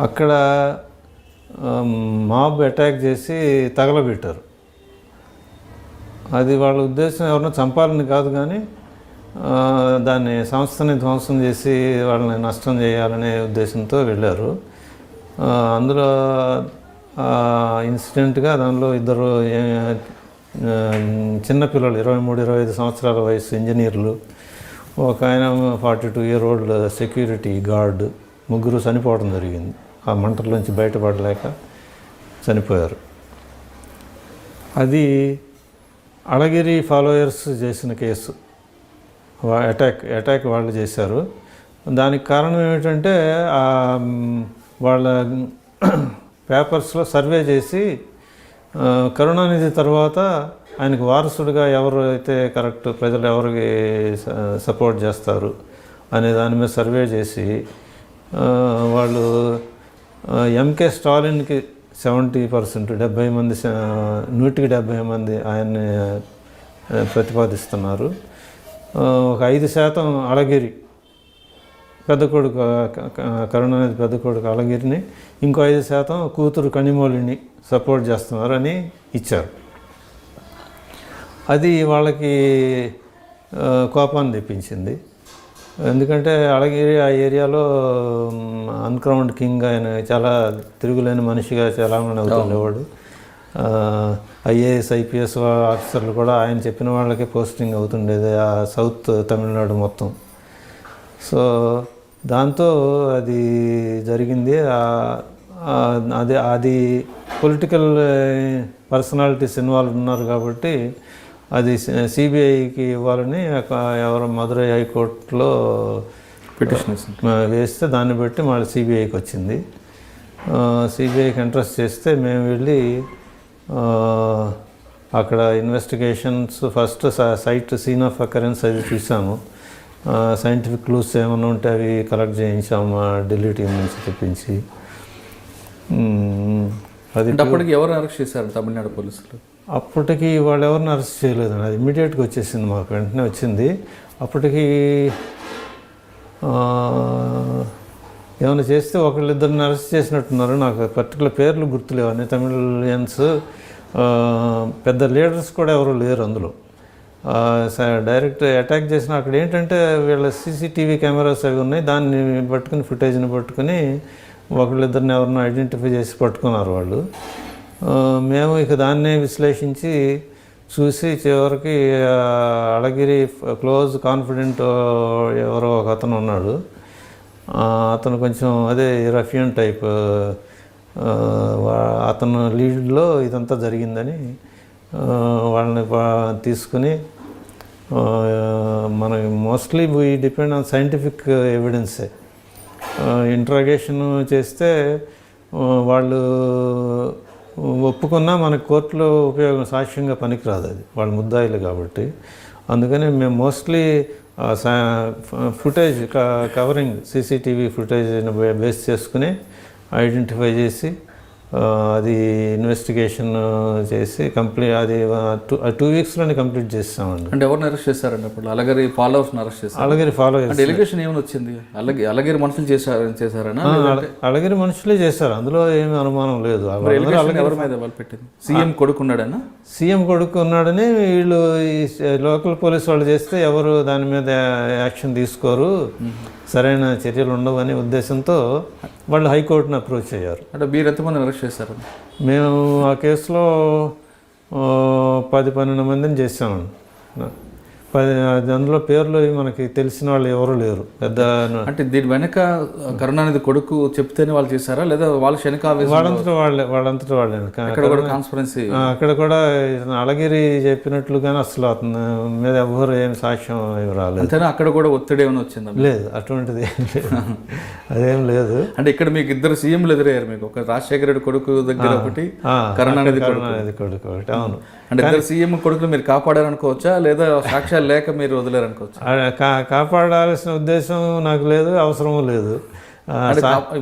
అక్కడ మాబ్ అటాక్ చేసి తగలబెట్టారు. అది వాళ్ళ ఉద్దేశం ఎవరినో చంపాలని కాదు, కానీ దాన్ని సంస్థని ధ్వంసం చేసి వాళ్ళని నష్టం చేయాలనే ఉద్దేశంతో వెళ్ళారు. అందులో ఇన్సిడెంట్గా దానిలో 2 చిన్నపిల్లలు 23-25 సంవత్సరాల వయసు ఇంజనీర్లు, ఒక ఆయన 42 year old సెక్యూరిటీ గార్డ్, 3 చనిపోవడం జరిగింది. ఆ మంటల్లోంచి బయటపడలేక చనిపోయారు. అది అళగిరి ఫాలోయర్స్ చేసిన కేసు. అటాక్ వాళ్ళు చేశారు. దానికి కారణం ఏమిటంటే వాళ్ళ పేపర్స్లో సర్వే చేసి కరుణానిధి తర్వాత ఆయనకు వారసుడిగా ఎవరు అయితే కరెక్ట్, ప్రజలు ఎవరికి సపోర్ట్ చేస్తారు అనే దాని మీద సర్వే చేసి వాళ్ళు ఎంకే స్టాలిన్కి 70%, 70 మంది, 170 మంది ఆయన్ని ప్రతిపాదిస్తున్నారు. ఒక 5% అళగిరి పెద్ద కొడుకు, కరుణానిధి పెద్ద కొడుకు అళగిరిని, ఇంకో 5% కూతురు కనిమొళిని సపోర్ట్ చేస్తున్నారని ఇచ్చారు. అది వాళ్ళకి కోపాన్ని తెప్పించింది. ఎందుకంటే అళగిరి ఆ ఏరియాలో అన్క్రౌండ్ కింగ్, ఆయన చాలా తిరుగులేని మనిషిగా చాలామంది అవుతుండేవాడు. ఐఏఎస్ ఐపీఎస్ ఆఫీసర్లు కూడా ఆయన చెప్పిన వాళ్ళకే పోస్టింగ్ అవుతుండేది ఆ సౌత్ తమిళనాడు మొత్తం. సో దాంతో అది జరిగింది. అది పొలిటికల్ పర్సనాలిటీస్ ఇన్వాల్వ్ ఉన్నారు కాబట్టి అది సిబిఐకి ఇవ్వాలని ఎవరు మదురై హైకోర్టులో పిటిషన్ వేస్తే దాన్ని బట్టి మళ్ళీ సిబిఐకి వచ్చింది. సిబిఐకి ఇంట్రెస్ట్ చేస్తే మేము వెళ్ళి అక్కడ investigations first sight scene of occurrence అది చూసాము. సైంటిఫిక్ క్లూస్ ఏమైనా ఉంటే అవి కలెక్ట్ చేయించాము ఢిల్లీ టీం నుంచి తెప్పించి. అది అప్పటికి ఎవరు అరెస్ట్ చేశారు తమిళనాడు పోలీసులు? అప్పటికి వాళ్ళు ఎవరిని అరెస్ట్ చేయలేదండి, అది ఇమ్మీడియట్గా వచ్చేసింది, మాకు వెంటనే వచ్చింది. అప్పటికి ఏమైనా చేస్తే ఒకళ్ళిద్దరిని అరెస్ట్ చేసినట్టున్నారు, నాకు పర్టికులర్ పేర్లు గుర్తులేవు. అన్ని తమిళియన్స్, పెద్ద లీడర్స్ కూడా ఎవరు లేరు అందులో. డైరెక్ట్ అటాక్ చేసిన అక్కడ ఏంటంటే వీళ్ళ సీసీటీవీ కెమెరాస్ అవి ఉన్నాయి, దాన్ని పట్టుకుని ఫుటేజ్ని పట్టుకుని ఒకళ్ళిద్దరిని ఎవరినో ఐడెంటిఫై చేసి పట్టుకున్నారు వాళ్ళు. మేము ఇక దాన్నే విశ్లేషించి చూసి చివరికి అళగిరి క్లోజ్ కాన్ఫిడెంట్ ఎవరో ఒక అతను ఉన్నాడు, అతను కొంచెం అదే రఫియన్ టైప్, అతను లీడ్లో ఇదంతా జరిగిందని వాళ్ళని తీసుకుని మనకి mostly we depend on scientific ఎవిడెన్సే. ఇంట్రాగేషన్ చేస్తే వాళ్ళు ఒప్పుకున్నా మనకు కోర్టులో ఉపయోగం సాక్ష్యంగా పనికిరాదు, అది వాళ్ళ ముద్దాయిలు కాబట్టి. అందుకని మేము మోస్ట్లీ ఫుటేజ్ కవరింగ్ సీసీటీవీ ఫుటేజ్ని బేస్ చేసుకుని ఐడెంటిఫై చేసి అది ఇన్వెస్టిగేషన్ చేసి కంప్లీట్ అది 2 వీక్స్లోనే కంప్లీట్ చేస్తామండి. అంటే ఎవరిని అరెస్ట్ చేశారండి అప్పుడు? అళగిరి ఫాలోవర్స్ని అరెస్ట్ చేశారు? అళగిరి ఫాలో అంటే ఎలిగేషన్ ఏమైనా వచ్చింది? అళగిరి మనుషులు చేశారనా? అళగిరి మనుషులే చేశారు, అందులో ఏమీ అనుమానం లేదు. ఎవరి మీద వాళ్ళు పెట్టింది? సీఎం కొడుకున్నాడనా? సీఎం కొడుకు ఉన్నాడని వీళ్ళు ఈ లోకల్ పోలీస్ వాళ్ళు చేస్తే ఎవరు దాని మీద యాక్షన్ తీసుకోరు, సరైన చర్యలు ఉండవనే ఉద్దేశంతో వాళ్ళు హైకోర్టును అప్రోచ్ అయ్యారు. అంటే మీరు ఎంతమందిని అరెస్ట్ చేశారు? మేము ఆ కేసులో 10-12 మందిని చేసామండి. అందులో పేర్లు మనకి తెలిసిన వాళ్ళు ఎవరు లేరు పెద్ద. అంటే దీని వెనక కరుణానిధి కొడుకు చెప్తేనే వాళ్ళు చేశారా, లేదా వాళ్ళు వాళ్ళంతటా వాళ్ళే కాన్స్పరెన్సీ? అక్కడ కూడా అళగిరి చెప్పినట్లుగానే అసలు అతని మీద ఎవరు ఏం సాక్ష్యం రాలేదు. అంతేనా? అక్కడ కూడా ఒత్తిడి ఏమైనా వచ్చిందా? లేదు, అటువంటిది అదేం లేదు. అంటే ఇక్కడ మీకు 2 సీఎంలు ఎదురయ్యారు, మీకు ఒక రాజశేఖర రెడ్డి కొడుకు దగ్గర ఒకటి, కరుణానిధి కొడుకు ఒకటి. అవును. అంటే 2 సీఎం కొడుకులు మీరు కాపాడారనుకోవచ్చా, లేదా సాక్ష్యాలు లేక మీరు వదిలేరనుకోవచ్చా? కాపాడాల్సిన ఉద్దేశం నాకు లేదు, అవసరము లేదు.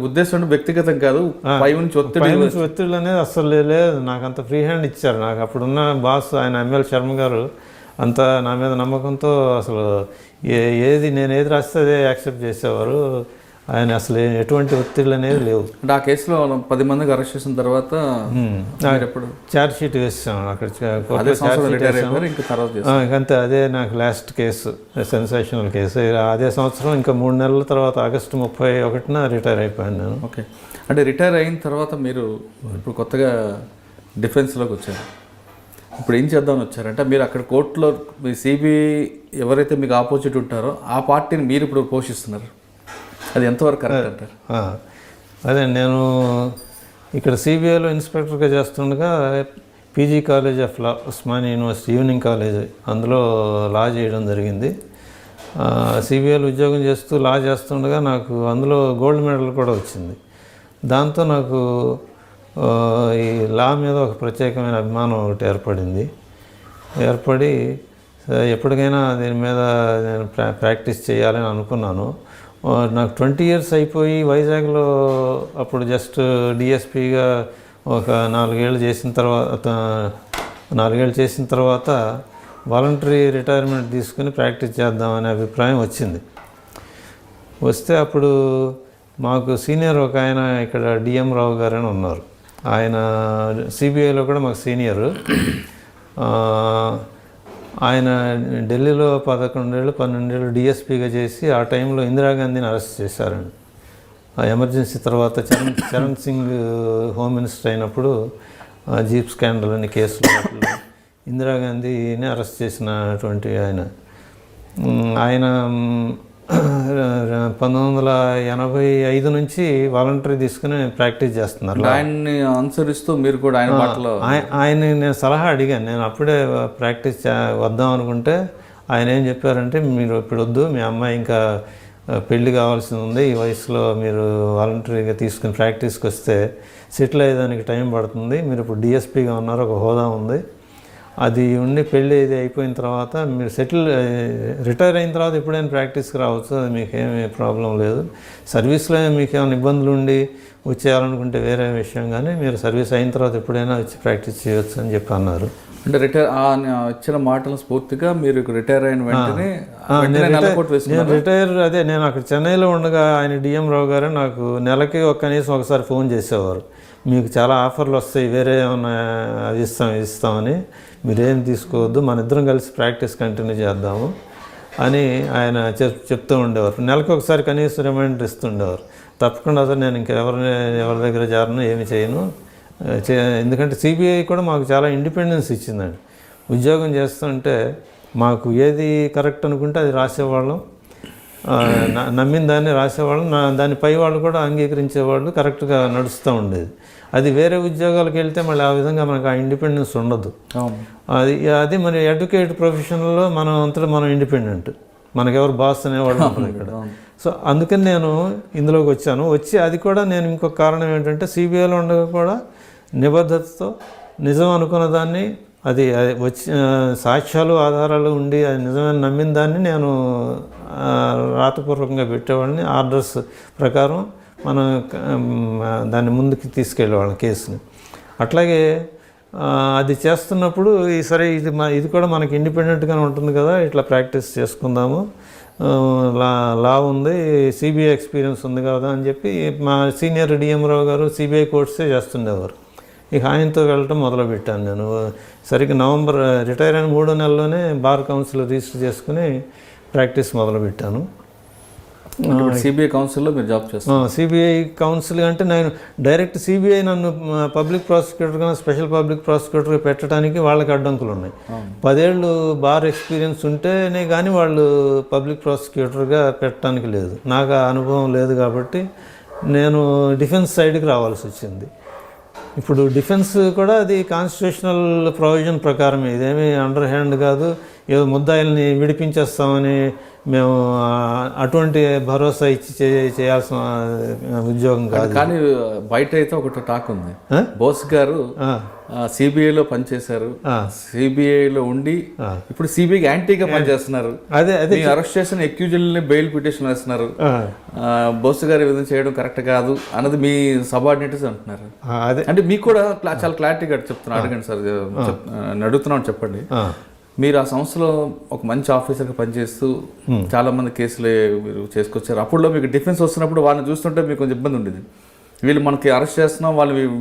ఉద్దేశం వ్యక్తిగతం కాదు, పై నుంచి ఒత్తిడి అనేది అసలు లేదు. నాకు అంత ఫ్రీ హ్యాండ్ ఇచ్చారు. నాకు అప్పుడున్న బాస్ ఆయన ఎంఎల్ శర్మ గారు అంతా నా మీద నమ్మకంతో అసలు ఏది నేను ఏది రాస్తే అదే యాక్సెప్ట్ చేసేవారు. ఆయన అసలు ఎటువంటి ఒత్తిళ్ళు అనేది లేవు. అంటే ఆ కేసులో 10 మందికి అరెస్ట్ చేసిన తర్వాత ఎప్పుడు ఛార్జ్ షీట్ వేసాం అక్కడ. అంతే, అదే నాకు లాస్ట్ కేసు, సెన్సేషనల్ కేసు. అదే సంవత్సరం ఇంకా 3 నెలల తర్వాత ఆగస్టు 31న రిటైర్ అయిపోయాను నేను. ఓకే. అంటే రిటైర్ అయిన తర్వాత మీరు ఇప్పుడు కొత్తగా డిఫెన్స్లోకి వచ్చారు. ఇప్పుడు ఏం చేద్దామని వచ్చారంటే, మీరు అక్కడ కోర్టులో మీ సిబిఐ ఎవరైతే మీకు ఆపోజిట్ ఉంటారో ఆ పార్టీని మీరు ఇప్పుడు పోషిస్తున్నారు, అది ఎంతవరకు కరెక్ట్ అంటారు? అదే నేను ఇక్కడ సిబిఐలో ఇన్స్పెక్టర్గా చేస్తుండగా PG college of law, Osmania university evening college, అందులో లా చేయడం జరిగింది. సిబిఐలో ఉద్యోగం చేస్తూ లా చేస్తుండగా నాకు అందులో గోల్డ్ మెడల్ కూడా వచ్చింది. దాంతో నాకు ఈ లా మీద ఒక ప్రత్యేకమైన అభిమానం ఒకటి ఏర్పడి ఎప్పటికైనా దీని మీద నేను ప్రాక్టీస్ చేయాలని అనుకున్నాను. నాకు 20 years అయిపోయి వైజాగ్లో అప్పుడు జస్ట్ డిఎస్పీగా ఒక 4 ఏళ్ళు చేసిన తర్వాత వాలంటరీ రిటైర్మెంట్ తీసుకుని ప్రాక్టీస్ చేద్దామనే అభిప్రాయం వచ్చింది. వస్తే అప్పుడు మాకు సీనియర్ ఒక ఆయన ఇక్కడ డిఎం రావు గారు అని ఉన్నారు, ఆయన సిబిఐలో కూడా మాకు సీనియరు. ఆయన ఢిల్లీలో 11-12 ఏళ్ళు డిఎస్పీగా చేసి ఆ టైంలో ఇందిరాగాంధీని అరెస్ట్ చేశారండి. ఆ ఎమర్జెన్సీ తర్వాత చరణ్ సింగ్ హోమ్ మినిస్టర్ అయినప్పుడు జీప్ స్కాండల్ అనే కేసులో ఇందిరాగాంధీని అరెస్ట్ చేసినటువంటి ఆయన 1985 నుంచి వాలంటరీ తీసుకుని ప్రాక్టీస్ చేస్తున్నారు. ఆయన్ని అనుసరిస్తూ మీరు కూడా ఆయన మాటలో ఆయన్ని నేను సలహా అడిగాను. నేను అప్పుడే ప్రాక్టీస్ వద్దాం అనుకుంటే ఆయన ఏం చెప్పారంటే, మీరు ఇప్పుడు వద్దు, మీ అమ్మాయి ఇంకా పెళ్లి కావాల్సి ఉంది, ఈ వయసులో మీరు వాలంటరీగా తీసుకుని ప్రాక్టీస్కి వస్తే సెటిల్ అయ్యేదానికి టైం పడుతుంది, మీరు ఇప్పుడు డిఎస్పీగా ఉన్నారు, ఒక హోదా ఉంది, అది ఉండి పెళ్ళి ఇది అయిపోయిన తర్వాత మీరు రిటైర్ అయిన తర్వాత ఎప్పుడైనా ప్రాక్టీస్కి రావచ్చు, అది మీకేమీ ప్రాబ్లం లేదు, సర్వీస్లో మీకు ఏమైనా ఇబ్బందులు ఉండి వచ్చేయాలనుకుంటే వేరే విషయం, కానీ మీరు సర్వీస్ అయిన తర్వాత ఎప్పుడైనా వచ్చి ప్రాక్టీస్ చేయవచ్చు అని చెప్పి అన్నారు. అంటే ఇచ్చిన మాటలు స్ఫూర్తిగా మీరు రిటైర్ అయిన వెంటనే నేను అక్కడ చెన్నైలో ఉండగా ఆయన డిఎం రావు గారు నాకు నెలకి కనీసం ఒకసారి ఫోన్ చేసేవారు, మీకు చాలా ఆఫర్లు వస్తాయి, వేరే ఏమన్నా అది ఇస్తామని, మీరేం తీసుకోవద్దు, మన ఇద్దరం కలిసి ప్రాక్టీస్ కంటిన్యూ చేద్దాము అని ఆయన చెప్తూ ఉండేవారు. నెలకు ఒకసారి కనీసం రిమైండర్ ఇస్తుండేవారు. తప్పకుండా అసలు నేను ఎవరి దగ్గర చేరను, ఏమి చేయను, ఎందుకంటే సిబిఐ కూడా మాకు చాలా ఇండిపెండెన్స్ ఇచ్చిందండి. ఉద్యోగం చేస్తుంటే మాకు ఏది కరెక్ట్ అనుకుంటే అది రాసేవాళ్ళం, నమ్మిన దాన్ని రాసేవాళ్ళం, దాని పై వాళ్ళు కూడా అంగీకరించేవాళ్ళు, కరెక్ట్గా నడుస్తూ ఉండేది. అది వేరే ఉద్యోగాలకు వెళ్తే మళ్ళీ ఆ విధంగా మనకు ఆ ఇండిపెండెన్స్ ఉండదు. అది మన అడ్వకేట్ ప్రొఫెషన్లో మనం అంతటా మనం ఇండిపెండెంట్, మనకెవరు బాస్ అనేవాళ్ళు ఉంటారు ఇక్కడ. సో అందుకని నేను ఇందులోకి వచ్చి అది కూడా నేను ఇంకొక కారణం ఏంటంటే సిబిఐలో ఉండగా కూడా నిబద్ధతతో నిజం అనుకున్న దాన్ని, అది సాక్ష్యాలు ఆధారాలు ఉండి అది నిజమైన నమ్మిన దాన్ని నేను రాతపూర్వకంగా పెట్టేవాళ్ళని, ఆర్డర్స్ ప్రకారం మనం దాన్ని ముందుకు తీసుకెళ్ళేవాళ్ళం కేసుని. అట్లాగే అది చేస్తున్నప్పుడు సరే ఇది కూడా మనకి ఇండిపెండెంట్గానే ఉంటుంది కదా, ఇట్లా ప్రాక్టీస్ చేసుకుందాము, లా ఉంది, సిబిఐ ఎక్స్పీరియన్స్ ఉంది కదా అని చెప్పి మా సీనియర్ డిఎం రావు గారు సిబిఐ కోర్ట్సే చేస్తుండేవారు. ఇక ఆయనతో వెళ్ళటం మొదలుపెట్టాను నేను. సరిగ్గా నవంబర్ రిటైర్ అయిన 3వ నెలలోనే బార్ కౌన్సిల్ రిజిస్టర్ చేసుకుని ప్రాక్టీస్ మొదలుపెట్టాను. సిబిఐ కౌన్సిల్లో మీరు జాబ్ చేస్తాను. సిబిఐ కౌన్సిల్ అంటే నేను డైరెక్ట్ సిబిఐ నన్ను పబ్లిక్ ప్రాసిక్యూటర్గా, స్పెషల్ పబ్లిక్ ప్రాసిక్యూటర్గా పెట్టడానికి వాళ్ళకి అడ్డంకులు ఉన్నాయి. 10 ఏళ్ళు బార్ ఎక్స్పీరియన్స్ ఉంటేనే కానీ వాళ్ళు పబ్లిక్ ప్రాసిక్యూటర్గా పెట్టడానికి లేదు. నాకు ఆ అనుభవం లేదు కాబట్టి నేను డిఫెన్స్ సైడ్కి రావాల్సి వచ్చింది. ఇప్పుడు డిఫెన్స్ కూడా అది కాన్స్టిట్యూషనల్ ప్రొవిజన్ ప్రకారం, ఇదేమీ అండర్ హ్యాండ్ కాదు, ఏదో ముద్దాయిల్ని విడిపించేస్తామని మేము అటువంటి భరోసా ఇచ్చి చేయాల్సిన ఉద్యోగం కాదు. కానీ బయట అయితే ఒకటి టాక్ ఉంది, బోస్ గారు సిబిఐలో పనిచేశారు, సిబిఐలో ఉండి ఇప్పుడు సిబిఐకి యాంటీగా పనిచేస్తున్నారు, అదే అరెస్ట్ చేసిన అక్యూజ్డ్ని బెయిల్ పిటిషన్ వేస్తున్నారు, బోస్ గారు ఈ విధంగా చేయడం కరెక్ట్ కాదు అన్నది మీ సబార్డినేట్స్ అంటున్నారు. అంటే మీకు కూడా చాలా క్లారిటీగా చెప్తున్నా, అడగండి సార్, అడుగుతున్నాను, చెప్పండి. మీరు ఆ సంస్థలో ఒక మంచి ఆఫీసర్గా పనిచేస్తూ చాలా మంది కేసులు మీరు చేసుకొచ్చారు. అప్పుడులో మీకు డిఫెన్స్ వస్తున్నప్పుడు వాళ్ళని చూస్తుంటే మీకు కొంచెం ఇబ్బంది ఉండేది, వీళ్ళు మనకి అరెస్ట్ చేస్తున్నాం,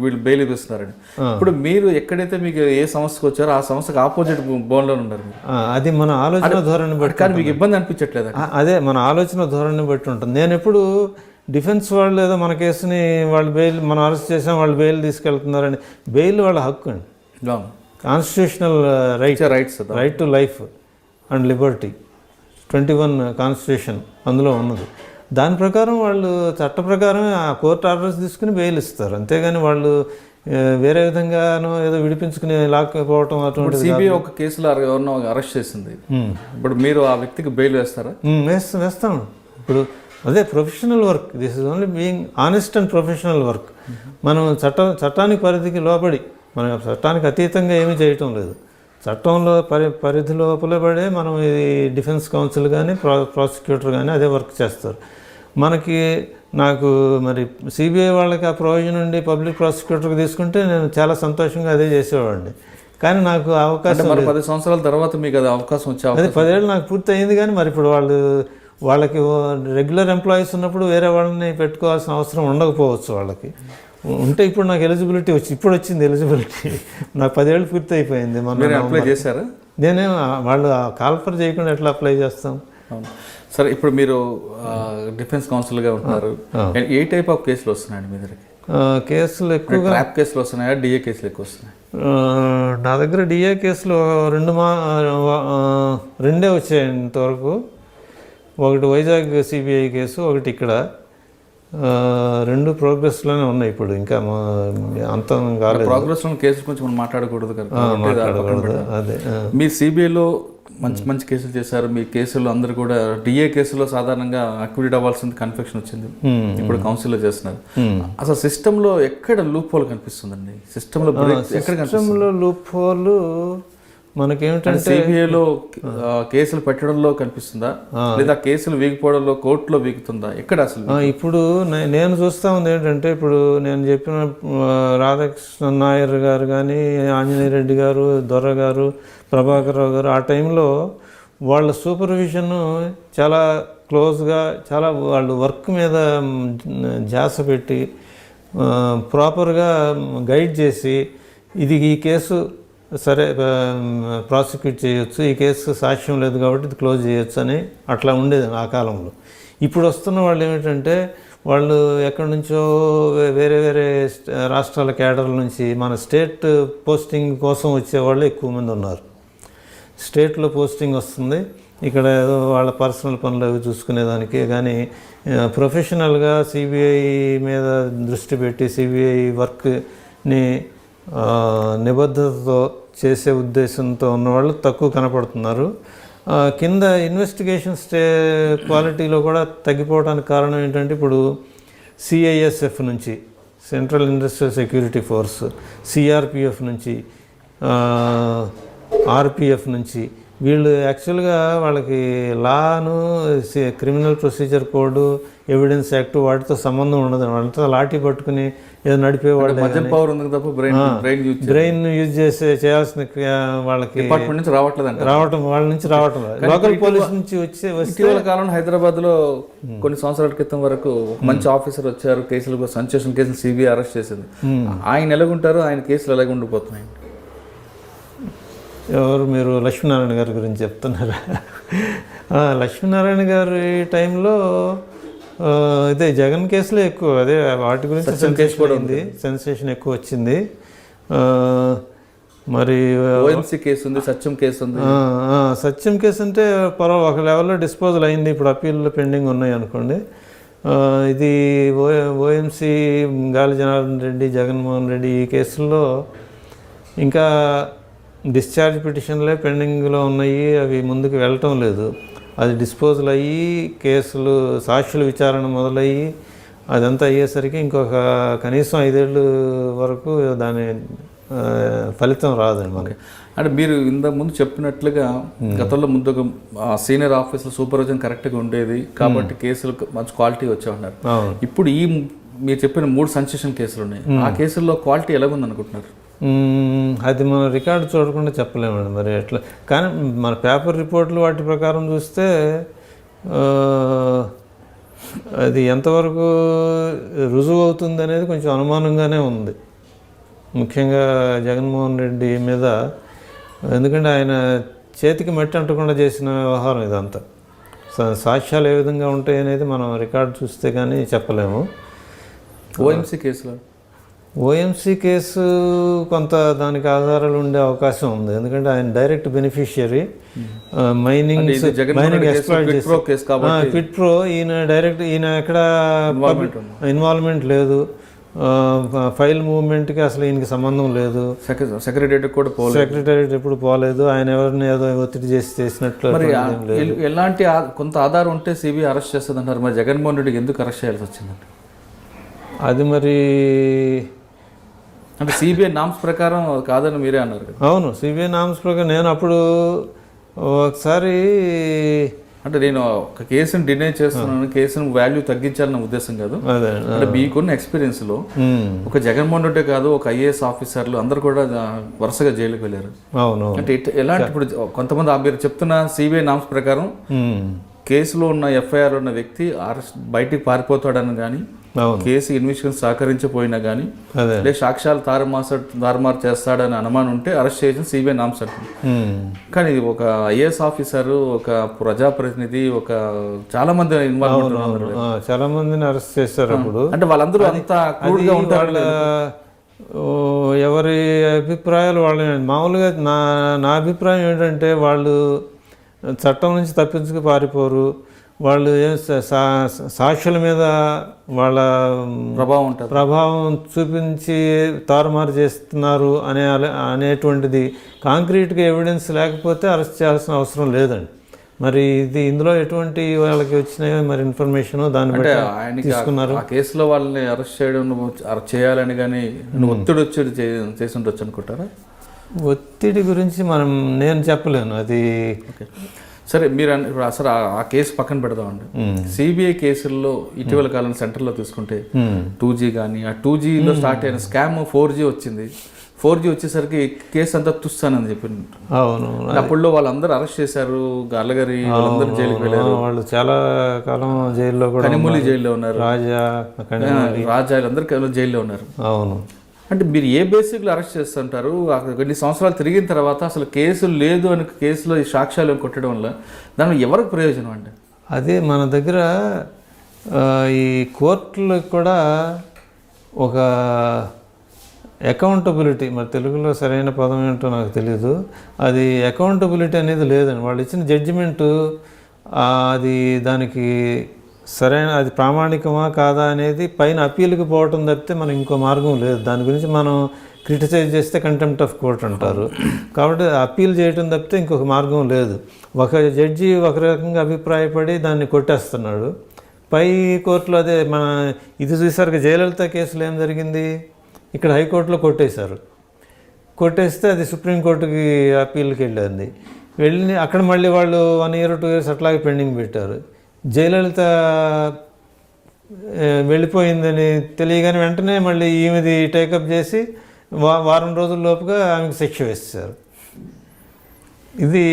వీళ్ళు బెయిల్ ఇస్తున్నారని. ఇప్పుడు మీరు ఎక్కడైతే మీకు ఏ సంస్థకు వచ్చారో ఆ సంస్థకు ఆపోజిట్ బోన్లో ఉన్నారు. అది మన ఆలోచన ధోరణి బట్టి, కానీ మీకు ఇబ్బంది అనిపించట్లేదు? అదే మన ఆలోచన ధోరణి బట్టి ఉంటుంది. నేను ఎప్పుడు డిఫెన్స్ వాళ్ళు ఏదో మన కేసుని వాళ్ళు బెయిల్, మనం అరెస్ట్ చేసాం, వాళ్ళు బెయిల్ తీసుకెళ్తున్నారని, బెయిల్ వాళ్ళ హక్కు అండి, constitutional right to life and Liberty 21 constitution అందులో ఉన్నది. దాని ప్రకారం వాళ్ళు చట్ట ప్రకారం ఆ కోర్టు ఆర్డర్స్ తీసుకుని బెయిల్ ఇస్తారు, అంతేగాని వాళ్ళు వేరే విధంగానో ఏదో విడిపించుకుని లాక్కపోవటం అటువంటి. సిబిఐ ఒక కేసులో ఎవరినో అరెస్ట్ చేసింది, ఇప్పుడు మీరు ఆ వ్యక్తికి బెయిల్ వేస్తారా? వేస్తాం. ఇప్పుడు అదే professional work, this is only being honest and professional work. మనం చట్టానికి పరిధికి లోబడి, మనం చట్టానికి అతీతంగా ఏమీ చేయటం లేదు, చట్టంలో పరిధి లోపల పడే మనం ఇది డిఫెన్స్ కౌన్సిల్ కానీ ప్రాసిక్యూటర్ కానీ అదే వర్క్ చేస్తారు. నాకు మరి సిబిఐ వాళ్ళకి ఆ ప్రొవిజన్ ఉండి పబ్లిక్ ప్రాసిక్యూటర్కి తీసుకుంటే నేను చాలా సంతోషంగా అదే చేసేవాడిని. కానీ నాకు అవకాశం 10 సంవత్సరాల తర్వాత మీకు అది అవకాశం వచ్చే, అదే 10 ఏళ్ళు నాకు పూర్తి అయింది. కానీ మరి ఇప్పుడు వాళ్ళకి రెగ్యులర్ ఎంప్లాయీస్ ఉన్నప్పుడు వేరే వాళ్ళని పెట్టుకోవాల్సిన అవసరం ఉండకపోవచ్చు. వాళ్ళకి ఉంటే ఇప్పుడు నాకు ఎలిజిబిలిటీ ఇప్పుడు వచ్చింది ఎలిజిబిలిటీ, నాకు 10 ఏళ్ళు పూర్తి అయిపోయింది. మనం అప్లై చేశారా? నేనే వాళ్ళు కాల్ఫర్ చేయకుండా ఎట్లా అప్లై చేస్తాం? సరే, ఇప్పుడు మీరు డిఫెన్స్ కౌన్సిల్గా ఉంటున్నారు, ఏ టైప్ ఆఫ్ కేసులు వస్తున్నాయండి మీ దగ్గరికి? కేసులు ఎక్కువగా ట్రాప్ కేసులు వస్తున్నాయా, డిఏ కేసులు ఎక్కువ వస్తున్నాయి? నా దగ్గర డిఏ కేసులు రెండే వచ్చాయి ఇంతవరకు. ఒకటి వైజాగ్ సిబిఐ కేసు, ఒకటి ఇక్కడ, 2 ప్రోగ్రెస్లోనే ఉన్నాయి. ఇప్పుడు ఇంకా అంతం కాలేదు. ప్రోగ్రెస్లో కేసు కొంచెం మనం మాట్లాడకూడదు కదా. అదే మీ సిబిఐలో మంచి మంచి కేసులు చేశారు. మీ కేసులు అందరూ కూడా డిఏ కేసులో సాధారణంగా అక్విట్ అవ్వాల్సింది కన్ఫెక్షన్ వచ్చింది, ఇప్పుడు కౌన్సిల్లో చేస్తున్నారు. అసలు సిస్టంలో ఎక్కడ లూప్ హోల్ కనిపిస్తుందండి? సిస్టంలో ఎక్కడ సిస్టంలో లూప్ హోల్ మనకేమిటంటే సిబిఐలో కేసులు పెట్టడంలో కనిపిస్తుందా, లేదా కేసులు వీగిపోవడంలో కోర్టులో వీగుతుందా? ఎక్కడ అసలు ఇప్పుడు నేను చూస్తా ఉంది ఏంటంటే, ఇప్పుడు నేను చెప్పిన రాధాకృష్ణ నాయర్ గారు కానీ, ఆంజనేయ రెడ్డి గారు, దొర గారు, ప్రభాకర్ రావు గారు, ఆ టైంలో వాళ్ళ సూపర్విజన్ చాలా క్లోజ్గా, చాలా వాళ్ళు వర్క్ మీద ధ్యాస పెట్టి ప్రాపర్గా గైడ్ చేసి, ఈ కేసు సరే ప్రాసిక్యూట్ చేయొచ్చు, ఈ కేసు సాక్ష్యం లేదు కాబట్టి ఇది క్లోజ్ చేయొచ్చు అని అట్లా ఉండేది ఆ కాలంలో. ఇప్పుడు వస్తున్న వాళ్ళు ఏమిటంటే, వాళ్ళు ఎక్కడి నుంచో వేరే వేరే రాష్ట్రాల కేడర్ల నుంచి మన స్టేట్ పోస్టింగ్ కోసం వచ్చేవాళ్ళు ఎక్కువ మంది ఉన్నారు. స్టేట్లో పోస్టింగ్ వస్తుంది, ఇక్కడ ఏదో వాళ్ళ పర్సనల్ పనులు అవి చూసుకునేదానికి, కానీ ప్రొఫెషనల్గా సిబిఐ మీద దృష్టి పెట్టి సిబిఐ వర్క్ని నిబద్ధతతో చేసే ఉద్దేశంతో ఉన్నవాళ్ళు తక్కువ కనపడుతున్నారు. కింద ఇన్వెస్టిగేషన్ క్వాలిటీలో కూడా తగ్గిపోవడానికి కారణం ఏంటంటే, ఇప్పుడు సిఐఎస్ఎఫ్ నుంచి, central industrial security force, CRPF నుంచి, ఆర్పిఎఫ్ నుంచి, వీళ్ళు యాక్చువల్గా వాళ్ళకి లాను, criminal procedure code, evidence act వాటితో సంబంధం ఉండదు. వాళ్ళతో లాఠీ పట్టుకుని ఏదో నడిపేవాళ్ళు, బ్రెయిన్ యూజ్ చేయాల్సిన వాళ్ళకి డిపార్ట్మెంట్ నుంచి వాళ్ళ నుంచి రావటం లోకల్ పోలీస్ నుంచి ఇటీవల కాలంలో హైదరాబాద్లో కొన్ని సంవత్సరాల క్రితం వరకు మంచి ఆఫీసర్ వచ్చారు, కేసులు సంచేషన్ కేసులు సిబిఐ అరెస్ట్ చేసింది. ఆయన ఎలాగుంటారు, ఆయన కేసులు ఎలాగ ఉండిపోతున్నాయి? ఎవరు మీరు? లక్ష్మీనారాయణ గారి గురించి చెప్తున్నారా? లక్ష్మీనారాయణ గారి టైంలో ఇదే జగన్ కేసులో ఎక్కువ, అదే వాటి గురించి సెన్సేషన్ ఎక్కువ వచ్చింది. మరి ఓఎంసీ కేసు ఉంది, సత్యం కేసు ఉంది. సత్యం కేసు అంటే ఒక లెవెల్లో డిస్పోజల్ అయింది, ఇప్పుడు అప్పీల్లో పెండింగ్ ఉన్నాయి అనుకోండి. ఇది ఓఎంసీ గాలి జనార్దన్ రెడ్డి, జగన్మోహన్ రెడ్డి ఈ కేసుల్లో ఇంకా డిశ్చార్జ్ పిటిషన్లే పెండింగ్లో ఉన్నాయి, అవి ముందుకు వెళ్ళటం లేదు. అది డిస్పోజల్ అయ్యి కేసులు సాక్షుల విచారణ మొదలయ్యి అదంతా అయ్యేసరికి ఇంకొక కనీసం 5 ఏళ్ళు వరకు దాని ఫలితం రాదండి మనకి. అంటే మీరు ఇంతకు ముందు చెప్పినట్లుగా గతంలో ముందు సీనియర్ ఆఫీసర్ సూపర్విజన్ కరెక్ట్గా ఉండేది కాబట్టి కేసులు మంచి క్వాలిటీ వచ్చామన్నారు. ఇప్పుడు మీరు చెప్పిన 3 సెన్సేషన్ కేసులు ఉన్నాయి, ఆ కేసుల్లో క్వాలిటీ ఎలాగుంది అనుకుంటున్నారు? అది మనం రికార్డు చూడకుండా చెప్పలేమండి మరి ఎట్లా. కానీ మన పేపర్ రిపోర్ట్లు వాటి ప్రకారం చూస్తే అది ఎంతవరకు రుజువు అవుతుంది అనేది కొంచెం అనుమానంగానే ఉంది, ముఖ్యంగా జగన్మోహన్ రెడ్డి మీద. ఎందుకంటే ఆయన చేతికి మట్టి అంటకుండా చేసిన వ్యవహారం ఇదంతా. సాక్ష్యాలు ఏ విధంగా ఉంటాయి అనేది మనం రికార్డు చూస్తే కానీ చెప్పలేము. ఓఎంసీ కేసు కొంత దానికి ఆధారాలు ఉండే అవకాశం ఉంది, ఎందుకంటే ఆయన డైరెక్ట్ బెనిఫిషియరీ. మైనింగ్ ఎక్స్ప్లాయిట్ చేసి క్విట్ ప్రో, ఈయన ఎక్కడ ఇన్వాల్వ్మెంట్ లేదు, ఫైల్ మూవ్మెంట్కి అసలు ఈయనకి సంబంధం లేదు, సెక్రటేరియట్ ఎప్పుడు పోలేదు, ఆయన ఎవరిని ఏదో ఒత్తిడి చేసినట్లు. ఎలాంటి కొంత ఆధారం ఉంటే సిబిఐ అరెస్ట్ చేస్తుంది అంటారు, మరి జగన్మోహన్ రెడ్డికి ఎందుకు అరెస్ట్ చేయాల్సి వచ్చిందండి? అది మరి అంటే సిబిఐ నామ్స్ ప్రకారం కాదని మీరే అన్నారు కదా. అవును, సిబిఐ నామ్స్ ప్రకారం. నేను అప్పుడు ఒకసారి అంటే నేను ఒక కేసును డినై చేస్తున్నాను, కేసును వాల్యూ తగ్గించాలన్న ఉద్దేశం కాదు. అంటే మీకున్న ఎక్స్పీరియన్స్లో ఒక జగన్మోహన్ రెడ్డి కాదు, ఒక ఐఏఎస్ ఆఫీసర్లు అందరు కూడా వరుసగా జైలుకి వెళ్ళారు. అవును, అంటే ఎలాంటి ఇప్పుడు కొంతమంది మీరు చెప్తున్న సిబిఐ నామ్స్ ప్రకారం కేసులో ఉన్న ఎఫ్ఐఆర్ ఉన్న వ్యక్తి బయటికి పారిపోతాడని కానీ, కేసు ఇన్వెస్టిగేషన్ సహకరించపోయినా కానీ, లేదా సాక్ష్యాలు తారుమారు చేస్తాడని అనుమానం ఉంటే అరెస్ట్ చేసిన సిబిఐ నామ్స్ అంటుంది. కానీ ఒక ఐఏఎస్ ఆఫీసరు, ఒక ప్రజాప్రతినిధి, ఒక చాలా మంది ఇన్వాల్వ్మెంట్, చాలా మందిని అరెస్ట్ చేస్తారు. అప్పుడు అంటే వాళ్ళందరూ అంతా క్రూడ్గా ఉంటారు. ఎవరి అభిప్రాయాలు వాళ్ళు. మామూలుగా నా అభిప్రాయం ఏంటంటే, వాళ్ళు చట్టం నుంచి తప్పించుకు పారిపోరు, వాళ్ళు సాక్షుల మీద వాళ్ళ ప్రభావం ఉంటుంది. ప్రభావం చూపించి తారుమారు చేస్తున్నారు అనేటువంటిది కాంక్రీట్గా ఎవిడెన్స్ లేకపోతే అరెస్ట్ చేయాల్సిన అవసరం లేదండి. మరి ఇందులో ఎటువంటి వాళ్ళకి వచ్చినాయో మరి ఇన్ఫర్మేషన్ దాన్ని బట్టి తీసుకున్నారు. ఆ కేసులో వాళ్ళని అరెస్ట్ చేయడం చేయాలని కానీ ఒత్తిడి వచ్చి చేసి ఉండొచ్చు అనుకుంటారా? ఒత్తిడి గురించి నేను చెప్పలేను అది. సరే, మీరు ఇప్పుడు అసలు ఆ కేసు పక్కన పెడదామండి. సిబిఐ కేసుల్లో ఇటీవల కాలం సెంటర్లో తీసుకుంటే 2G కానీ, ఆ 2Gలో స్టార్ట్ అయిన స్కామ్ 4G వచ్చింది. 4G వచ్చేసరికి కేసు అంతా తుస్తానని చెప్పి అవును, అప్పుడులో వాళ్ళందరూ అరెస్ట్ చేశారు. గల్లగారి వాళ్ళందరూ జైలుకి వెళ్ళారు. వాళ్ళు చాలా కాలం జైల్లో కూడా, కనిమూలి జైల్లో ఉన్నారు, రాజా అందరూ జైల్లో ఉన్నారు. అవును. అంటే మీరు ఏ బేసిక్లో అరెస్ట్ చేస్తుంటారు? కొన్ని సంవత్సరాలు తిరిగిన తర్వాత అసలు కేసు లేదు అని కేసులో ఈ సాక్ష్యాలు కొట్టడం వల్ల దానివల్ల ఎవరికి ప్రయోజనం అంటే? అదే మన దగ్గర ఈ కోర్టులకు కూడా ఒక అకౌంటబిలిటీ, మరి తెలుగులో సరైన పదం ఏంటో నాకు తెలీదు, అది అకౌంటబిలిటీ అనేది లేదండి. వాళ్ళు ఇచ్చిన జడ్జిమెంటు అది దానికి సరైన అది ప్రామాణికమా కాదా అనేది పైన అప్పీల్కి పోవటం తప్పితే మనకి ఇంకో మార్గం లేదు. దాని గురించి మనం క్రిటిసైజ్ చేస్తే కంటెంప్ట్ ఆఫ్ కోర్ట్ అంటారు. కాబట్టి అప్పీల్ చేయటం తప్పితే ఇంకొక మార్గం లేదు. ఒక జడ్జి ఒక రకంగా అభిప్రాయపడి దాన్ని కొట్టేస్తున్నాడు. పై కోర్టులో అదే ఇది చూసారుగా జయలలిత కేసులో ఏం జరిగింది, ఇక్కడ హైకోర్టులో కొట్టేస్తే అది సుప్రీంకోర్టుకి అప్పీల్కి వెళ్ళి అక్కడ మళ్ళీ వాళ్ళు 1 year 2 years అట్లాగే పెండింగ్ పెట్టారు. జయలలిత వెళ్ళిపోయిందని తెలియగానే వెంటనే మళ్ళీ ఈమెది టేకప్ చేసి వారం రోజుల లోపుగా ఆమెకు శిక్ష వేసేసారు. ఇది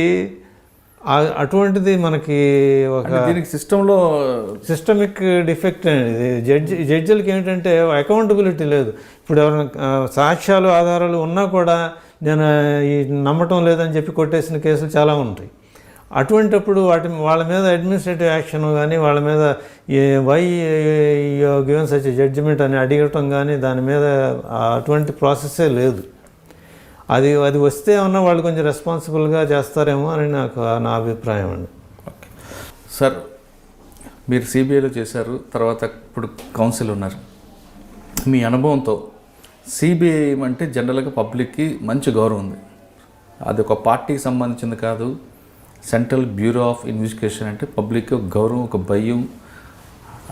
అటువంటిది మనకి ఒక సిస్టంలో సిస్టమిక్ డిఫెక్ట్ అనేది. జడ్జిలకి ఏంటంటే అకౌంటబిలిటీ లేదు. ఇప్పుడు ఎవరైనా సాక్ష్యాలు ఆధారాలు ఉన్నా కూడా నేను నమ్మటం లేదని చెప్పి కొట్టేసిన కేసులు చాలా ఉంటాయి. అటువంటిప్పుడు వాళ్ళ మీద అడ్మినిస్ట్రేటివ్ యాక్షన్ కానీ, వాళ్ళ మీద వై గివెన్ సచ్ జడ్జిమెంట్ అని అడగటం కానీ దాని మీద అటువంటి ప్రాసెస్సే లేదు. అది వస్తే ఏమన్నా వాళ్ళు కొంచెం రెస్పాన్సిబుల్గా చేస్తారేమో అని నా అభిప్రాయం అండి. ఓకే సార్, మీరు సిబిఐలో చేశారు, తర్వాత ఇప్పుడు కౌన్సిల్ ఉన్నారు. మీ అనుభవంతో సిబిఐ అంటే జనరల్గా పబ్లిక్కి మంచి గౌరవం ఉంది. అది ఒక పార్టీకి సంబంధించింది కాదు. సెంట్రల్ బ్యూరో ఆఫ్ ఇన్వెస్టిగేషన్ అంటే పబ్లిక్ ఒక గౌరవం, ఒక భయం,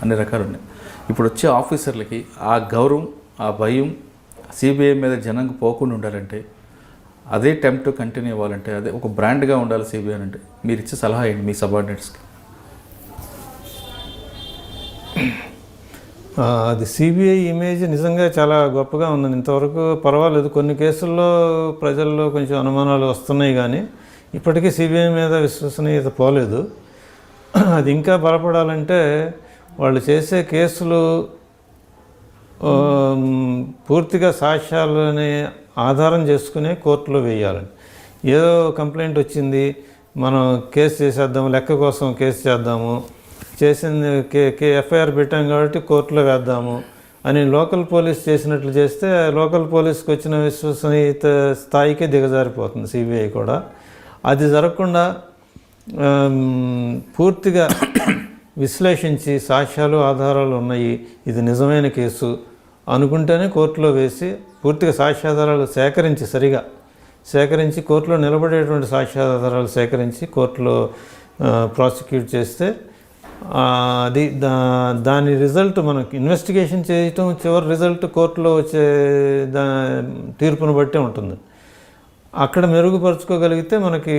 అన్ని రకాలు ఉన్నాయి. ఇప్పుడు వచ్చే ఆఫీసర్లకి ఆ గౌరవం, ఆ భయం సిబిఐ మీద జనంకి పోకుండా ఉండాలంటే, అదే టెంప్ట్ కంటిన్యూ అవ్వాలంటే, అదే ఒక బ్రాండ్గా ఉండాలి సిబిఐ అంటే మీరు ఇచ్చే సలహా ఏంటి మీ సబార్డినేట్స్కి? అది సిబిఐ ఇమేజ్ నిజంగా చాలా గొప్పగా ఉందండి. ఇంతవరకు పర్వాలేదు. కొన్ని కేసుల్లో ప్రజల్లో కొంచెం అనుమానాలు వస్తున్నాయి కానీ ఇప్పటికీ సిబిఐ మీద విశ్వసనీయత పోలేదు. అది ఇంకా బలపడాలంటే వాళ్ళు చేసే కేసులు పూర్తిగా సాక్ష్యాలని ఆధారం చేసుకునే కోర్టులో వేయాలని. ఏదో కంప్లైంట్ వచ్చింది, మనం కేసు చేసేద్దాము, లెక్క కోసం కేసు చేద్దాము, చేసింది ఎఫ్ఐఆర్ పెట్టాం కాబట్టి కోర్టులో వేద్దాము అని లోకల్ పోలీస్ చేసినట్లు చేస్తే లోకల్ పోలీస్కి వచ్చిన విశ్వసనీయత స్థాయికే దిగజారిపోతుంది సిబిఐ కూడా. అది జరగకుండా పూర్తిగా విశ్లేషించి సాక్ష్యాలు ఆధారాలు ఉన్నాయి, ఇది నిజమైన కేసు అనుకుంటేనే కోర్టులో వేసి పూర్తిగా సాక్ష్యాధారాలు సేకరించి కోర్టులో నిలబడేటువంటి సాక్ష్యాధారాలు సేకరించి కోర్టులో ప్రాసిక్యూట్ చేస్తే అది దాని రిజల్ట్ మనకి ఇన్వెస్టిగేషన్ చేయటం, చివరి రిజల్ట్ కోర్టులో వచ్చే తీర్పును బట్టే ఉంటుంది. అక్కడ మెరుగుపరుచుకోగలిగితే మనకి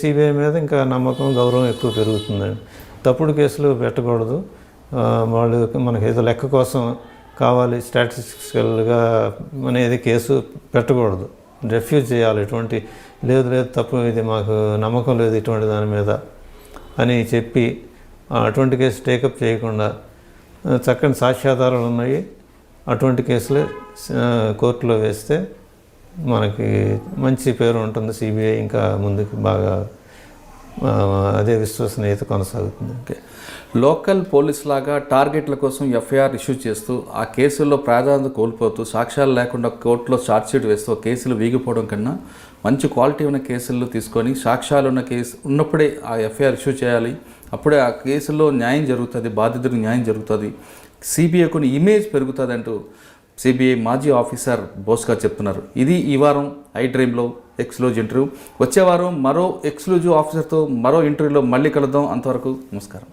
సిబిఐ మీద ఇంకా నమ్మకం, గౌరవం ఎక్కువ పెరుగుతుందండి. తప్పుడు కేసులు పెట్టకూడదు. వాళ్ళు మనకి ఏదో లెక్క కోసం కావాలి స్టాటిస్టికల్గా అనేది కేసు పెట్టకూడదు. రెఫ్యూజ్ చేయాలి. ఇటువంటి లేదు తప్పు, ఇది మాకు నమ్మకం లేదు ఇటువంటి దాని మీద అని చెప్పి అటువంటి కేసు టేకప్ చేయకుండా చక్కని సాక్ష్యాధారాలు ఉన్నాయి అటువంటి కేసులే కోర్టులో వేస్తే మనకి మంచి పేరు ఉంటుంది. సిబిఐ ఇంకా ముందుకు బాగా అదే విశ్వసనీయత కొనసాగుతుంది. ఓకే, లోకల్ పోలీస్ లాగా టార్గెట్ల కోసం ఎఫ్ఐఆర్ ఇష్యూ చేస్తూ ఆ కేసుల్లో ప్రాధాన్యత కోల్పోతూ సాక్ష్యాలు లేకుండా కోర్టులో ఛార్జ్షీట్ వేస్తూ కేసులు వీగిపోవడం కన్నా మంచి క్వాలిటీ ఉన్న కేసులు తీసుకొని సాక్ష్యాలు ఉన్న కేసు ఉన్నప్పుడే ఆ ఎఫ్ఐఆర్ ఇష్యూ చేయాలి. అప్పుడే ఆ కేసులో న్యాయం జరుగుతుంది, బాధితుడికి న్యాయం జరుగుతుంది, సిబిఐ కొన్ని ఇమేజ్ పెరుగుతుంది అంటూ సిబిఐ మాజీ ఆఫీసర్ బోస్ గారు చెప్తున్నారు. ఇది ఈ వారం ఐ డ్రీమ్లో ఎక్స్క్లూజివ్ ఇంటర్వ్యూ. వచ్చే వారం మరో ఎక్స్క్లూజివ్ ఆఫీసర్తో మరో ఇంటర్వ్యూలో మళ్ళీ కలుద్దాం. అంతవరకు నమస్కారం.